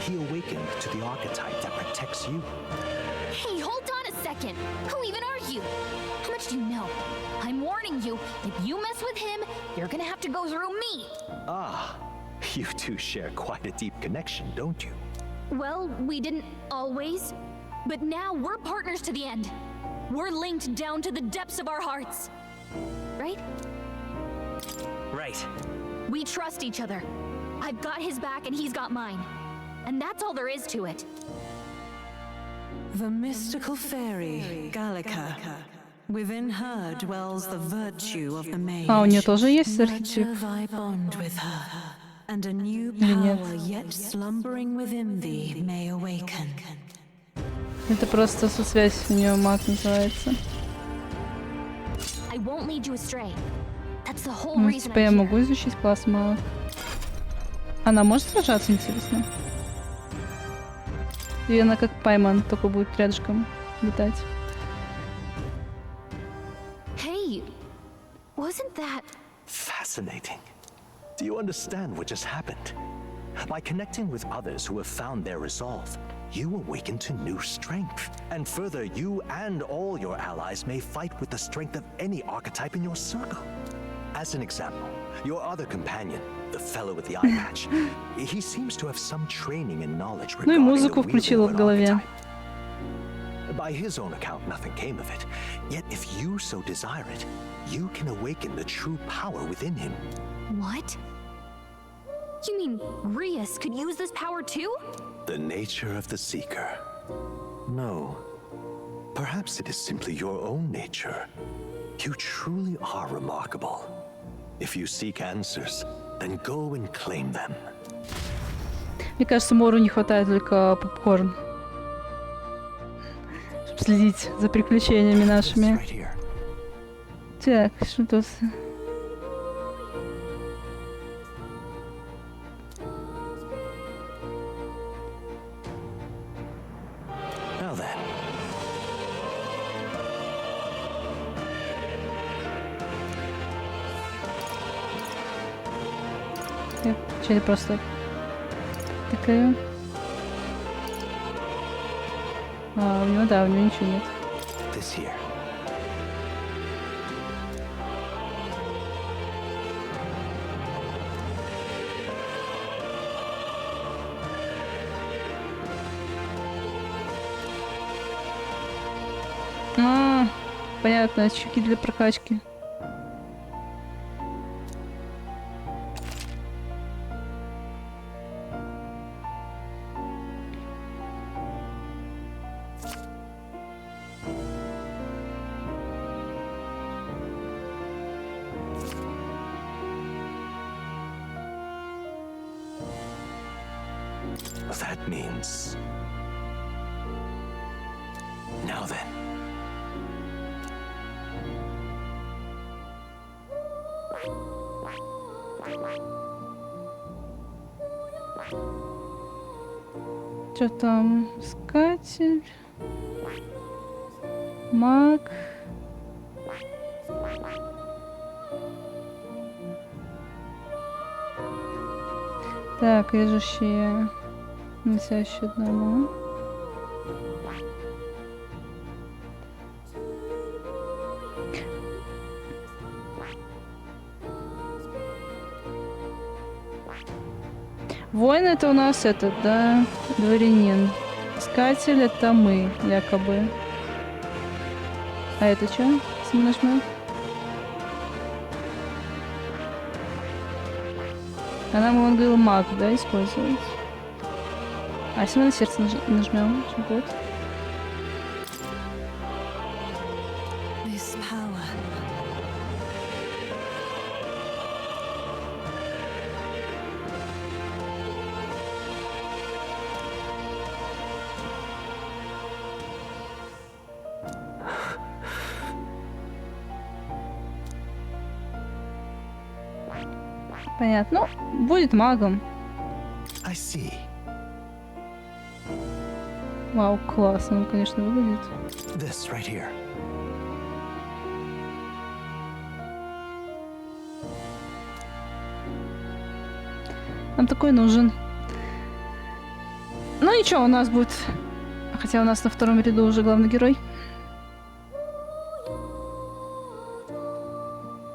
Speaker 10: He awakened to the archetype that protects you.
Speaker 11: Hey, hold on a second. Who even are you? How much do you know? I'm warning you, if you mess with him, you're gonna have to go through me.
Speaker 10: Ah, you two share quite a deep connection, don't you?
Speaker 11: Well, we didn't always, but now we're partners to the end. We're linked down to the depths of our hearts. Right?
Speaker 9: Right.
Speaker 11: We trust each other. I've got his back and he's got mine. And that's all there is to it.
Speaker 15: The mystical fairy, Gallica. Within her dwells the virtue of the mage.
Speaker 8: А, у нее тоже есть архетип?
Speaker 15: Nurture thy bond with her, and a new power yet slumbering within thee may awaken.
Speaker 8: Это просто сосвязь, у нее маг называется.
Speaker 11: I won't lead you astray. That's the whole
Speaker 8: Ну,
Speaker 11: reason
Speaker 8: типа я
Speaker 11: I'm here.
Speaker 8: могу изучить класс маг. Она может сражаться, интересно? Или она как Пайман, только будет рядышком летать?
Speaker 11: Hey, wasn't that...
Speaker 10: Fascinating. Do you understand what just happened? By connecting with others who have found their resolve, you awaken to new strength. And further, you and all your allies may fight with the strength of any archetype in your circle. As an example, Your other companion, the fellow with the eye patch, he seems to have some training and knowledge
Speaker 8: Ну и
Speaker 10: regarding
Speaker 8: музыку
Speaker 10: the
Speaker 8: включила в
Speaker 10: wielding of an
Speaker 8: голове.
Speaker 10: archetype. By his own account, nothing came of it. Yet if you so desire it, you can awaken the true power within him.
Speaker 11: What? You mean Rias could use this power too?
Speaker 10: The nature of the Seeker. No. Perhaps it is simply your own nature. You truly are remarkable. If you seek answers, then go and claim them.
Speaker 8: Мне кажется, Мору не хватает только попкорн. Чтобы следить за приключениями нашими. Так, что тут?
Speaker 10: Now then.
Speaker 8: Я просто такая. А, у него, да, у него ничего нет.
Speaker 10: This here.
Speaker 8: А, понятно, очки для прокачки.
Speaker 10: That means... Now then.
Speaker 8: Что там? Искатель. Маг. Так, режущие. Носящие одному. Воин это у нас этот, да, дворянин. Искатель это мы, якобы. А это что? Если мы нажмем? А нам он говорил маг, да, использовать? А если мы на сердце нажмем, что будет?
Speaker 15: This power.
Speaker 8: Понятно. Ну, будет магом.
Speaker 10: I see.
Speaker 8: Вау, классно он, конечно, выглядит.
Speaker 10: This right here.
Speaker 8: Нам такой нужен. Ну ничего, у нас будет... Хотя у нас на втором ряду уже главный герой.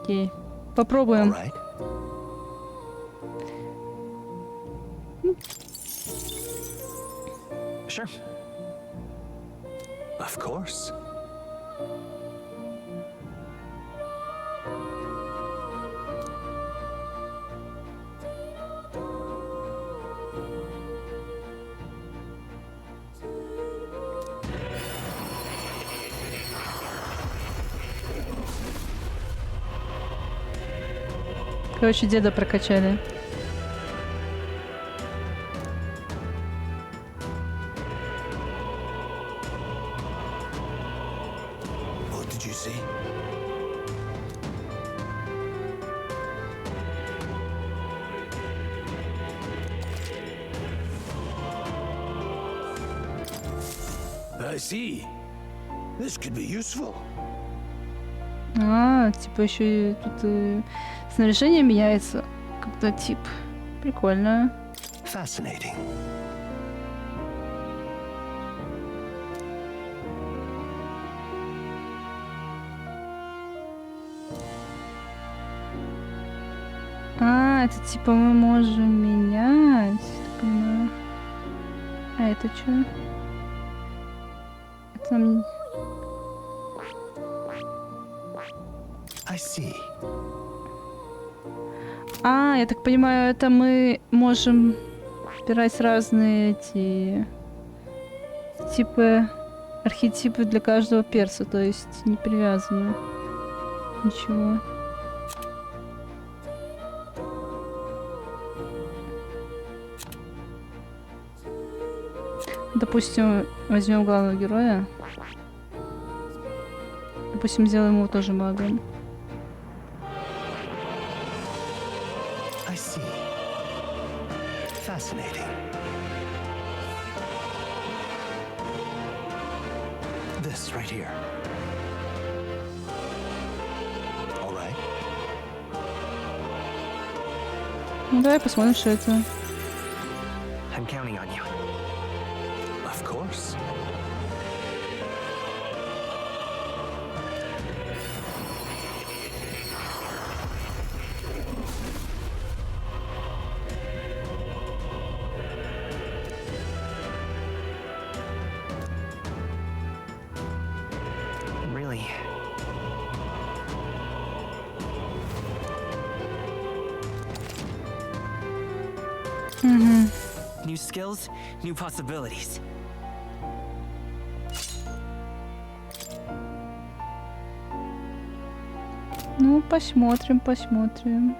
Speaker 8: Окей. Попробуем.
Speaker 10: Sure. Of course.
Speaker 8: Короче, деда прокачали.
Speaker 10: What did you see?
Speaker 3: I see. This could be useful.
Speaker 8: А, типа еще и тут и снаряжение меняется. Как-то тип. Прикольно.
Speaker 10: Fascinating.
Speaker 8: Это типа мы можем менять. Так понимаю. А это что? Это нам...
Speaker 10: I see.
Speaker 8: А, я так понимаю, это мы можем выбирать разные эти типы, архетипы для каждого перса, то есть не привязаны. Ничего. Допустим, возьмем главного героя. Допустим, сделаем его тоже магом.
Speaker 10: I see. Fascinating. This right here. All right.
Speaker 8: Ну давай посмотрим, что это.
Speaker 9: I'm counting on you.
Speaker 10: Of course.
Speaker 9: Really? New skills, new possibilities.
Speaker 8: Ну, посмотрим, посмотрим.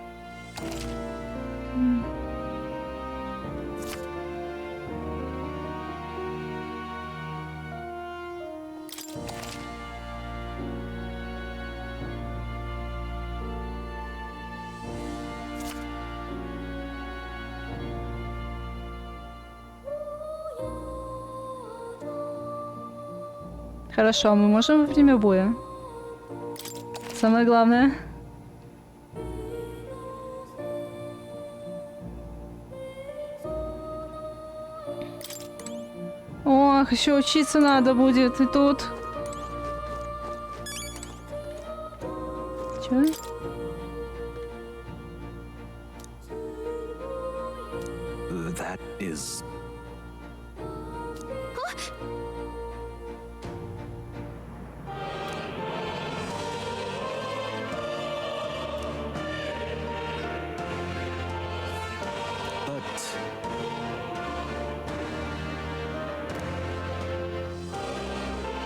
Speaker 8: Хорошо, а мы можем во время боя? Самое главное. Ох, еще учиться надо будет и тут. Чё?
Speaker 10: That is...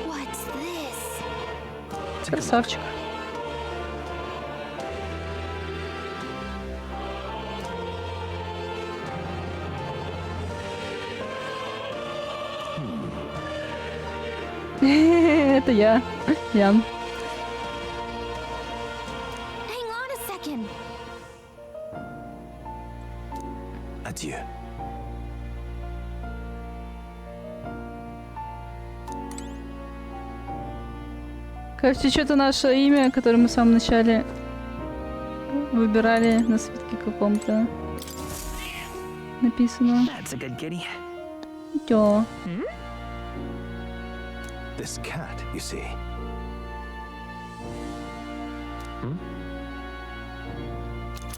Speaker 11: What's this?
Speaker 8: Красавчик. Это я. Ян.
Speaker 11: Hang on a second.
Speaker 10: Adieu.
Speaker 8: Кажется, что-то наше имя, которое мы в самом начале выбирали на свитке каком-то. Написано.
Speaker 9: That's a good kitty.
Speaker 8: Чё?
Speaker 10: This cat, you see.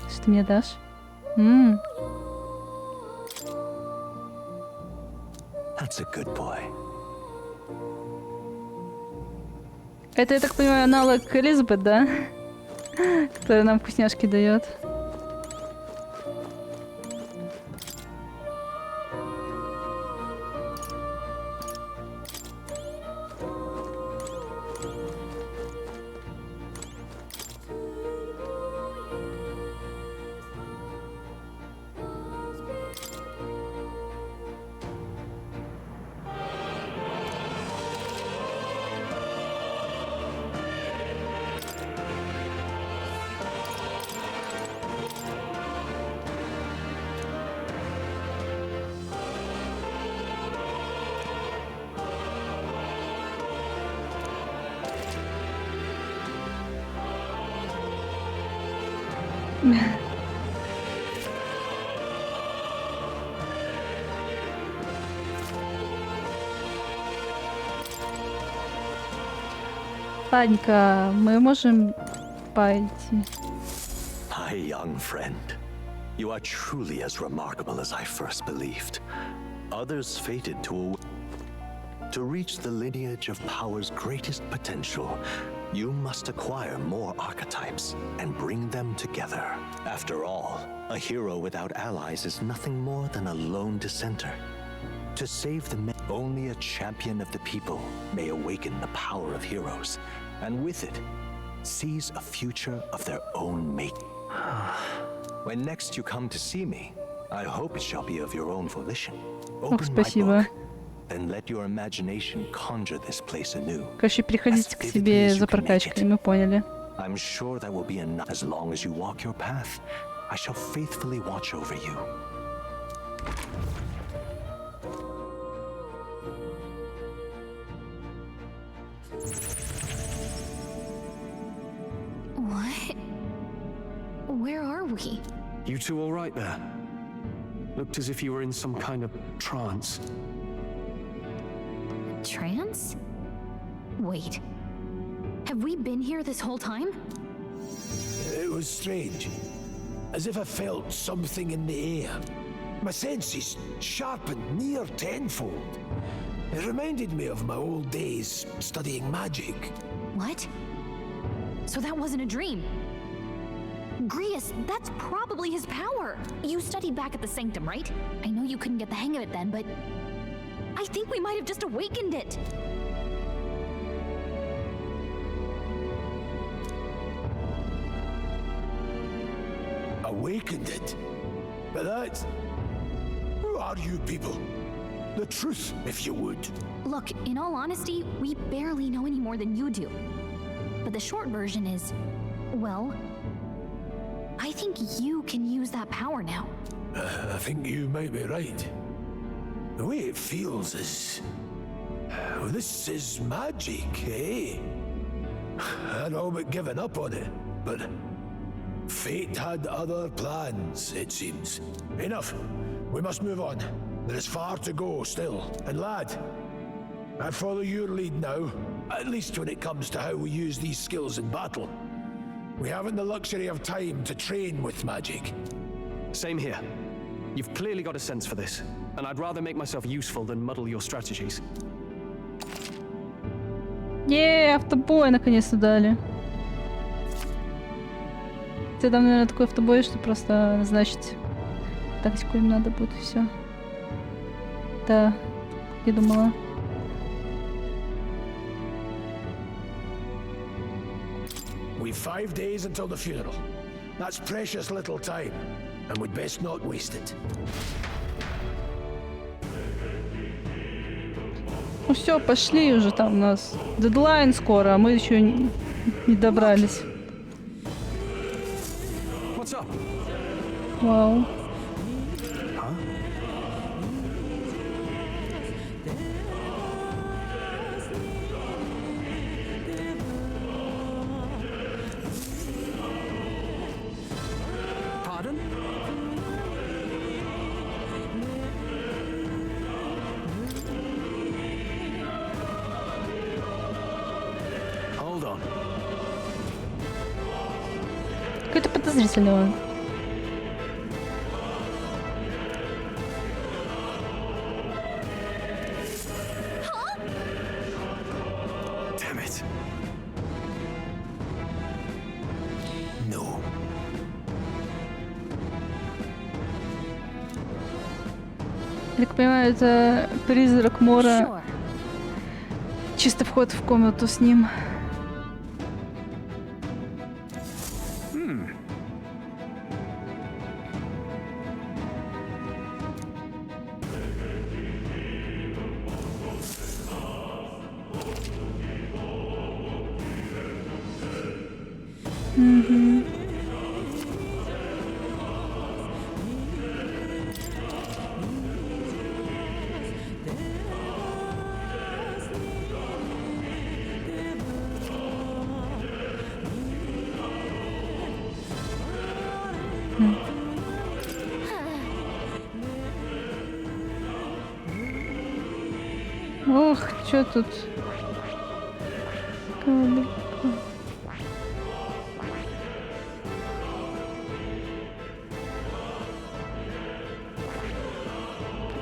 Speaker 8: Что ты мне дашь?
Speaker 10: That's a good boy.
Speaker 8: Это, я так понимаю, аналог Элизабет, да? Которая нам вкусняшки дает. Ладненько, мы можем пойти.
Speaker 10: My young friend, You are truly as remarkable as I first believed. Others fated to reach the lineage of power's greatest potential, you must acquire more archetypes and bring them together. After all, a hero without allies is nothing more than a lone dissenter. To save the men, only a champion of the people may awaken the power of heroes, and with it, seize a future of their own making. When next you come to see me, I hope it shall be of your own volition. Open my book, and let your imagination conjure this place anew.
Speaker 8: Короче, приходите к себе за прокачкой, мы поняли.
Speaker 10: I'm sure that will be enough. As long as you walk your path, I shall faithfully watch over you.
Speaker 11: What? Where are we?
Speaker 7: You two all right there? Looked as if you were in some kind of trance.
Speaker 11: Trance? Wait. Have we been here this whole time?
Speaker 3: It was strange. As if I felt something in the air. My senses sharpened near tenfold. It reminded me of my old days studying magic.
Speaker 11: What? So that wasn't a dream. Grius, that's probably his power. You studied back at the Sanctum, right? I know you couldn't get the hang of it then, but I think we might have just awakened it.
Speaker 3: Awakened it? But that's... Who are you people? The truth, if you would.
Speaker 11: Look, in all honesty, we barely know any more than you do. But the short version is, well, I think you can use that power now.
Speaker 3: I think you might be right. The way it feels is... Well, this is magic, eh? I'd all but given up on it, but... Fate had other plans, it seems. Enough. We must move on. There is far to go still. And lad, I follow your lead now, at least when it comes to how we use these skills in battle. We haven't the luxury of time to train with magic.
Speaker 7: Same here. You've clearly got a sense for this, and I'd rather make myself useful than muddle your strategies.
Speaker 8: Автобой наконец-то дали. Ты там, наверное, такой автобой, что просто назначить тактику им надо будет, и все. Да, я думала.
Speaker 3: We've 5 days until the funeral. That's precious little time, and we'd best not waste it.
Speaker 8: Ну все, пошли уже, там у нас дедлайн скоро, а мы еще не добрались. Вау. Какой-то подозрительный он. Я так понимаю, это призрак Мора. Чисто вход в комнату с ним. Ох, что тут?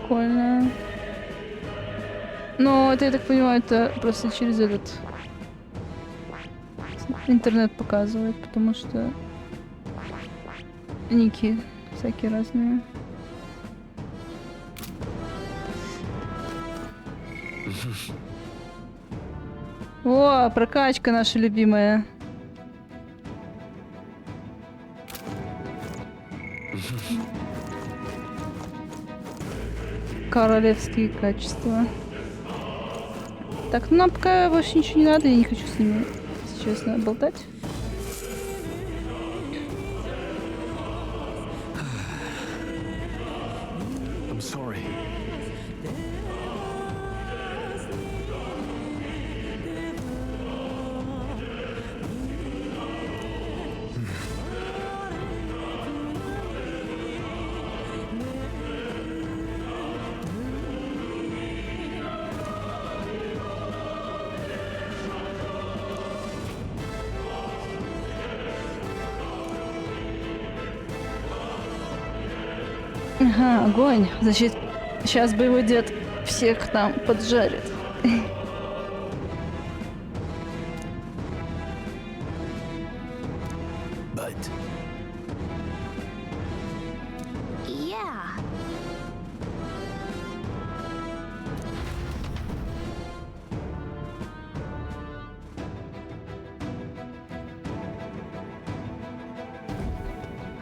Speaker 8: Прикольно. Но это, я так понимаю, это просто через этот интернет показывает, потому что ники всякие разные. О, прокачка наша любимая. Королевские качества. Так, ну нам пока больше ничего не надо, я не хочу с ними, если честно, болтать.
Speaker 19: I'm sorry.
Speaker 8: Ага, огонь. Значит, сейчас боевой дед всех там поджарит.
Speaker 3: But
Speaker 11: Yeah.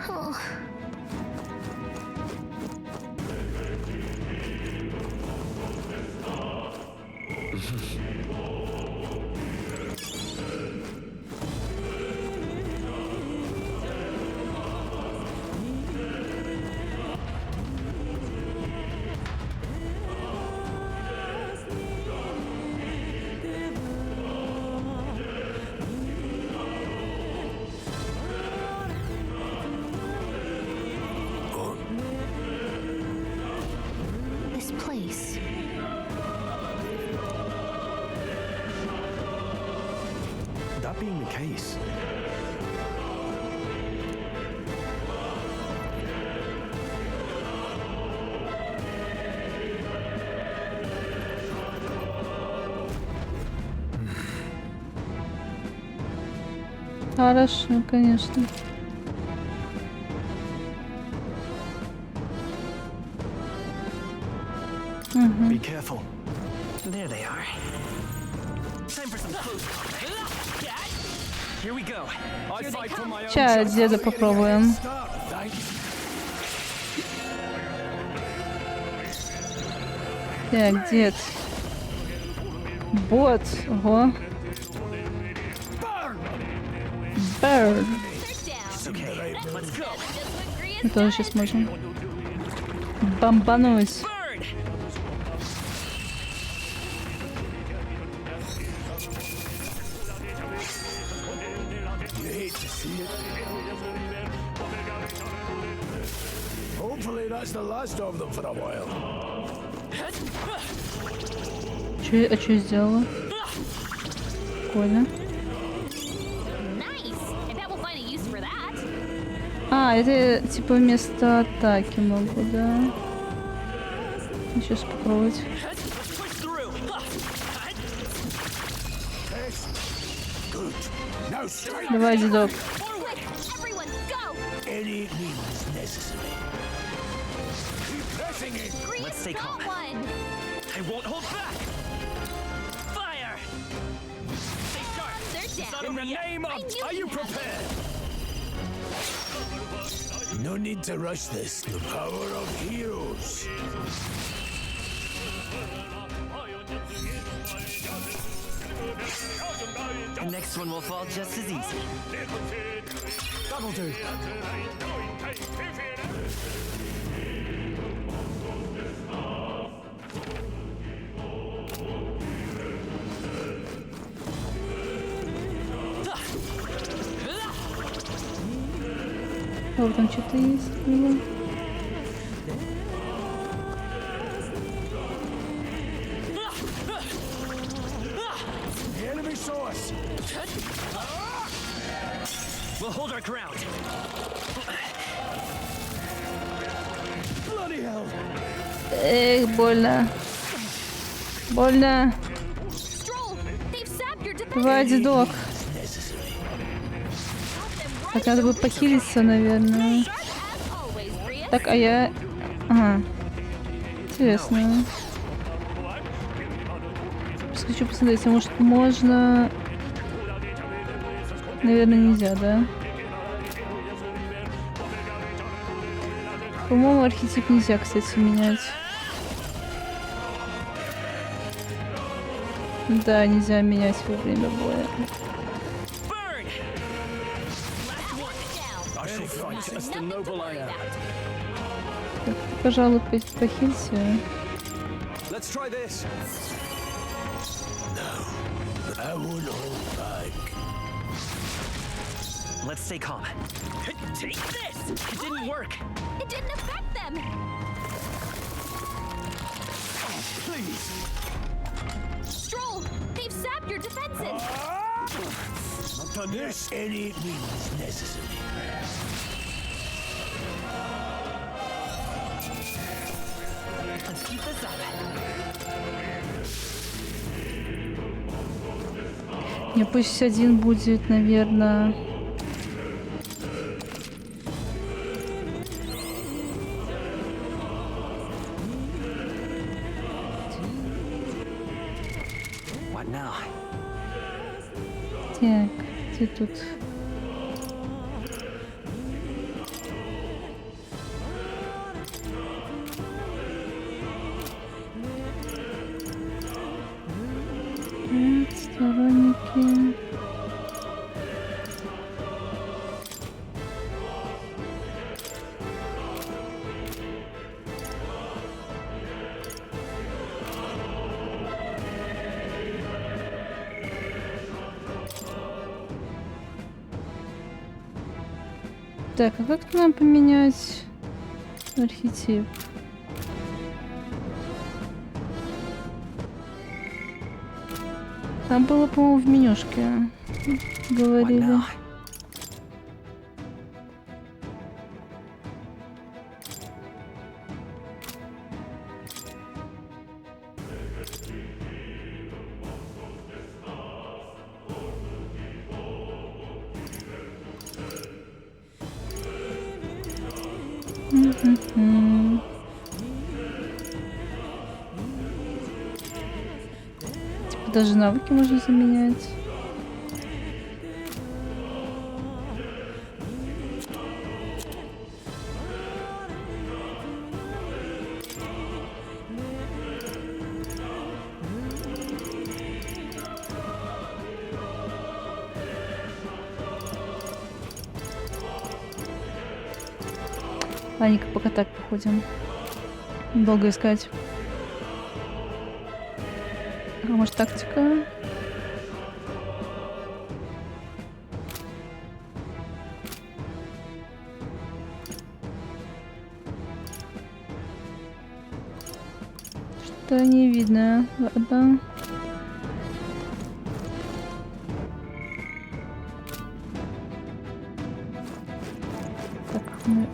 Speaker 11: Oh. This place.
Speaker 19: That being the case,
Speaker 8: Хорошо, конечно.
Speaker 19: be careful.
Speaker 9: There they are. Time for some close combat. Here we go. I fight for my own.
Speaker 8: Сейчас деда попробуем. Так, дед. Бот. Ого. Bird. Мы тоже сейчас можем бомбануть.
Speaker 3: you hate to see it. Hopefully that's the last of them for a while.
Speaker 8: А что сделала? Прикольно. А, это типа вместо атаки могу, да? Сейчас попробовать. Давай, дедок.
Speaker 9: Let's stay calm. I won't hold back. Fire! Stay sharp.
Speaker 3: In the name of... Are you prepared? No need to rush this. The power of heroes.
Speaker 9: The next one will fall just as easy.
Speaker 3: That'll do.
Speaker 8: О, там что-то есть.
Speaker 3: The enemy saw us.
Speaker 9: We'll hold our ground.
Speaker 3: Bloody hell!
Speaker 8: Эх, больно. Больно. Давай, дедок. Так, надо будет похилиться, наверное. Так, а я... Ага. Интересно. Просто хочу посмотреть, а может можно... Наверное, нельзя, да? По-моему, архетип нельзя, кстати, менять. Да, нельзя менять во время боя. Так, пожалуй, похилься.
Speaker 7: Let's try this.
Speaker 3: No, I won't hold back.
Speaker 9: Let's stay calm. Take this! It didn't work.
Speaker 6: It didn't affect them.
Speaker 3: Please.
Speaker 6: Stroll, they've sapped your defenses.
Speaker 3: I've done this. Any means necessary.
Speaker 9: Let's keep this up.
Speaker 8: Не, пусть один будет, наверное.
Speaker 9: What now?
Speaker 8: Так, где тут? Сторонники. Так, а как нам поменять архетип? Там было, по-моему, в менюшке. Говорили. Типа даже навыки можно заменять. Ладненько, пока так походим. Долго искать. А может тактика? Что не видно. Ладно. Так, мы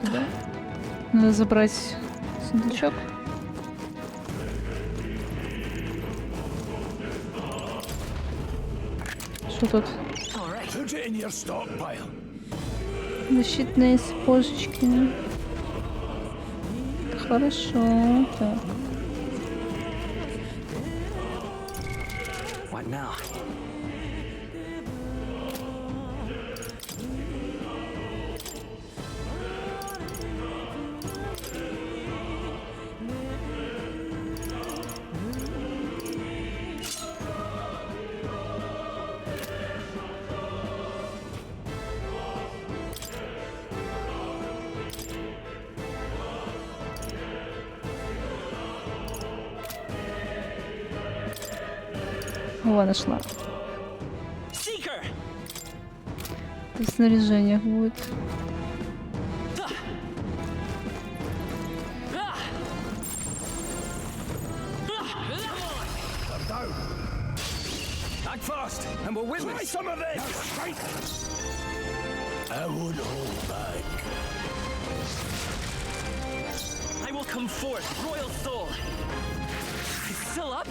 Speaker 8: куда? Надо забрать сундучок. Что тут? Защитные сапожечки. Хорошо. Так.
Speaker 9: What now?
Speaker 8: О, нашла. Это снаряжение будет.
Speaker 3: Act fast, and we'll win. Try some of this. I won't hold back.
Speaker 9: I will Come forth, royal soul. Still up?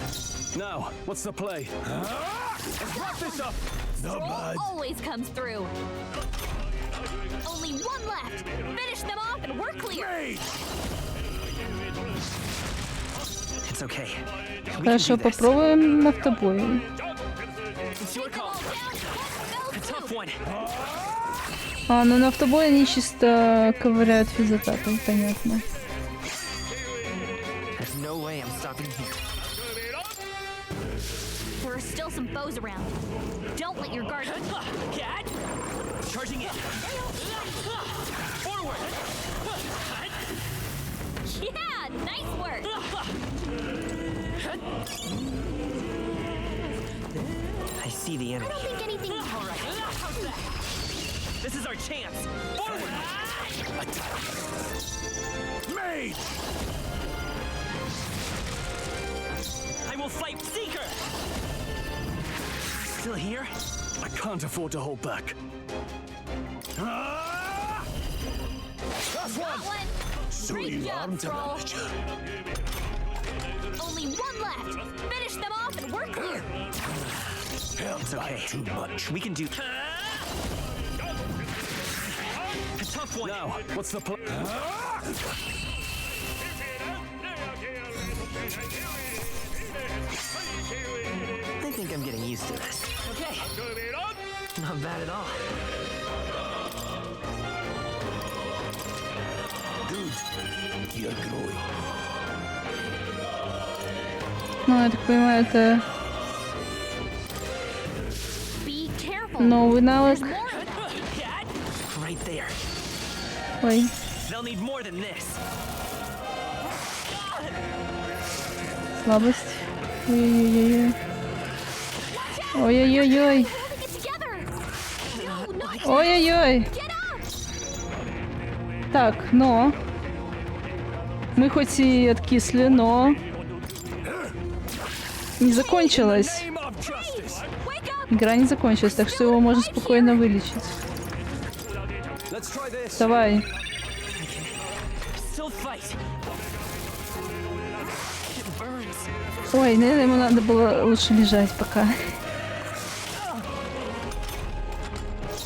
Speaker 7: Now, what's the play?
Speaker 9: Let's wrap this up.
Speaker 3: Not bad.
Speaker 6: Always comes through. Only one left. Finish them off and we're clear.
Speaker 9: It's okay.
Speaker 8: Хорошо, попробуем на автобой.
Speaker 9: It's your call. A tough one.
Speaker 8: А, ну на автобой они чисто ковыряют физатакой, понятно.
Speaker 9: There's no way I'm stopping here.
Speaker 6: There are still some foes around. Don't let your guard.
Speaker 9: Cat! Charging in. Forward!
Speaker 6: Yeah, nice work.
Speaker 9: I see the
Speaker 6: I
Speaker 9: enemy.
Speaker 6: don't think anything.
Speaker 9: All right. How's that? This is our chance. Forward!
Speaker 3: Mage!
Speaker 9: I will fight Seeker! Still here?
Speaker 7: I can't afford to hold back.
Speaker 3: That's
Speaker 6: Got one.
Speaker 3: So
Speaker 6: Great
Speaker 3: you
Speaker 6: job,
Speaker 3: armed to
Speaker 6: Stroll.
Speaker 3: manage her.
Speaker 6: Only one left. Finish them off and we're clear.
Speaker 9: It's okay.
Speaker 3: Too much.
Speaker 9: We can do. A tough one.
Speaker 7: Now, what's the play?
Speaker 9: I think I'm getting used to this. Okay. Not bad at all.
Speaker 3: Good. You're growing.
Speaker 8: Ну, я так понимаю, это
Speaker 6: Be careful.
Speaker 8: новый навык.
Speaker 6: There's more of them.
Speaker 9: Right there.
Speaker 8: Ой.
Speaker 9: They'll need more than this.
Speaker 8: Слабость. Ой-ой-ой. Ой-ой-ой-ой.
Speaker 6: Holding it together. No, no.
Speaker 8: Ой-ой-ой.
Speaker 6: Get up.
Speaker 8: Так, но... Мы хоть и откисли, но... Не закончилась. Игра не закончилась, так что его можно спокойно вылечить. Давай.
Speaker 9: Still fight. It burns.
Speaker 8: Ой, наверное, ему надо было лучше лежать пока.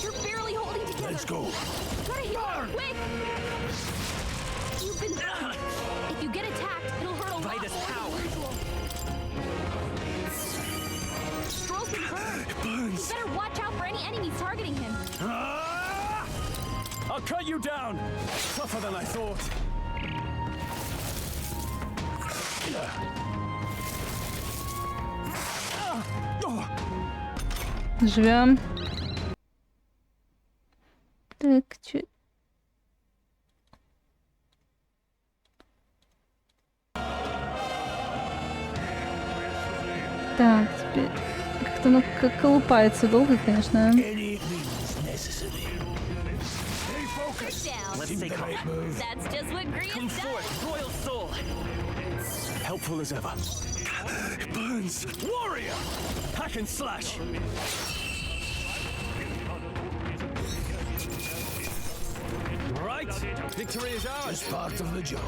Speaker 6: You're barely holding together.
Speaker 3: Let's go.
Speaker 6: Gotta heal her, quick. You've been. If you get attacked, it'll hurt a lot more than usual. Stroll's been burned. You better watch out for any enemies targeting him.
Speaker 7: I'll cut you down. Tougher than I thought.
Speaker 8: Живем. Так, чё... Так, теперь... Как-то оно колупается долго, конечно.
Speaker 9: Let's stay calm.
Speaker 6: That's just what Greece
Speaker 9: Come
Speaker 6: does.
Speaker 9: forth, royal soul.
Speaker 7: Helpful as ever. It burns. Warrior! Hack and slash. Right. Victory is ours.
Speaker 3: Just part of the job.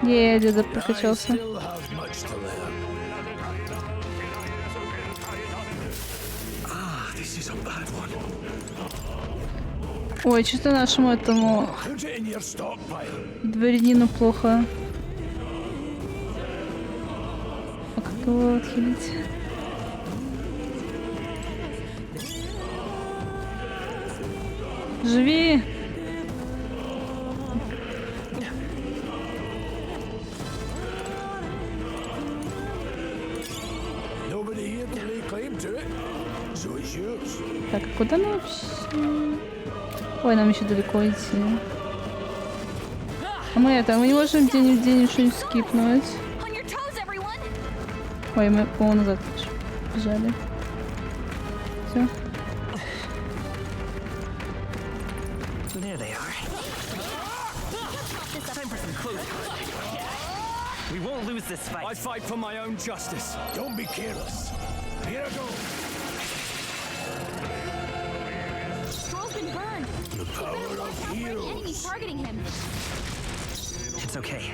Speaker 8: Деда
Speaker 3: I
Speaker 8: прокачался.
Speaker 3: still have much to learn.
Speaker 20: Ah, this is a bad one.
Speaker 8: Ой, что-то нашему этому
Speaker 3: Put it in your stockpile.
Speaker 8: дворянину плохо. А как его отхилить? Живи!
Speaker 3: Nobody here to lay claim to it, so it's yours.
Speaker 8: Так, а куда мы вообще? Ой, нам еще далеко идти. А мы не можем где-нибудь что-нибудь скипнуть.
Speaker 6: On your toes, everyone.
Speaker 8: Ой, мы, по-моему, назад бежали. Все.
Speaker 9: There they are. Time for some closure. We won't lose this fight.
Speaker 7: I fight for my own justice.
Speaker 3: Don't be careless. Here I go.
Speaker 6: Stroll's been burned.
Speaker 3: The power of
Speaker 6: Any
Speaker 3: heroes.
Speaker 6: enemies targeting him.
Speaker 9: It's It's okay.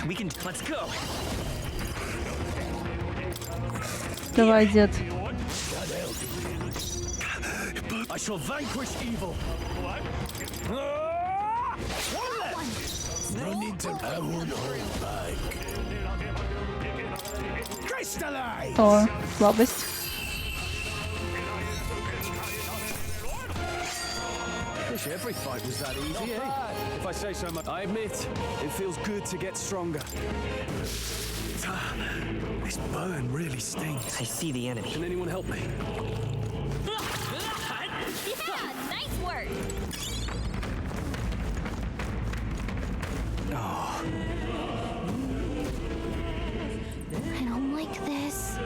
Speaker 9: We can. Let's go.
Speaker 8: Давай, дед.
Speaker 16: I shall vanquish evil.
Speaker 3: No need to. I won't hold back. Crystallize!
Speaker 8: О, слабость.
Speaker 16: Wish every fight was that easy, eh? If I say so much. I admit, it feels good to get stronger. This burn really stings.
Speaker 9: I see the enemy.
Speaker 16: Can anyone help me?
Speaker 6: Yeah, nice work.
Speaker 16: Oh.
Speaker 11: I don't like this.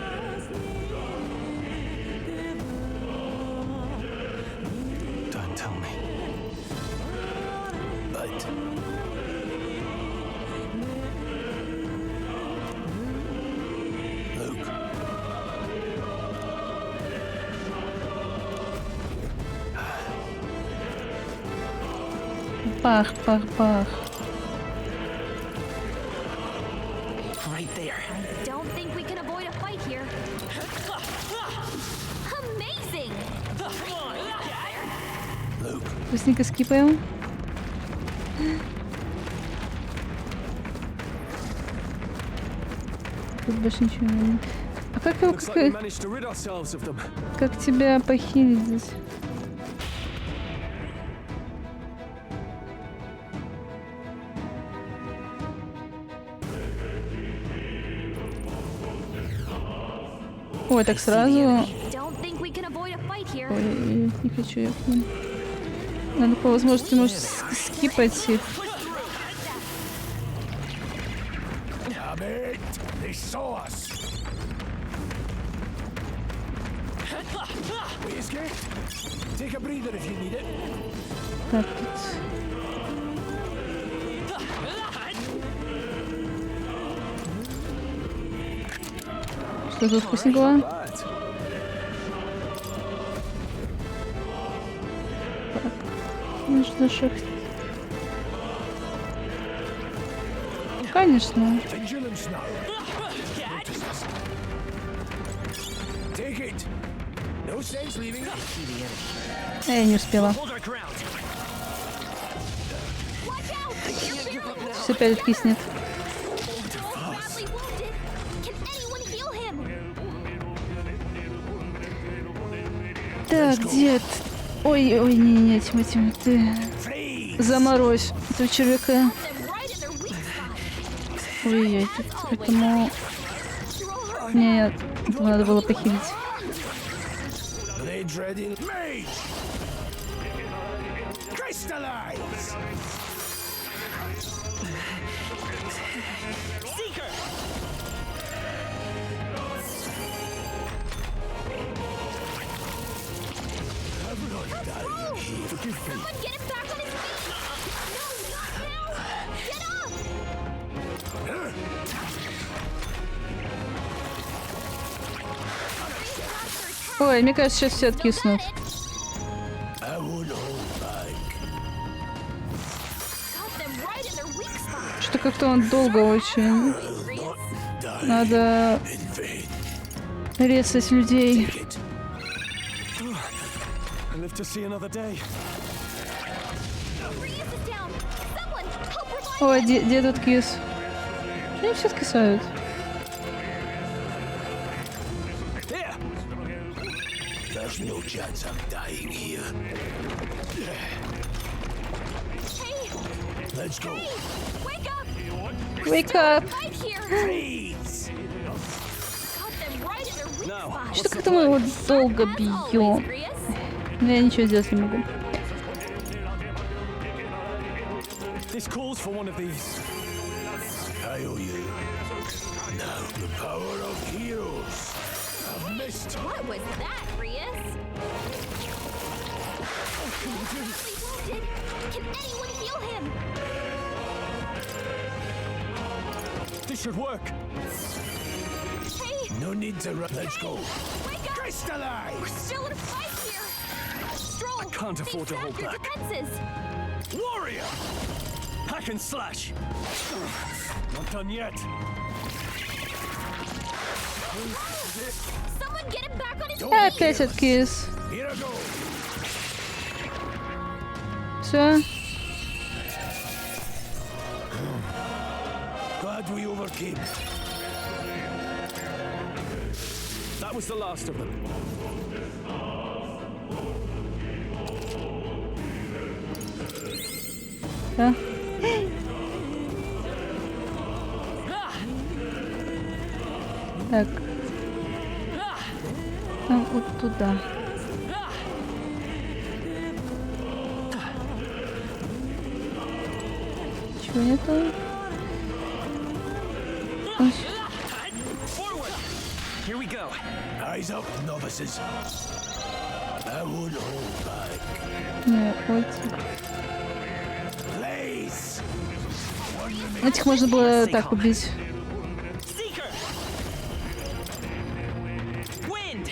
Speaker 16: Don't tell me.
Speaker 3: But Luke.
Speaker 8: Пах, пах, пах.
Speaker 9: Right there.
Speaker 11: I don't think we can avoid a fight here. Amazing!
Speaker 3: Luke.
Speaker 8: Быстренько скипаем. Тут больше ничего не видно. А как его...
Speaker 16: Looks like we managed to rid ourselves of them.
Speaker 8: Как тебя похилить здесь? Ой, так сразу...
Speaker 11: Don't think we can avoid a fight here.
Speaker 8: Ой, не хочу я к ним. Надо по возможности, может, скипать их.
Speaker 3: Damn it! They saw us. We escaped. Take a breather if you need it.
Speaker 8: Так, тут... Что тут вкусненького? Так, нужно шахтить. Конечно.
Speaker 3: Vigilance now. Notice us. Take it. No sense leaving.
Speaker 8: Я не успела. Все опять киснет. Так, дед. Ой, ой, не, Тима, ты заморозь этого червяка. Ой-ой, этому... Нет, этого надо было похилить.
Speaker 3: Blades ready. Mage! Crystallize!
Speaker 9: Seeker!
Speaker 3: Forgive me.
Speaker 11: Someone get him back on his feet! No, not now! Get up!
Speaker 8: Ой, мне кажется, сейчас все откиснут.
Speaker 3: I won't hold back.
Speaker 8: Что как-то он долго очень. Надо резать людей.
Speaker 16: Live to see another day.
Speaker 8: Ой, дед откис. Что они все откисают?
Speaker 3: There's no chance I'm dying here. Let's go.
Speaker 11: Wake up!
Speaker 8: Wake up!
Speaker 3: Please.
Speaker 8: Что как-то мы его долго бьем. Но я ничего сделать не могу.
Speaker 16: This calls for one of these.
Speaker 3: I owe you. Now the power of heroes. I've missed.
Speaker 11: What was that, Rias? Can anyone heal him?
Speaker 16: This should work.
Speaker 11: Hey!
Speaker 3: No need to run. Let's go.
Speaker 11: Wake up!
Speaker 3: Crystallize!
Speaker 11: We're still in a fight here! Stroll!
Speaker 16: I can't afford to hold back.
Speaker 11: Defenses!
Speaker 3: Warrior!
Speaker 16: Hack and slash. Not done yet.
Speaker 6: Someone get him back on his feet.
Speaker 8: Опять откис. Все.
Speaker 3: Glad we overcame.
Speaker 16: That was the last of them.
Speaker 8: Да. Так. Там вот туда. Чего нету?
Speaker 9: Here we go.
Speaker 3: Eyes up, novices. I won't hold back.
Speaker 8: Не, ходите.
Speaker 3: Blaze.
Speaker 8: Этих можно было так убить.
Speaker 9: Wind.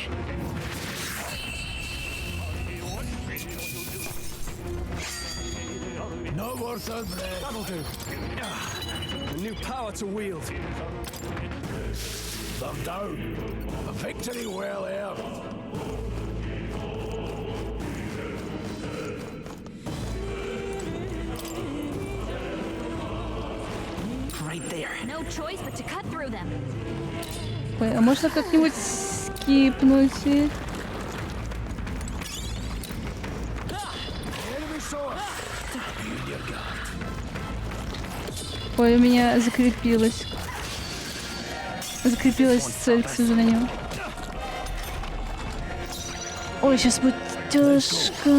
Speaker 3: No worth our breath.
Speaker 16: That'll do. A new power to wield.
Speaker 3: They're down. A victory well earned.
Speaker 9: Right there.
Speaker 6: No choice but to cut through them.
Speaker 8: Ой, а можно как-нибудь скипнуть? Ой, у меня закрепилась. Закрепилась цель, к сожалению. Ой, сейчас будет тяжко.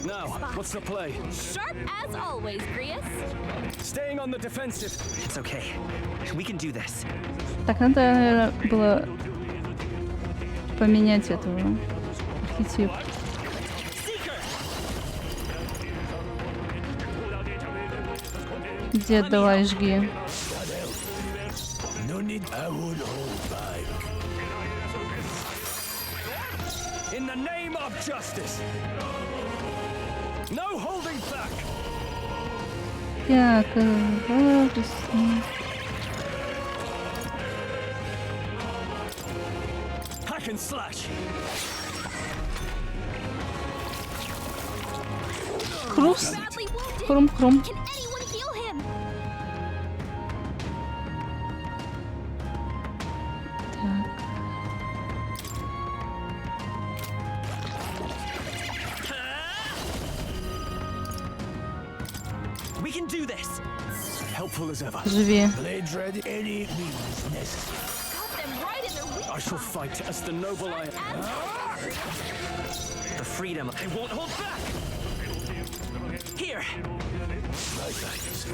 Speaker 16: Now, what's the play?
Speaker 6: Sharp as always, Grius.
Speaker 16: Staying on the defensive.
Speaker 9: It's okay. We can do this.
Speaker 8: Так, надо, наверное, было поменять этого архетип. Дед, давай, жги.
Speaker 3: No need. I won't hold back.
Speaker 16: In the name of justice. No holding back.
Speaker 8: Так,
Speaker 16: Hack and slash.
Speaker 8: хруст. Хрум-хрум.
Speaker 6: Can anyone heal him?
Speaker 9: We can do this.
Speaker 16: Helpful as ever.
Speaker 8: Живи.
Speaker 3: Blades ready. Any means necessary.
Speaker 6: Got them right in their weak
Speaker 16: I shall fight as the noble I am.
Speaker 9: The freedom. I won't hold back. Here.
Speaker 3: My thanks.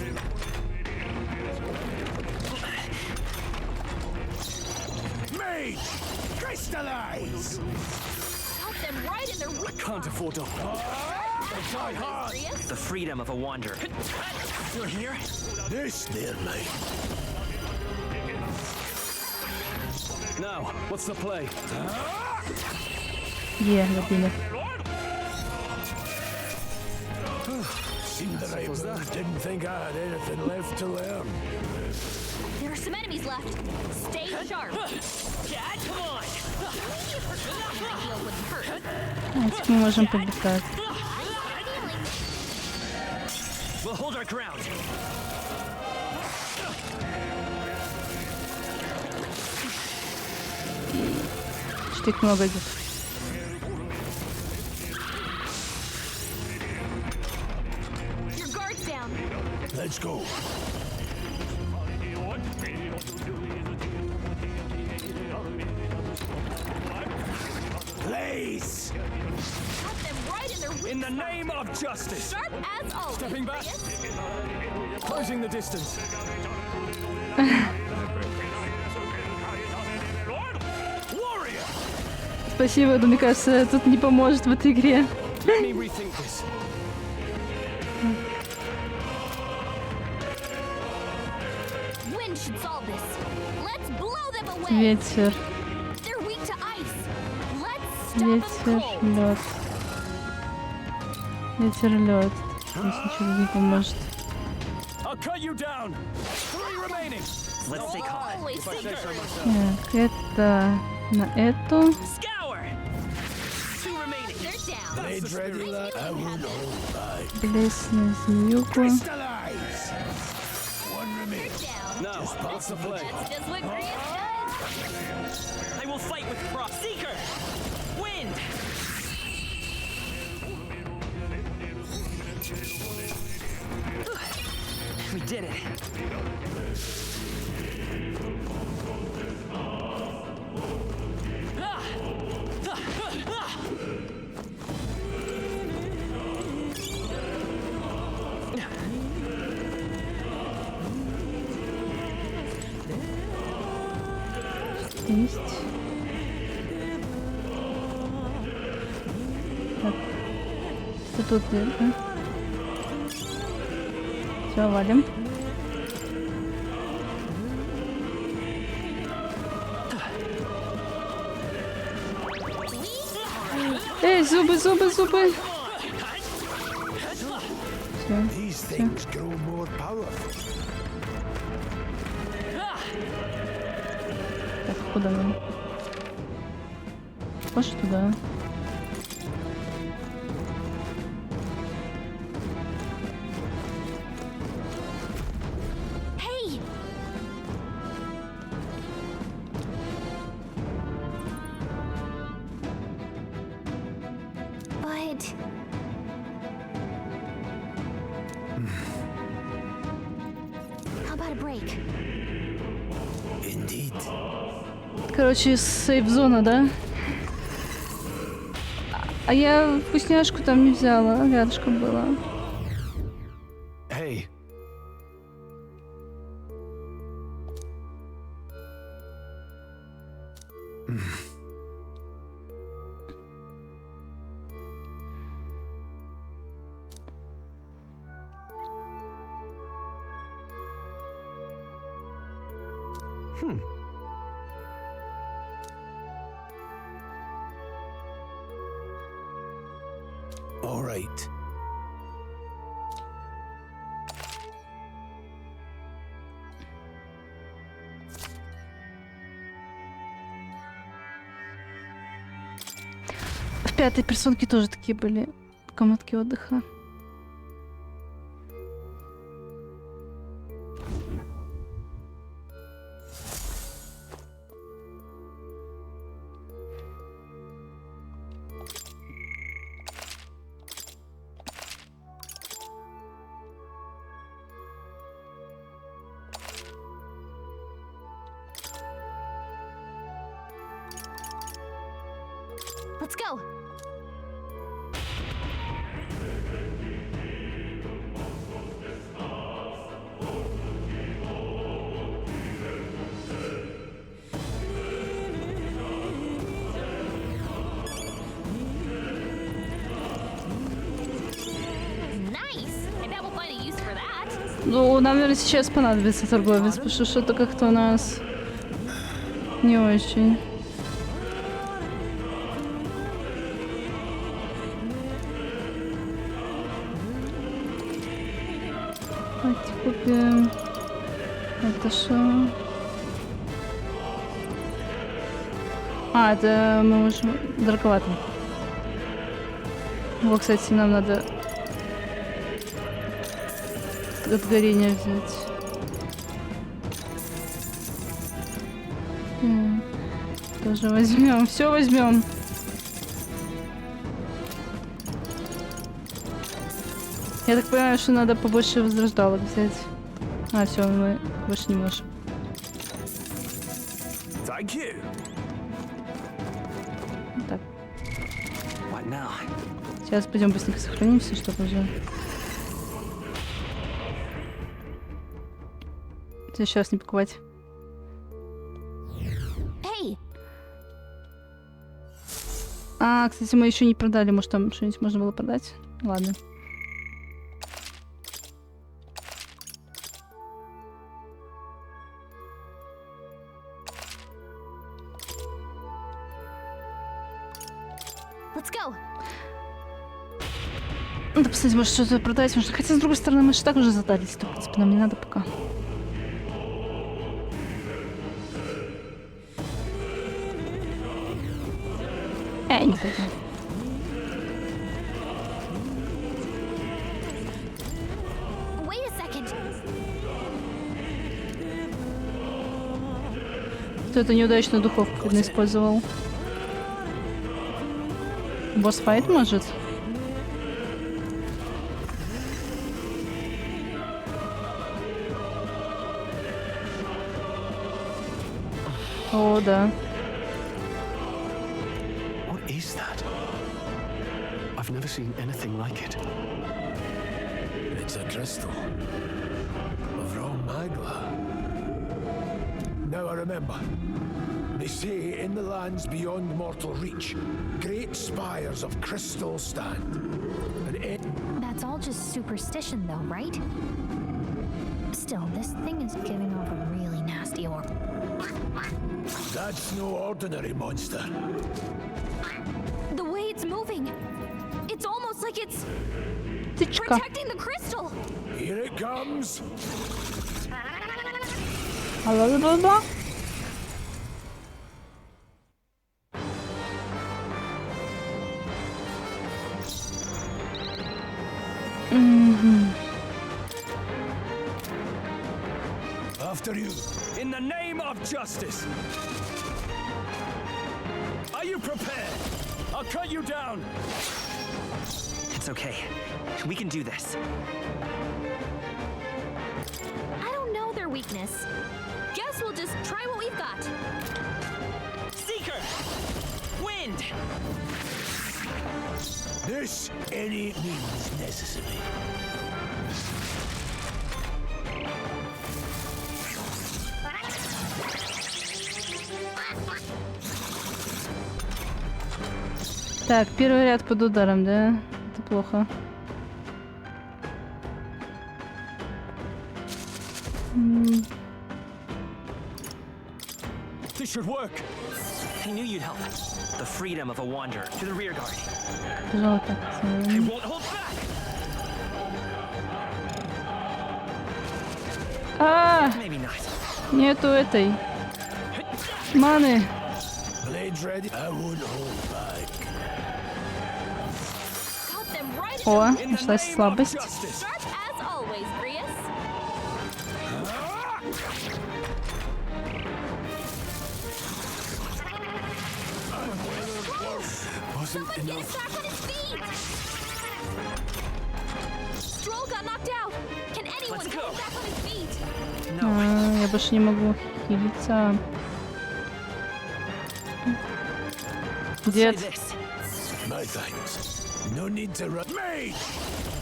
Speaker 3: Mage! Crystallize!
Speaker 6: Got them right in their weak
Speaker 16: I can't afford to.
Speaker 3: Try hard!
Speaker 9: The freedom of a wanderer. You're here?
Speaker 3: This, dear mate.
Speaker 16: Now, what's the play?
Speaker 8: Добили.
Speaker 3: Seemed the right one. Didn't think I had anything left to learn.
Speaker 6: There are some enemies left. Stay sharp.
Speaker 9: Dad, come on.
Speaker 6: Heal wouldn't hurt.
Speaker 8: Этих мы можем побегать.
Speaker 9: We'll hold our ground.
Speaker 8: Штык много идет.
Speaker 6: Your guard's down.
Speaker 3: Let's go. Blaze!
Speaker 6: Got them right in their weak
Speaker 16: In the name of justice.
Speaker 6: Sharp as always.
Speaker 16: Stepping back.
Speaker 6: Grius.
Speaker 16: Closing the distance. Warrior!
Speaker 8: Спасибо, но мне кажется, тут не поможет в этой игре.
Speaker 16: Let me rethink this.
Speaker 6: Wind should solve this. Let's blow them away.
Speaker 8: Ветер,
Speaker 6: They're weak to ice. Let's stop them
Speaker 8: ветер,
Speaker 6: cold.
Speaker 8: лед. Ветер лед. Здесь ничего не поможет. Так, это на эту. Блесна змеюку.
Speaker 9: We did it.
Speaker 8: Есть. Так. Что тут, да? Все, валим. Эй, зубы, зубы, зубы. Все. Так, куда нам? Пошли туда. Короче, сейф-зона, да? А я вкусняшку там не взяла, рядышком была.
Speaker 3: Hey. All right.
Speaker 8: В пятой персонке тоже такие были комнатки отдыха.
Speaker 11: Let's go.
Speaker 8: Ну, нам, наверное, сейчас понадобится торговец, потому что что-то как-то у нас не очень. Давайте купим. Это что? А, это мы можем... Дороговато. Вот, кстати, нам надо от горения взять. Тоже возьмем. Все возьмем. Я так понимаю, что надо побольше возрождалок взять. А, все, мы больше не можем. Так. Сейчас пойдем быстренько сохранимся, чтобы уже... В следующий раз не паковать. А, кстати, мы еще не продали. Может, там что-нибудь можно было продать? Ладно.
Speaker 11: Let's go.
Speaker 8: Надо посмотреть, может что-то продать, может... Хотя, с другой стороны, мы же так уже задались, то, в принципе, нам не надо пока. Не пойду. Кто-то неудачную духовку, видно, использовал. Босс-файт, может? О, да.
Speaker 19: What is that? I've never seen anything like it.
Speaker 3: It's a crystal of raw magma. Now I remember. They say in the lands beyond mortal reach, great spires of crystal stand.
Speaker 11: That's all just superstition, though, right? Still, this thing is giving off a really nasty aura.
Speaker 3: That's no ordinary monster.
Speaker 11: The way it's moving, it's almost like it's
Speaker 8: Птичка.
Speaker 11: protecting the crystal.
Speaker 3: Here it comes.
Speaker 8: Ла-ла-ла-ла.
Speaker 3: After you.
Speaker 16: In the name of justice. Are you prepared? I'll cut you down.
Speaker 9: It's okay. We can do this.
Speaker 11: I don't know their weakness. Guess we'll just try what we've got.
Speaker 9: Seeker! Wind!
Speaker 3: This any means necessary.
Speaker 8: Так, первый ряд под ударом, да? Это плохо.
Speaker 16: This should work.
Speaker 9: I knew you'd help. The freedom of a wanderer to the rear guard.
Speaker 8: Пожалуй, так.
Speaker 9: I won't hold back. Maybe not.
Speaker 8: Нету этой маны.
Speaker 3: Blades ready. I won't hold back.
Speaker 8: О, нашлась слабость.
Speaker 11: Sharp as always, Brius.
Speaker 3: Wasn't
Speaker 11: Someone get
Speaker 3: enough.
Speaker 11: back on his feet! Stroll got knocked out. Can anyone get him back on his feet?
Speaker 8: Я больше не могу хилиться. Дед.
Speaker 3: My thanks. No need to run. Mage!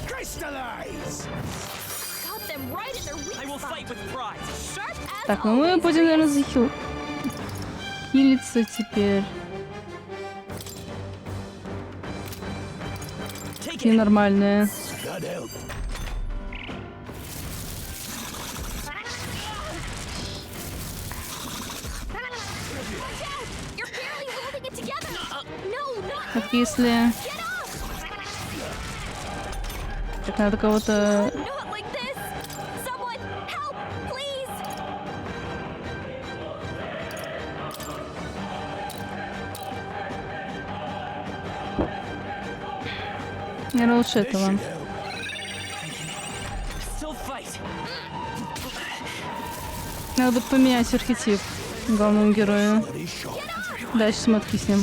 Speaker 3: Crystallize!
Speaker 11: Got them right in their weak
Speaker 9: I will fight with pride.
Speaker 11: Sharp as
Speaker 8: Так, ну мы будем, наверное, хилиться теперь. Ненормальные.
Speaker 3: That help.
Speaker 11: You're barely holding it together. No, not
Speaker 8: Так, если... Так, надо кого-то...
Speaker 11: not like this. Someone help, please.
Speaker 8: Наверное, лучше этого.
Speaker 9: Still fight.
Speaker 8: Надо поменять архетип главному герою. Дальше смотри с ним.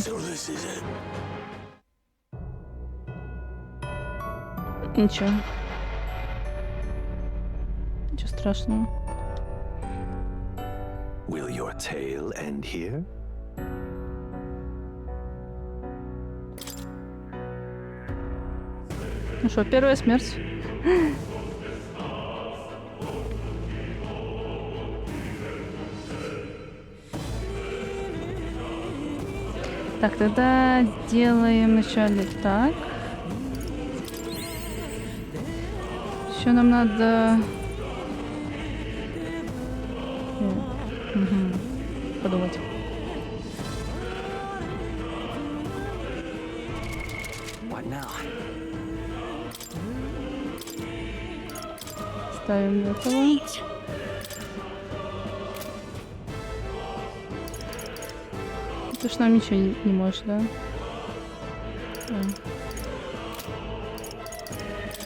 Speaker 8: Ничего. Ничего страшного.
Speaker 10: Will your tale end here?
Speaker 8: Ну что, первая смерть. Так, тогда делаем вначале так. Еще нам надо... Подумать.
Speaker 9: What now?
Speaker 8: ставим этого. Потому что нам ничего не может, да?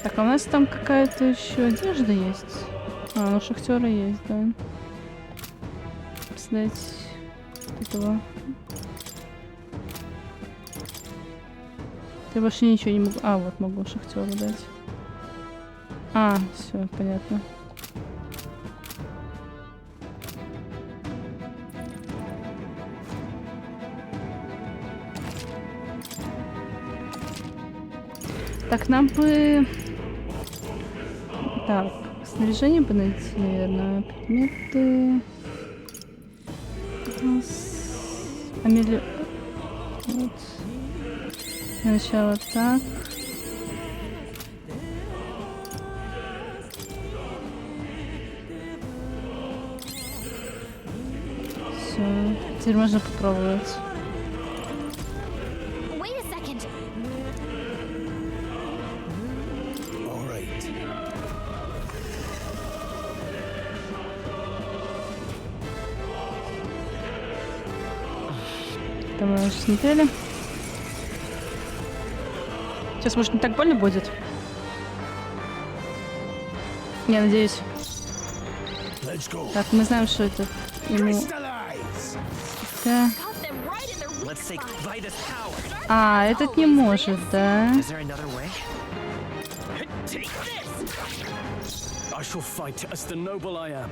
Speaker 8: Так, а у нас там какая-то еще одежда есть. А, ну шахтера есть, да. Представляете, этого. Я больше ничего не могу. А, вот могу шахтеру дать. А, все, понятно. Так, нам бы... Так, снаряжение бы найти, наверное. Предметы... Амели... Вот. Сначала так. Все, теперь можно попробовать. Там мы уже смотрели. Сейчас, может, не так больно будет? Я надеюсь. Так, мы знаем, что это ему... Да. А, этот не может, да?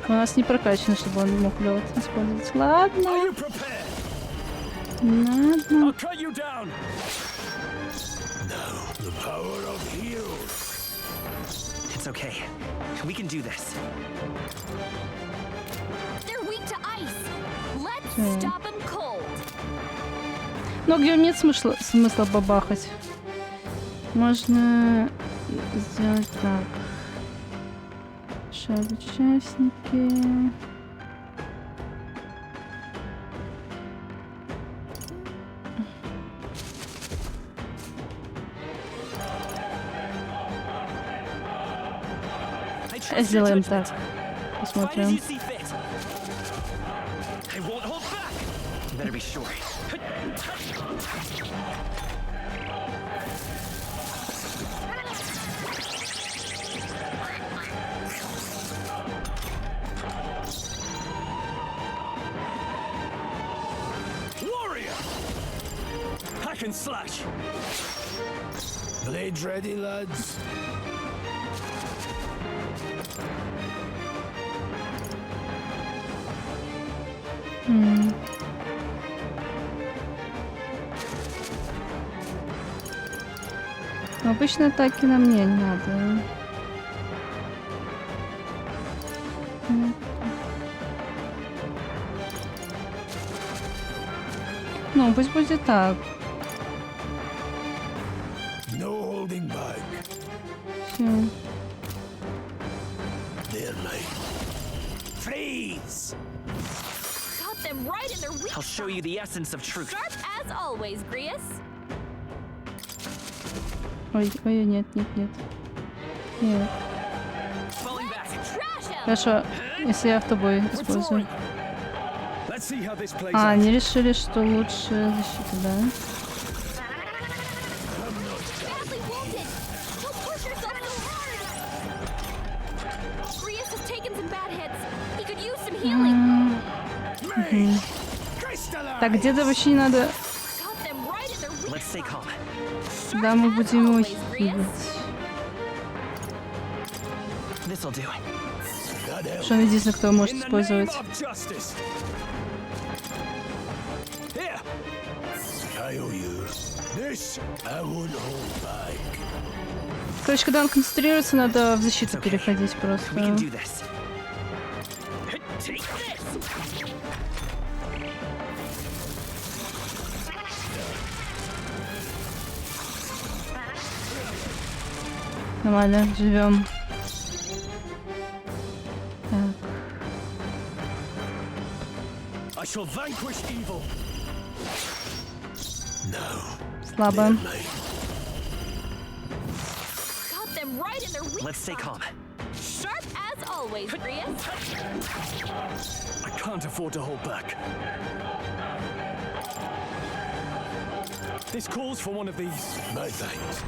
Speaker 8: У нас не прокачано, чтобы он мог лед использовать. Ладно. Ладно.
Speaker 9: It's okay. We can do this.
Speaker 11: They're weak to ice. Let's stop them cold.
Speaker 8: Но где нет смысла бабахать. Можно сделать так. Шаг участники. Сделаем так. Посмотрим.
Speaker 16: Hack and slash.
Speaker 3: Blades ready, lads.
Speaker 8: Обычно атаки на мне не надо. Ну, пусть будет так.
Speaker 3: No holding back.
Speaker 8: Все.
Speaker 3: They're mine. Freeze!
Speaker 11: Got them right in their weak
Speaker 9: I'll show you the essence of truth.
Speaker 11: Sharp as always, Grius.
Speaker 8: Ой, ой, нет. Нет. Хорошо, если я автобой использую. А, они решили, что лучше защита, да? Так, где-то вообще не надо. Да, мы будем его хилить. Что он единственный, кто может использовать. Короче, когда он концентрируется, надо в защиту переходить просто. Нормально, живем. Слабо.
Speaker 9: Let's stay calm.
Speaker 11: Sharp as
Speaker 6: always, Grius.
Speaker 16: I can't afford to hold back. This calls for one of these.
Speaker 3: No thanks.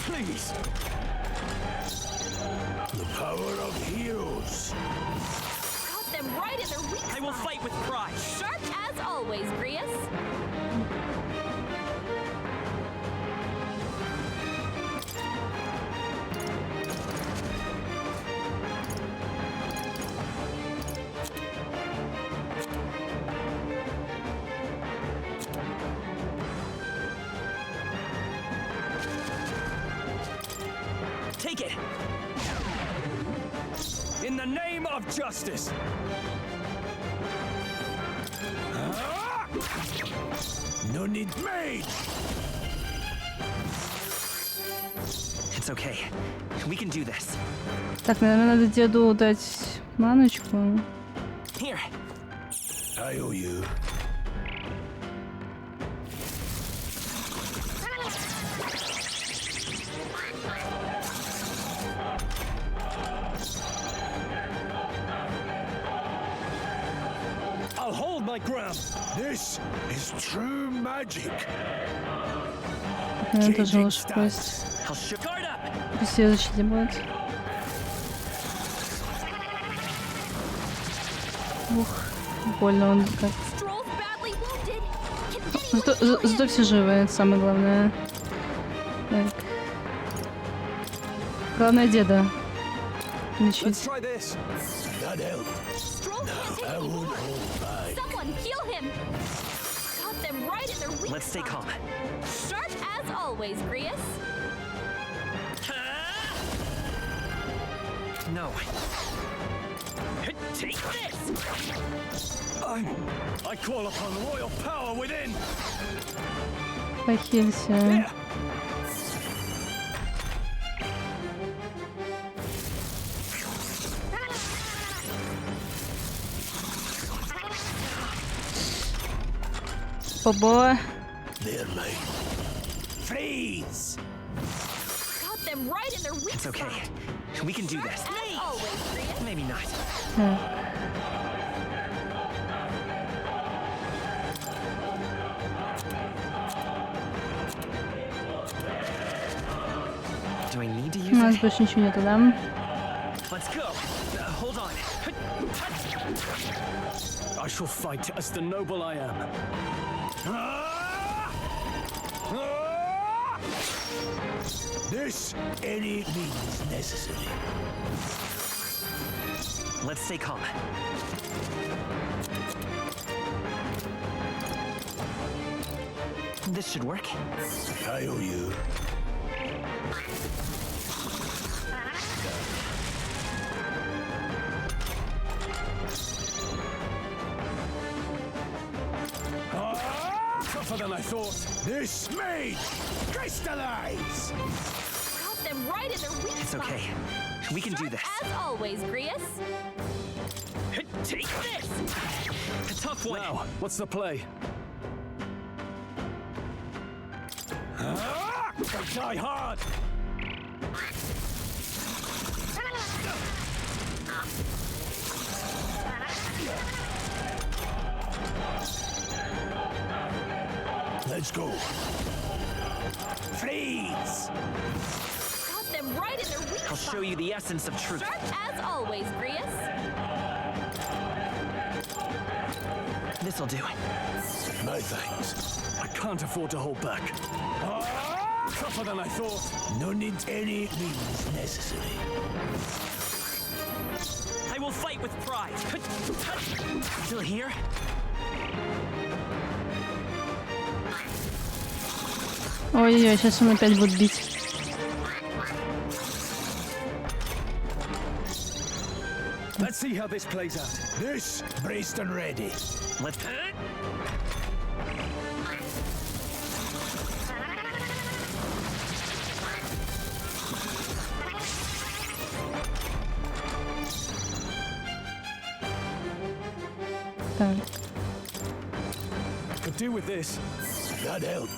Speaker 16: Please.
Speaker 3: The power of heroes.
Speaker 6: Got them right in their weak spot.
Speaker 9: I will fight with pride.
Speaker 6: Sharp as always, Grius.
Speaker 9: Take it.
Speaker 16: In the name of justice.
Speaker 3: No need made.
Speaker 9: It's okay. We can do this.
Speaker 8: Так, наверное, надо деду дать маночку.
Speaker 9: Here.
Speaker 3: I owe you.
Speaker 16: I'll hold my ground.
Speaker 3: This is true magic.
Speaker 8: Наверное, тоже лучше пусть при всей защите будет. Ух, больно он как. Зато все живы, это самое главное. Так. Главное деда лечить.
Speaker 3: That helped. I won't hold back.
Speaker 6: Someone heal him. Got them right in their weak
Speaker 9: Let's stay calm.
Speaker 6: Sharp as always, Grius.
Speaker 9: No. Take this.
Speaker 16: I call upon royal power within.
Speaker 8: Похилься. Побо.
Speaker 3: They're mine. Freeze!
Speaker 6: Got them right in their weak
Speaker 9: It's okay.
Speaker 6: spot.
Speaker 9: We can do this.
Speaker 6: As always, Grius.
Speaker 9: Maybe not. Do I need to
Speaker 8: У
Speaker 9: use
Speaker 8: нас
Speaker 9: it?
Speaker 8: больше ничего нету, да?
Speaker 9: Let's go. Hold on.
Speaker 16: I shall fight as the noble I am.
Speaker 3: This any means necessary.
Speaker 9: Let's stay calm. This should work.
Speaker 3: I owe you.
Speaker 16: Tougher than I thought.
Speaker 3: This made crystallize.
Speaker 6: Got them right in their weak
Speaker 9: It's
Speaker 6: spot.
Speaker 9: okay. We can do this.
Speaker 6: As always, Grius.
Speaker 9: Take this. A tough one.
Speaker 16: Now, what's the play? Die hard.
Speaker 3: Let's go. Freeze!
Speaker 6: Got them right in their weak
Speaker 9: I'll
Speaker 6: spot.
Speaker 9: show you the essence of truth.
Speaker 6: Sharp as always, Grius.
Speaker 9: This'll do.
Speaker 3: No thanks.
Speaker 16: I can't afford to hold back. Tougher than I thought.
Speaker 3: No need any means necessary.
Speaker 9: I will fight with pride. Still here?
Speaker 8: Ой-ой-ой, сейчас он опять будет бить.
Speaker 16: Let's see how this plays out.
Speaker 3: This braced and ready.
Speaker 9: Let's.
Speaker 8: Так.
Speaker 16: Could do with this.
Speaker 3: That helped.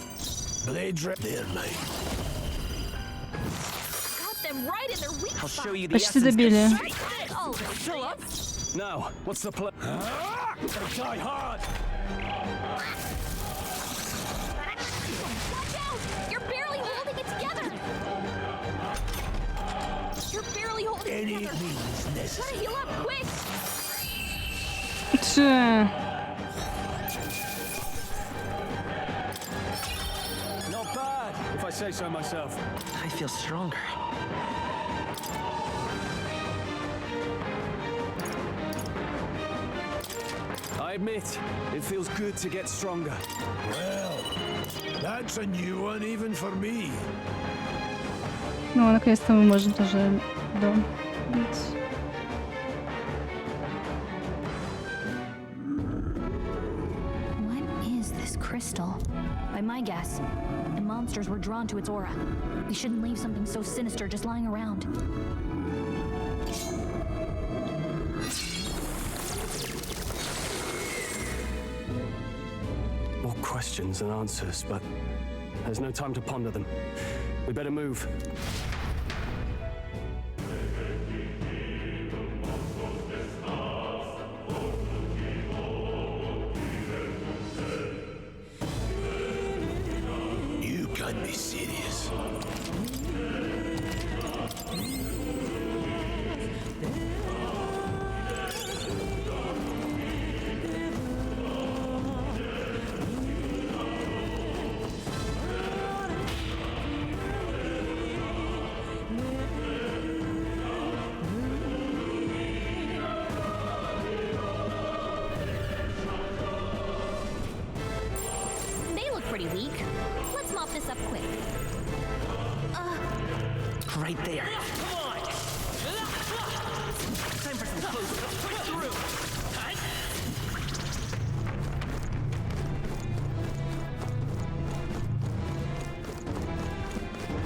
Speaker 3: Blade there, mate.
Speaker 6: Got them right in their weak
Speaker 7: I'll
Speaker 6: spot.
Speaker 7: show you the
Speaker 8: Почти
Speaker 7: essence.
Speaker 8: добили.
Speaker 6: Oh, Philip.
Speaker 7: Now, what's the plan? Die hard!
Speaker 6: Watch out! You're barely holding it together. You're barely holding it together. Gotta heal up quick.
Speaker 7: Not bad, if I say so myself.
Speaker 9: I feel stronger.
Speaker 7: I admit, it feels good to get stronger.
Speaker 3: Well, that's a new one even for me.
Speaker 8: Ну, наконец-то мы можем тоже дом бить.
Speaker 11: What is this crystal? By my guess, the monsters were drawn to its aura. We shouldn't leave something so sinister just lying around.
Speaker 7: More questions than answers, but there's no time to ponder them. We better move.
Speaker 3: You can't be serious.
Speaker 11: They look pretty weak. Let's mop this up quick.
Speaker 9: Right there. Time for some close. Push through.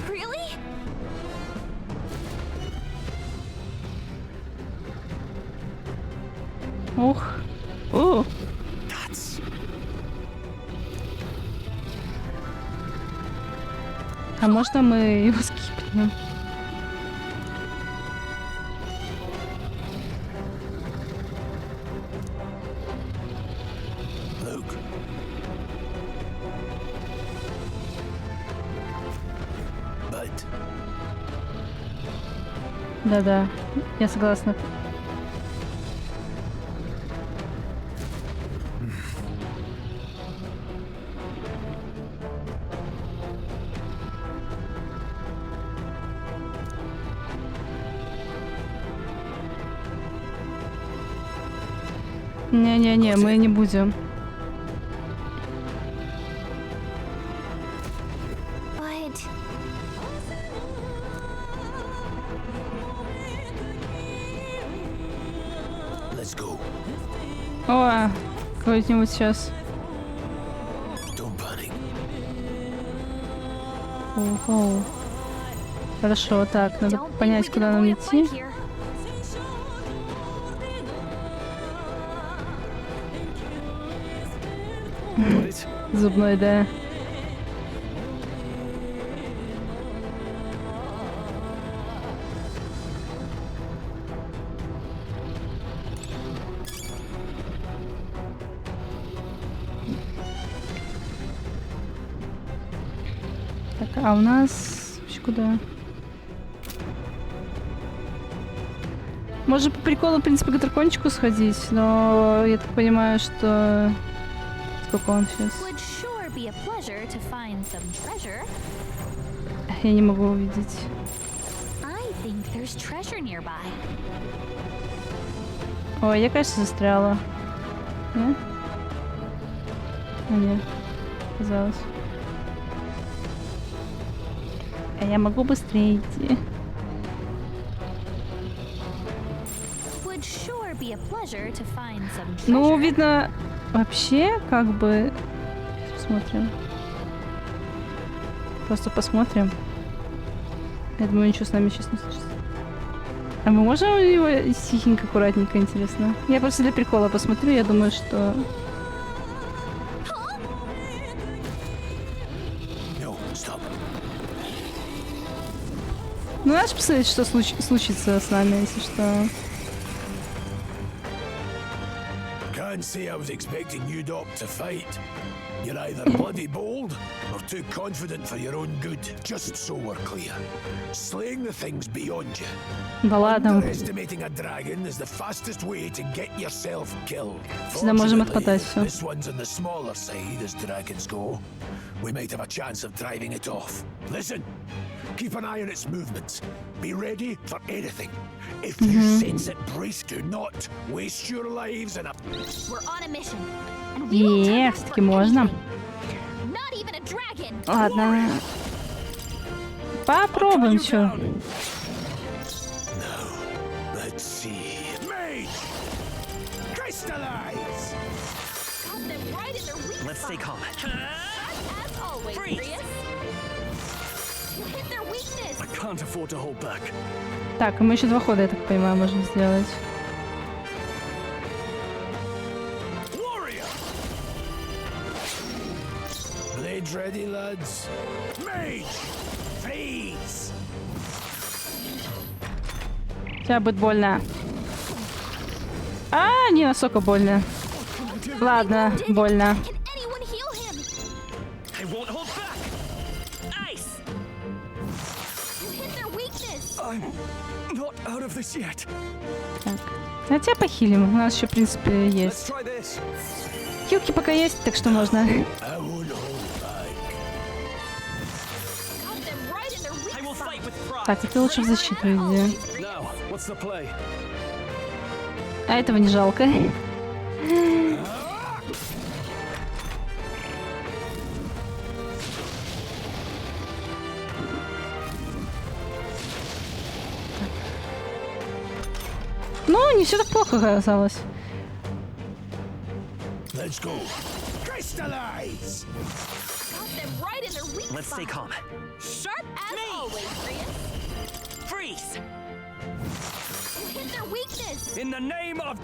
Speaker 11: Really?
Speaker 8: Ух. О. А можно мы его скипнем?
Speaker 3: Luke. But
Speaker 8: Да-да, я согласна. Не-не-не, мы не будем.
Speaker 11: But...
Speaker 3: let's go.
Speaker 8: О, какой-нибудь сейчас.
Speaker 3: Don't panic.
Speaker 8: Ого. Хорошо, так, надо понять, куда нам идти. Зубной, да. Так, а у нас вообще куда? Можно по приколу, в принципе, к дракончику сходить, но я так понимаю, что... Сколько он сейчас? Я не могу увидеть. Ой, я, кажется, застряла. Нет? А, нет. Казалось. А я могу быстрее идти. Ну, видно, вообще, как бы... Посмотрим. Просто посмотрим. Я думаю, ничего с нами сейчас не случится. А мы можем его тихенько, аккуратненько, интересно? Я просто для прикола посмотрю, я думаю, что...
Speaker 3: No.
Speaker 8: Ну, надо посмотреть, что случится с нами, если что.
Speaker 3: Can't say I was expecting you, Doc, to fight. You're either bloody bold or too confident for your own good. Just so we're clear. Slaying the thing's beyond you.
Speaker 8: Да ладно.
Speaker 3: Underestimating a dragon is the fastest way to get yourself killed.
Speaker 8: Всегда можем отмотать все.
Speaker 3: This one's on the smaller side as dragons go. We might have a chance of driving it off. Listen, keep an eye on its movements. Be ready for anything. If you sense it, brace. Do not waste your lives in a...
Speaker 11: We're on a mission. And we don't turn back
Speaker 8: все-таки
Speaker 11: for
Speaker 8: можно.
Speaker 11: anything. Not even a dragon.
Speaker 8: Ладно. Попробуем, чё.
Speaker 3: Let's see. Mage! Crystallize!
Speaker 11: Got them right in their weak
Speaker 9: Let's stay
Speaker 11: spot.
Speaker 9: calm.
Speaker 11: As always, Prius. You hit their weakness.
Speaker 16: I can't afford to hold back.
Speaker 8: Так, мы еще 2 хода, я так понимаю, можем сделать.
Speaker 3: Blades ready, lads. Mage! Freeze!
Speaker 8: Сейчас будет больно. А, не настолько больно. Ладно, больно.
Speaker 11: Anyone heal him?
Speaker 9: I won't hold back. Ice.
Speaker 11: You hit their weakness.
Speaker 16: I'm not out of this yet.
Speaker 8: Так. А тебя похилим. У нас еще, в принципе,
Speaker 16: Let's
Speaker 8: есть.
Speaker 16: try this.
Speaker 8: Хилки пока есть, так что можно.
Speaker 11: Got them right in their weak
Speaker 9: I will fight with pride.
Speaker 8: Так, это лучше в защиту иди.
Speaker 16: Now, what's the play?
Speaker 8: А этого не жалко. Ну, не все так плохо оказалось.
Speaker 3: Let's go. Crystallize!
Speaker 11: Got them right in their weak
Speaker 9: Let's stay
Speaker 11: spot.
Speaker 9: calm.
Speaker 11: Sharp as always, Prius.
Speaker 9: Freeze.
Speaker 11: You hit their weakness.
Speaker 16: In the name of...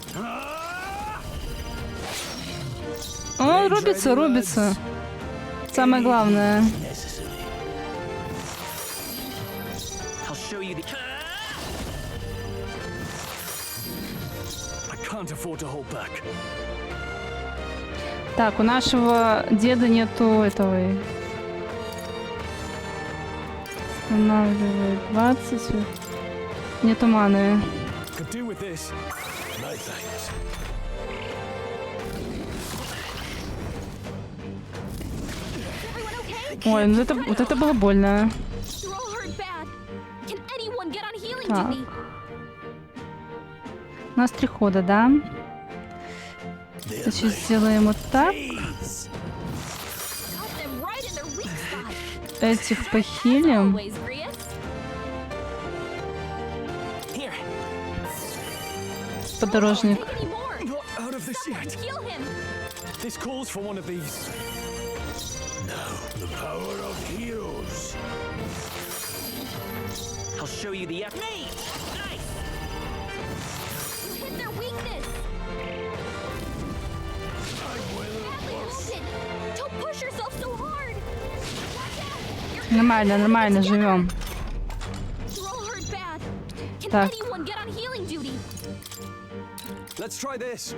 Speaker 8: О, рубится, рубится. Самое главное.
Speaker 9: I'll show you the...
Speaker 16: I can't afford to hold back.
Speaker 8: Так, у нашего деда нету этого. Устанавливает 20. Нету маны.
Speaker 16: Could do with this.
Speaker 3: No thanks.
Speaker 11: Everyone okay?
Speaker 8: Ой, ну это, вот это было больно.
Speaker 11: You're all hurt bad. Can anyone get on healing
Speaker 8: Так.
Speaker 11: duty?
Speaker 8: У нас 3 хода, да? Сейчас сделаем вот так.
Speaker 3: Freeze!
Speaker 11: Got them right in their weak spot.
Speaker 8: Этих похилим.
Speaker 11: Always, Prius.
Speaker 9: Here.
Speaker 8: Подорожник.
Speaker 11: Take any more.
Speaker 16: Not out of this
Speaker 11: Someone
Speaker 16: yet.
Speaker 11: heal him.
Speaker 16: This calls for one of these.
Speaker 3: Now, the power of heroes.
Speaker 9: I'll show you the... Me! Ice.
Speaker 11: You hit their weakness. Badly wounded. Don't push yourself so hard. Watch out. You're
Speaker 8: Нормально, нормально, живем.
Speaker 11: You're all hurt bad. Can
Speaker 8: Так.
Speaker 11: anyone get on healing duty?
Speaker 16: Let's try this.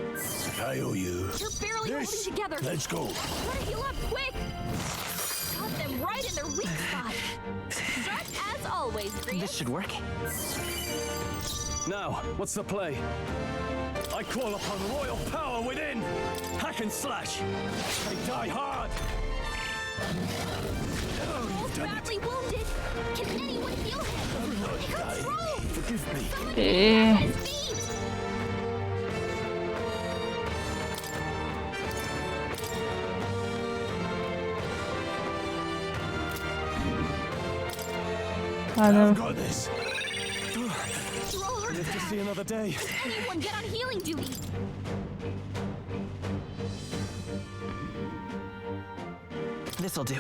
Speaker 3: I owe you.
Speaker 11: You're barely
Speaker 3: This.
Speaker 11: holding together.
Speaker 3: Let's go.
Speaker 11: Try to heal up quick. Got them right in their weak spot. Sharp as always, Prius.
Speaker 9: This should work.
Speaker 16: Now, what's the play? I call upon royal power within. Hack and slash. They die hard.
Speaker 11: Both badly wounded. Can anyone heal him? He got thrown.
Speaker 3: Forgive me.
Speaker 11: Someone get him
Speaker 8: Э,
Speaker 11: on his feet.
Speaker 8: ладно.
Speaker 3: Got this.
Speaker 11: You're all hurt
Speaker 16: Live to
Speaker 11: bad.
Speaker 16: see another day.
Speaker 11: Anyone get on healing duty?
Speaker 9: This'll do.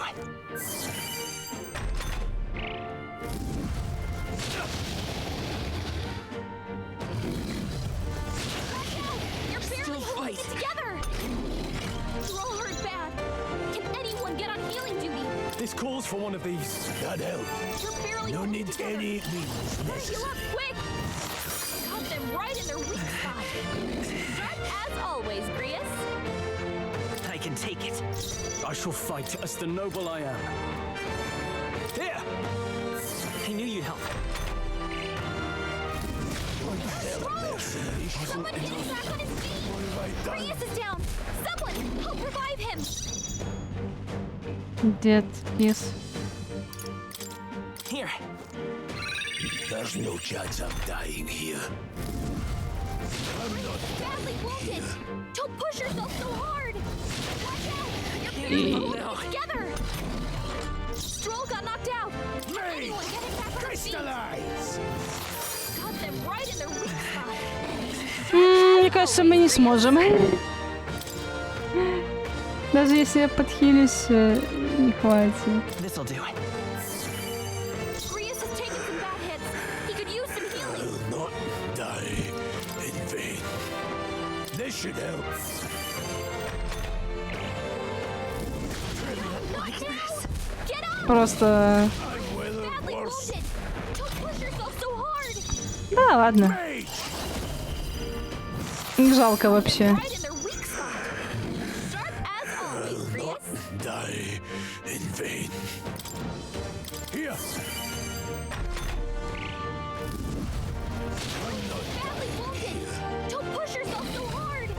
Speaker 11: You're barely holding it together. You're all hurt bad. Can anyone get on healing duty?
Speaker 16: This calls falls for one of these.
Speaker 3: That help.
Speaker 11: You're barely
Speaker 3: No
Speaker 11: holding
Speaker 3: need
Speaker 11: together.
Speaker 3: any means
Speaker 11: Hurry you up, quick! Got them right in their weak spot. Sharp as always, Grius.
Speaker 9: I can take it.
Speaker 7: I shall fight as the noble I am.
Speaker 9: Here! I knew you'd help.
Speaker 11: Someone get him back on his feet! Grius is down! Someone, help revive him!
Speaker 8: Dead, yes.
Speaker 9: Here.
Speaker 3: There's no chance I'm dying here. I'm not
Speaker 11: Badly wounded! Don't push yourself so hard! Watch out! You're
Speaker 3: Hey.
Speaker 11: holding it together! Stroll got knocked out! Anyone get him back on his feet! Got them right in their weak spot!
Speaker 8: Мне кажется, мы не сможем. Даже если я подхилюсь, не хватит.
Speaker 9: This'll do it.
Speaker 11: Grius has taken some bad hits. He could use some healing.
Speaker 3: Will not die in vain. This should help.
Speaker 11: Not now! Get up!
Speaker 8: Просто...
Speaker 11: Badly wounded! Don't push yourself so hard!
Speaker 8: Да, ладно. Не жалко вообще.
Speaker 11: Right in their weak spot! Sharp as always, Grius!
Speaker 3: Die in vain. Here.
Speaker 11: Badly wounded! Don't push yourself so hard!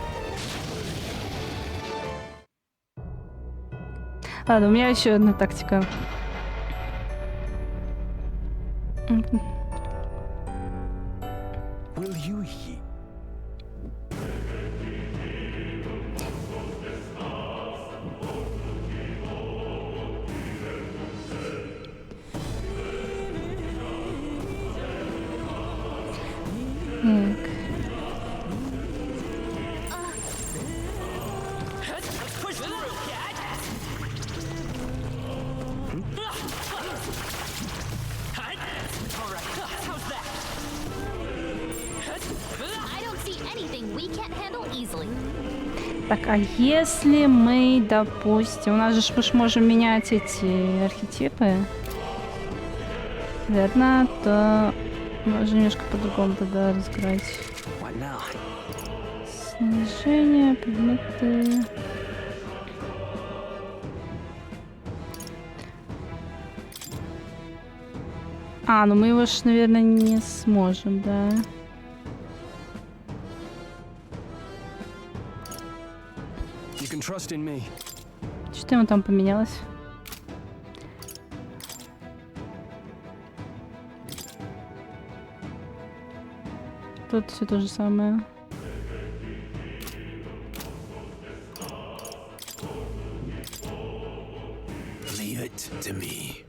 Speaker 8: Ладно, у меня еще одна тактика.
Speaker 3: Will you heed?
Speaker 9: Push through, cat! All right, how's that?
Speaker 11: I don't see anything we can't handle easily.
Speaker 8: Так, а если мы, допустим, у нас же мы ж можем менять эти архетипы, верно, то можно немножко по-другому тогда разыграть.
Speaker 9: What now?
Speaker 8: Снижение, предметы. А, ну мы его ж, наверное, не сможем, да.
Speaker 7: You can trust in me.
Speaker 8: Что ему там поменялось? Тут все то же самое.
Speaker 3: Leave it to me.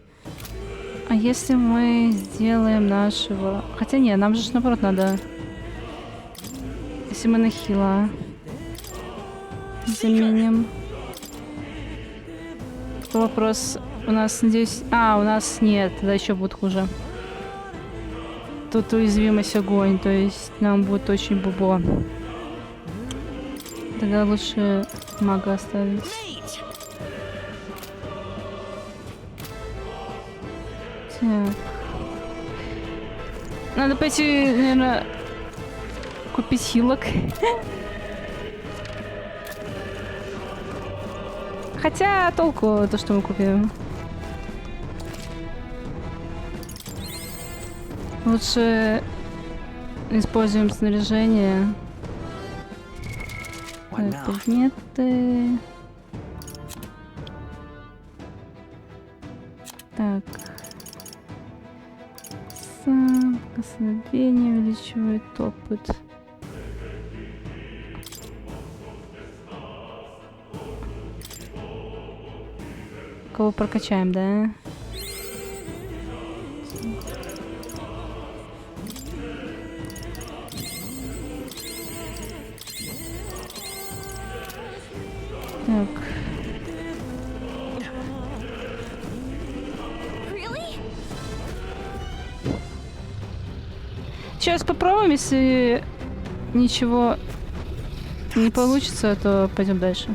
Speaker 8: А если мы сделаем нашего... Хотя нет, нам же наоборот надо... Если мы на хила заменим... То вопрос... У нас, надеюсь... А, у нас нет, тогда еще будет хуже. Тут уязвимость огонь, то есть нам будет очень бубо. Тогда лучше мага оставить. Так. Надо пойти, наверное, купить хилок. Хотя толку то, что мы купим. Лучше используем снаряжение. Предметы. Так. Сам косновение увеличивает опыт. Кого прокачаем, да? Так. Сейчас попробуем, если ничего не получится, то пойдем дальше.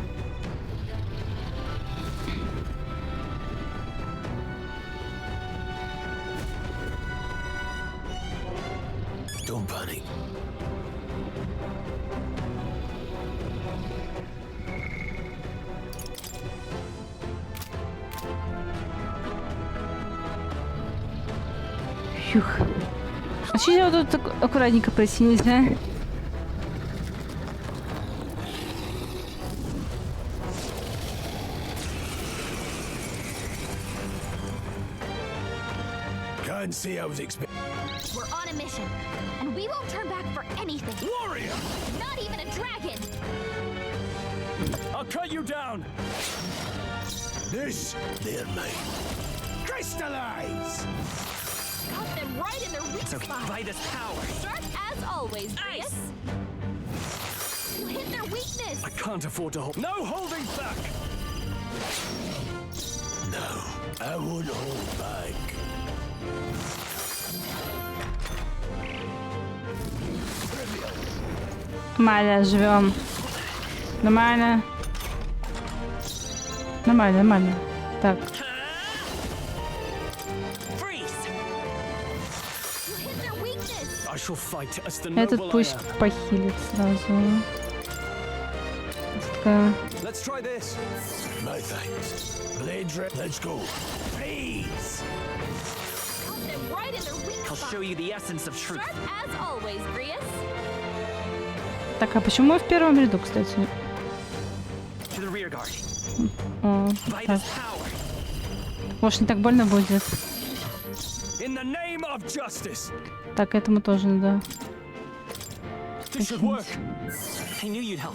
Speaker 3: Don't panic.
Speaker 8: Фух. А что я вот тут так аккуратненько пройти нельзя?
Speaker 3: Can't say I was expecting.
Speaker 11: We're on a mission, and we won't turn back for anything.
Speaker 16: Warrior!
Speaker 11: Not even a dragon!
Speaker 16: I'll cut you down!
Speaker 3: This, they're mine.
Speaker 16: Crystallize!
Speaker 11: Cut them right in their weak
Speaker 9: It's okay.
Speaker 11: spot.
Speaker 9: By this power.
Speaker 11: Sharp as always, Ice! You hit their weakness!
Speaker 16: I can't afford to hold. No holding back!
Speaker 3: No, I won't hold back.
Speaker 8: Нормально, живем. Нормально. Нормально, нормально. Так. Этот пусть похилит сразу.
Speaker 16: Let's try this.
Speaker 3: No thanks. Let's go.
Speaker 11: Please! Cut them right in their weak
Speaker 9: I'll
Speaker 11: spot.
Speaker 9: show you the essence of truth.
Speaker 11: Sharp as always, Grius.
Speaker 8: Так, а почему мы в первом ряду, кстати?
Speaker 9: To the rear guard.
Speaker 8: О,
Speaker 9: By
Speaker 8: так.
Speaker 9: this power.
Speaker 8: Может, не так больно будет.
Speaker 16: In the name of justice.
Speaker 8: Так, этому тоже надо.
Speaker 16: This should work.
Speaker 9: I knew you'd help.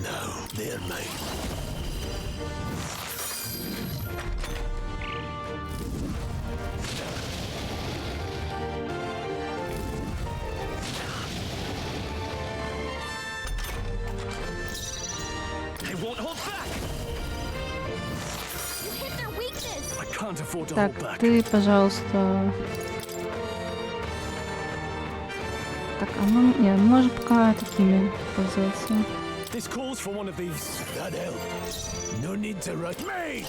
Speaker 3: No, they're mine.
Speaker 16: I won't hold back.
Speaker 11: You hit their weakness!
Speaker 16: I can't afford to
Speaker 8: Так,
Speaker 16: hold back.
Speaker 8: ты, пожалуйста. Так, а мы... Не, мы можем пока такими пользоваться.
Speaker 16: This calls for one of these.
Speaker 3: That helped. No need to rush. Mage!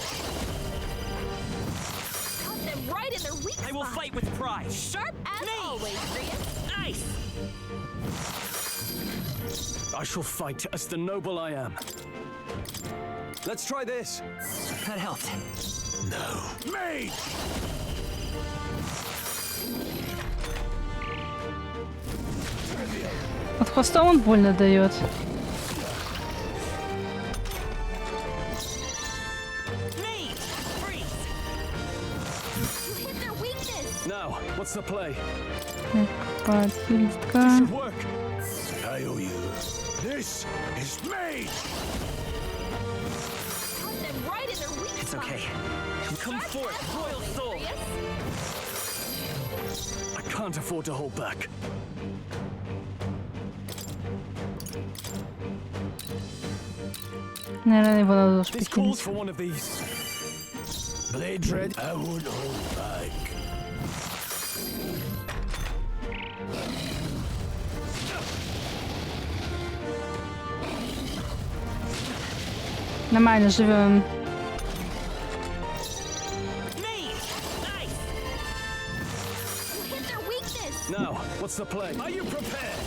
Speaker 11: Cut them right in their weak spot.
Speaker 9: I will fight with pride.
Speaker 11: Sharp as always, Grius.
Speaker 9: Nice.
Speaker 16: I shall fight as the noble I am. Let's try this.
Speaker 9: That helped.
Speaker 3: No.
Speaker 16: Mage!
Speaker 8: От хвостом он больно дает.
Speaker 11: You hit their weakness!
Speaker 16: Now, what's the play?
Speaker 8: Так, подхилистка.
Speaker 16: This should work.
Speaker 3: I owe you. This is mage!
Speaker 11: Cut them right in their weak
Speaker 9: It's
Speaker 11: spot.
Speaker 9: okay. Come
Speaker 11: Sharp
Speaker 9: forth,
Speaker 11: as
Speaker 9: royal
Speaker 11: always,
Speaker 9: soul.
Speaker 11: Grius.
Speaker 16: I can't afford to hold back.
Speaker 8: Наверное, его надо
Speaker 16: This calls
Speaker 8: шпихилить.
Speaker 16: for one of these.
Speaker 3: Blade Red, I won't hold back.
Speaker 8: Нормально, живем.
Speaker 11: You hit their weakness!
Speaker 16: Now, what's the play? Are you prepared?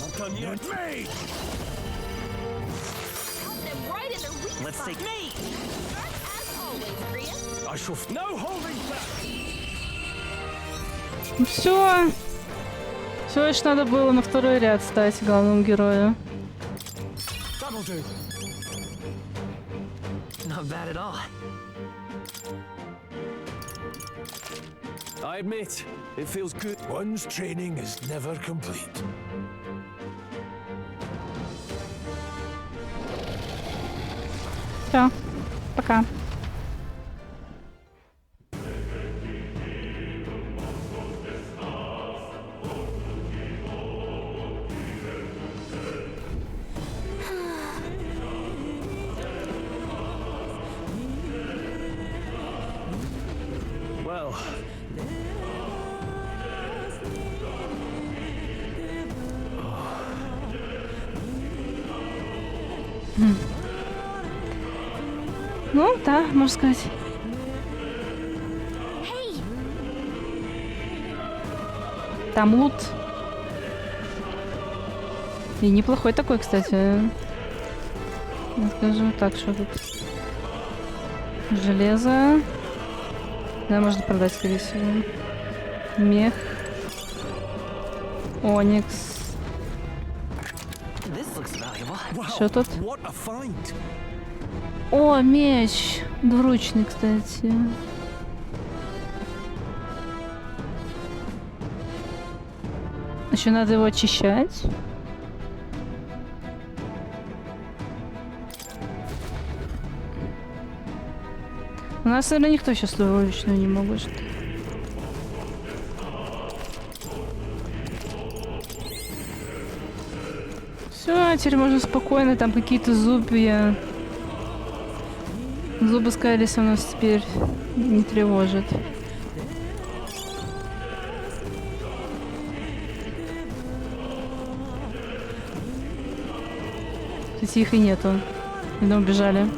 Speaker 16: Not done yet. Mage!
Speaker 11: Cut them right in their weak
Speaker 9: Let's
Speaker 11: spot.
Speaker 9: take me.
Speaker 11: Sharp as always, Grius.
Speaker 16: I shall. No holding back!
Speaker 8: Ну все. Всего лишь надо было на второй ряд стать главному герою.
Speaker 16: That'll do.
Speaker 9: Not bad at all.
Speaker 16: I admit, it feels good.
Speaker 3: One's training is never complete.
Speaker 8: Все. Пока.
Speaker 16: Well.
Speaker 8: Ну, да, можно сказать.
Speaker 11: Hey!
Speaker 8: Там лут. И неплохой такой, кстати. Я скажу. Так, что тут? Железо. Да, можно продать, скорее всего. Мех. Оникс. Что тут? О, меч. Двуручный, кстати. Еще надо его очищать. У нас, наверное, никто сейчас двуручную не может. Все, теперь можно спокойно, там какие-то зубья. Зубы Скайлиса у нас теперь не тревожат. Кстати, их и нету. Видно, убежали.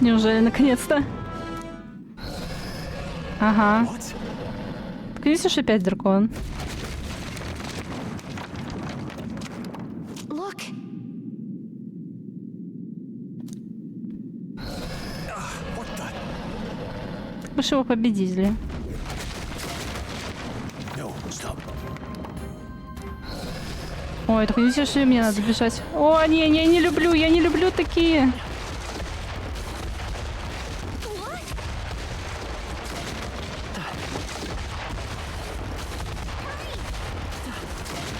Speaker 8: Неужели наконец-то? Ага. Так видишь, что опять дракон? Мы же его победили. Ой, так видишь, что мне надо бежать. О, не, не люблю, я не люблю такие.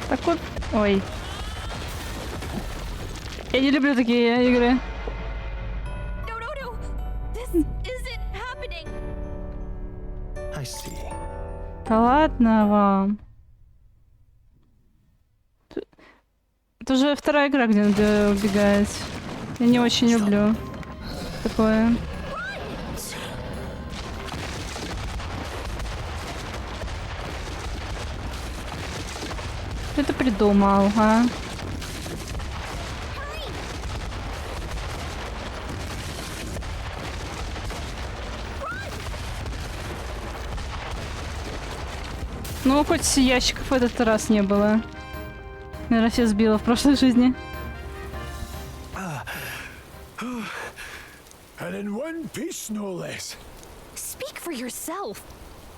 Speaker 8: Так вот. Ой. Я не люблю такие игры. Да ладно вам. Это уже вторая игра, где надо убегать. Я не очень люблю такое. Кто это придумал, а? Ну, хоть ящиков в этот раз не было. Наверное, все сбила в прошлой жизни.
Speaker 3: And in one piece, no less.
Speaker 11: Speak for yourself.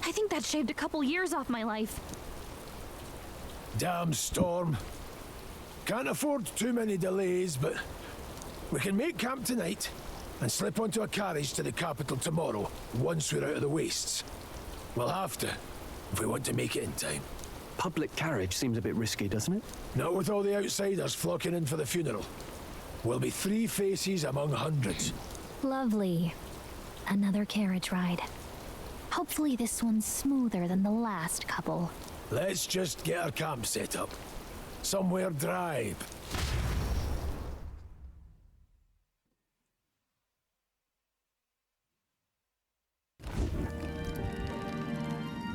Speaker 11: I think that shaved a couple years off my life.
Speaker 3: Damn storm. Can't afford too many delays, but we can make camp tonight and slip onto a carriage to the capital tomorrow, once we're out of the wastes. We'll have to, if we want to make it in time.
Speaker 7: Public carriage seems a bit risky, doesn't it?
Speaker 3: Not with all the outsiders flocking in for the funeral. We'll be 3 faces among hundreds.
Speaker 11: Lovely. Another carriage ride. Hopefully this one's smoother than the last couple.
Speaker 3: Let's just get our camp set up. Somewhere dry.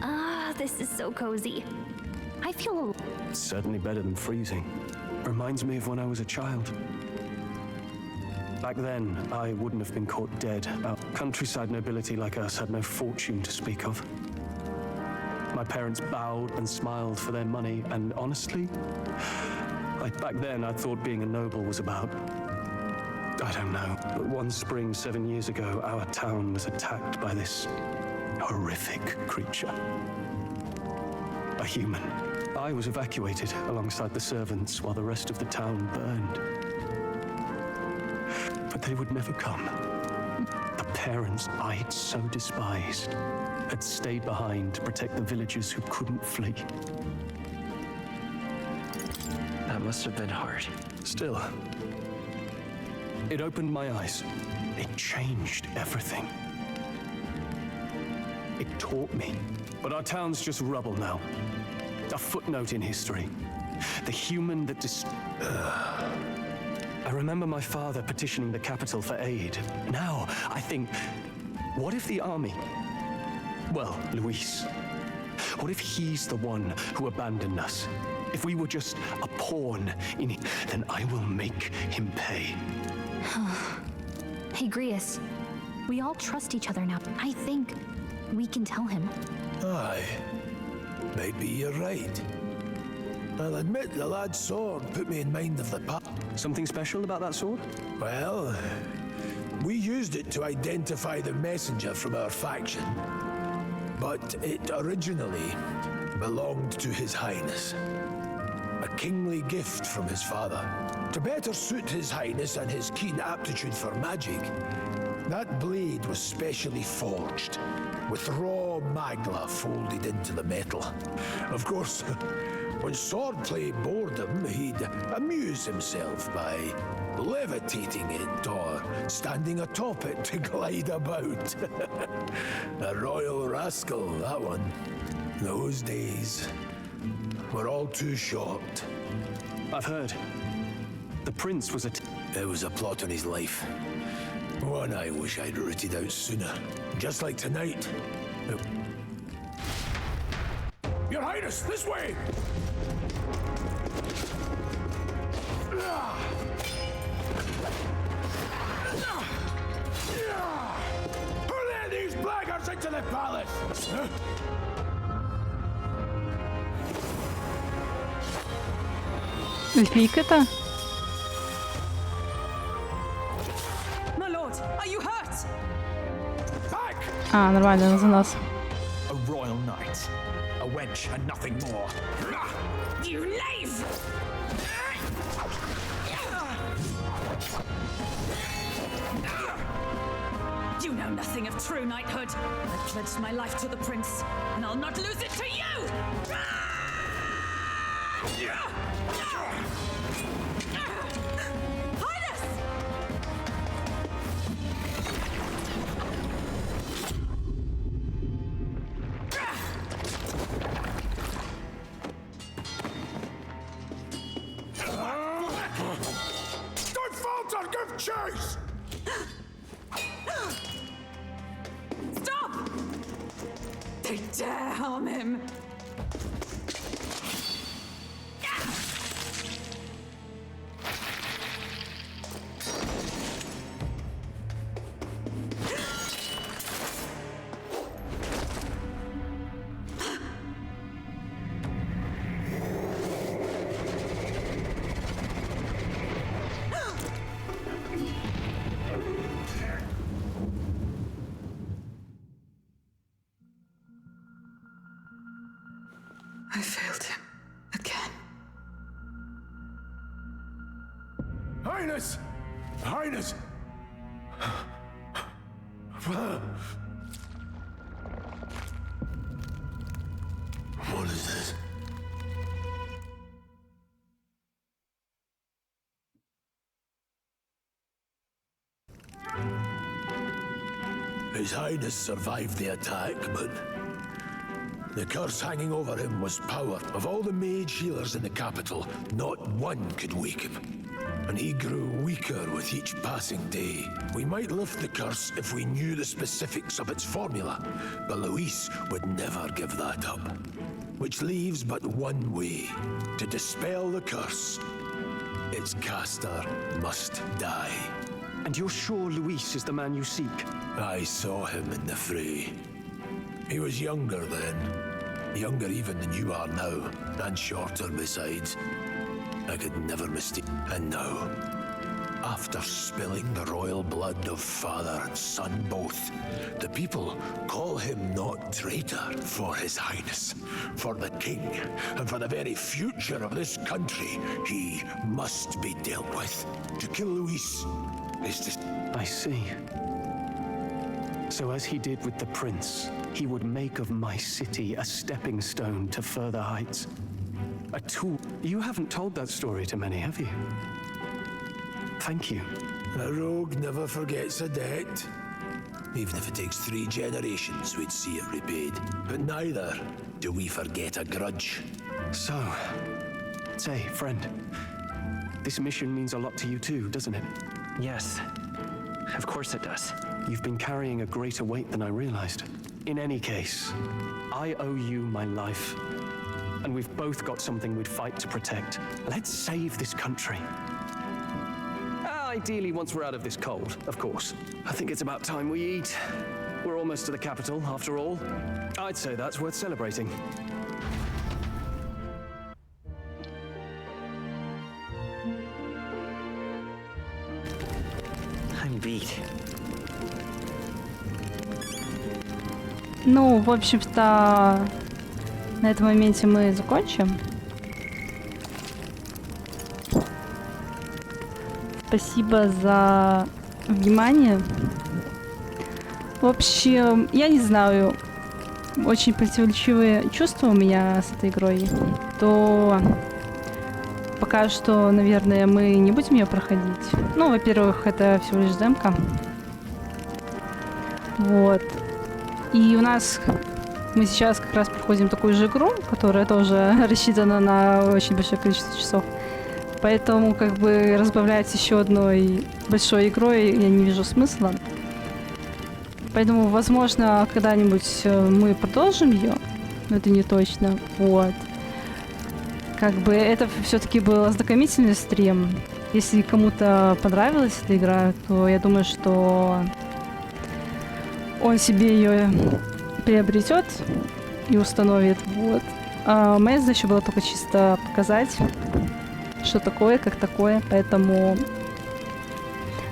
Speaker 11: Ah, this is so cozy. I feel
Speaker 7: It's certainly better than freezing. Reminds me of when I was a child. Back then, I wouldn't have been caught dead. Our countryside nobility like us had no fortune to speak of. My parents bowed and smiled for their money, and honestly, back then I thought being a noble was about, I don't know, but one spring 7 years ago, our town was attacked by this horrific creature. A human. I was evacuated alongside the servants while the rest of the town burned. But they would never come. The parents I'd so despised had stayed behind to protect the villagers who couldn't flee.
Speaker 9: That must have been hard.
Speaker 7: Still, it opened my eyes. It changed everything. It taught me. But our town's just rubble now. A footnote in history. The human that I remember my father petitioning the capital for aid. Now, I think, what if the army... Well, Luis. What if he's the one who abandoned us? If we were just a pawn in it, then I will make him pay.
Speaker 11: Hey, Grius. We all trust each other now. I think we can tell him.
Speaker 3: Aye. Maybe you're right. I'll admit the lad's sword put me in mind of the past.
Speaker 7: Something special about that sword?
Speaker 3: Well, we used it to identify the messenger from our faction. But it originally belonged to His Highness. A kingly gift from his father. To better suit His Highness and his keen aptitude for magic, that blade was specially forged, with raw magla folded into the metal. Of course, when swordplay bored him, he'd amuse himself by levitating it or standing atop it to glide about. A royal rascal, that one. Those days were all too short.
Speaker 7: I've heard. The prince was
Speaker 3: It was a plot on his life. One I wish I'd rooted out sooner. Just like tonight. Your Highness, this way! Who let these blackguards into the palace?
Speaker 8: Эльфийка-то?
Speaker 4: My lord, are you hurt?
Speaker 8: А, нормально, она за нас.
Speaker 12: A royal knight. A wench and nothing more.
Speaker 4: You knave! You know nothing of true knighthood. I pledged my life to the prince, and I'll not lose it to you! Highness!
Speaker 3: Don't falter! Give chase!
Speaker 4: Stop! They dare harm him. I failed him again.
Speaker 3: Highness! Highness! What is this? His Highness survived the attack, but the curse hanging over him was power. Of all the mage healers in the capital, not one could wake him. And he grew weaker with each passing day. We might lift the curse if we knew the specifics of its formula, but Luis would never give that up. Which leaves but one way. To dispel the curse, its caster must die.
Speaker 7: And you're sure Luis is the man you seek?
Speaker 3: I saw him in the fray. He was younger then. Younger even than you are now, and shorter besides. I could never mistake. And now, after spilling the royal blood of father and son both, the people call him not traitor for His Highness, for the king, and for the very future of this country. He must be dealt with. To kill Luis is to...
Speaker 7: I see. So as he did with the prince, he would make of my city a stepping stone to further heights. A tool. You haven't told that story to many, have you? Thank you.
Speaker 3: A rogue never forgets a debt. Even if it takes 3 generations, we'd see it repaid. But neither do we forget a grudge.
Speaker 7: So, say, friend, this mission means a lot to you too, doesn't it?
Speaker 9: Yes, of course it does.
Speaker 7: You've been carrying a greater weight than I realized. In any case, I owe you my life. And we've both got something we'd fight to protect. Let's save this country. Ideally, once we're out of this cold, of course. I think it's about time we eat. We're almost to the capital, after all. I'd say that's worth celebrating.
Speaker 9: I'm beat.
Speaker 8: Ну, в общем-то, на этом моменте мы закончим. Спасибо за внимание. В общем, я не знаю, очень противоречивые чувства у меня с этой игрой. То пока что, наверное, мы не будем ее проходить. Ну, во-первых, это всего лишь демка. Вот. И у нас мы сейчас как раз проходим такую же игру, которая тоже рассчитана на очень большое количество часов. Поэтому как бы разбавлять еще одной большой игрой я не вижу смысла. Поэтому, возможно, когда-нибудь мы продолжим ее, но это не точно. Вот. Как бы это все-таки был ознакомительный стрим. Если кому-то понравилась эта игра, то я думаю, что он себе ее приобретет и установит. Вот. А моя задача была только чисто показать, что такое, как такое. Поэтому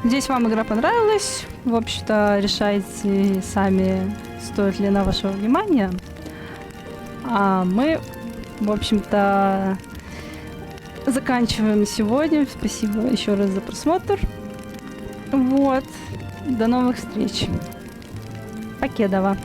Speaker 8: надеюсь, вам игра понравилась. В общем-то, решайте сами, стоит ли она вашего внимания. А мы, в общем-то, заканчиваем сегодня. Спасибо еще раз за просмотр. Вот. До новых встреч. Покедова.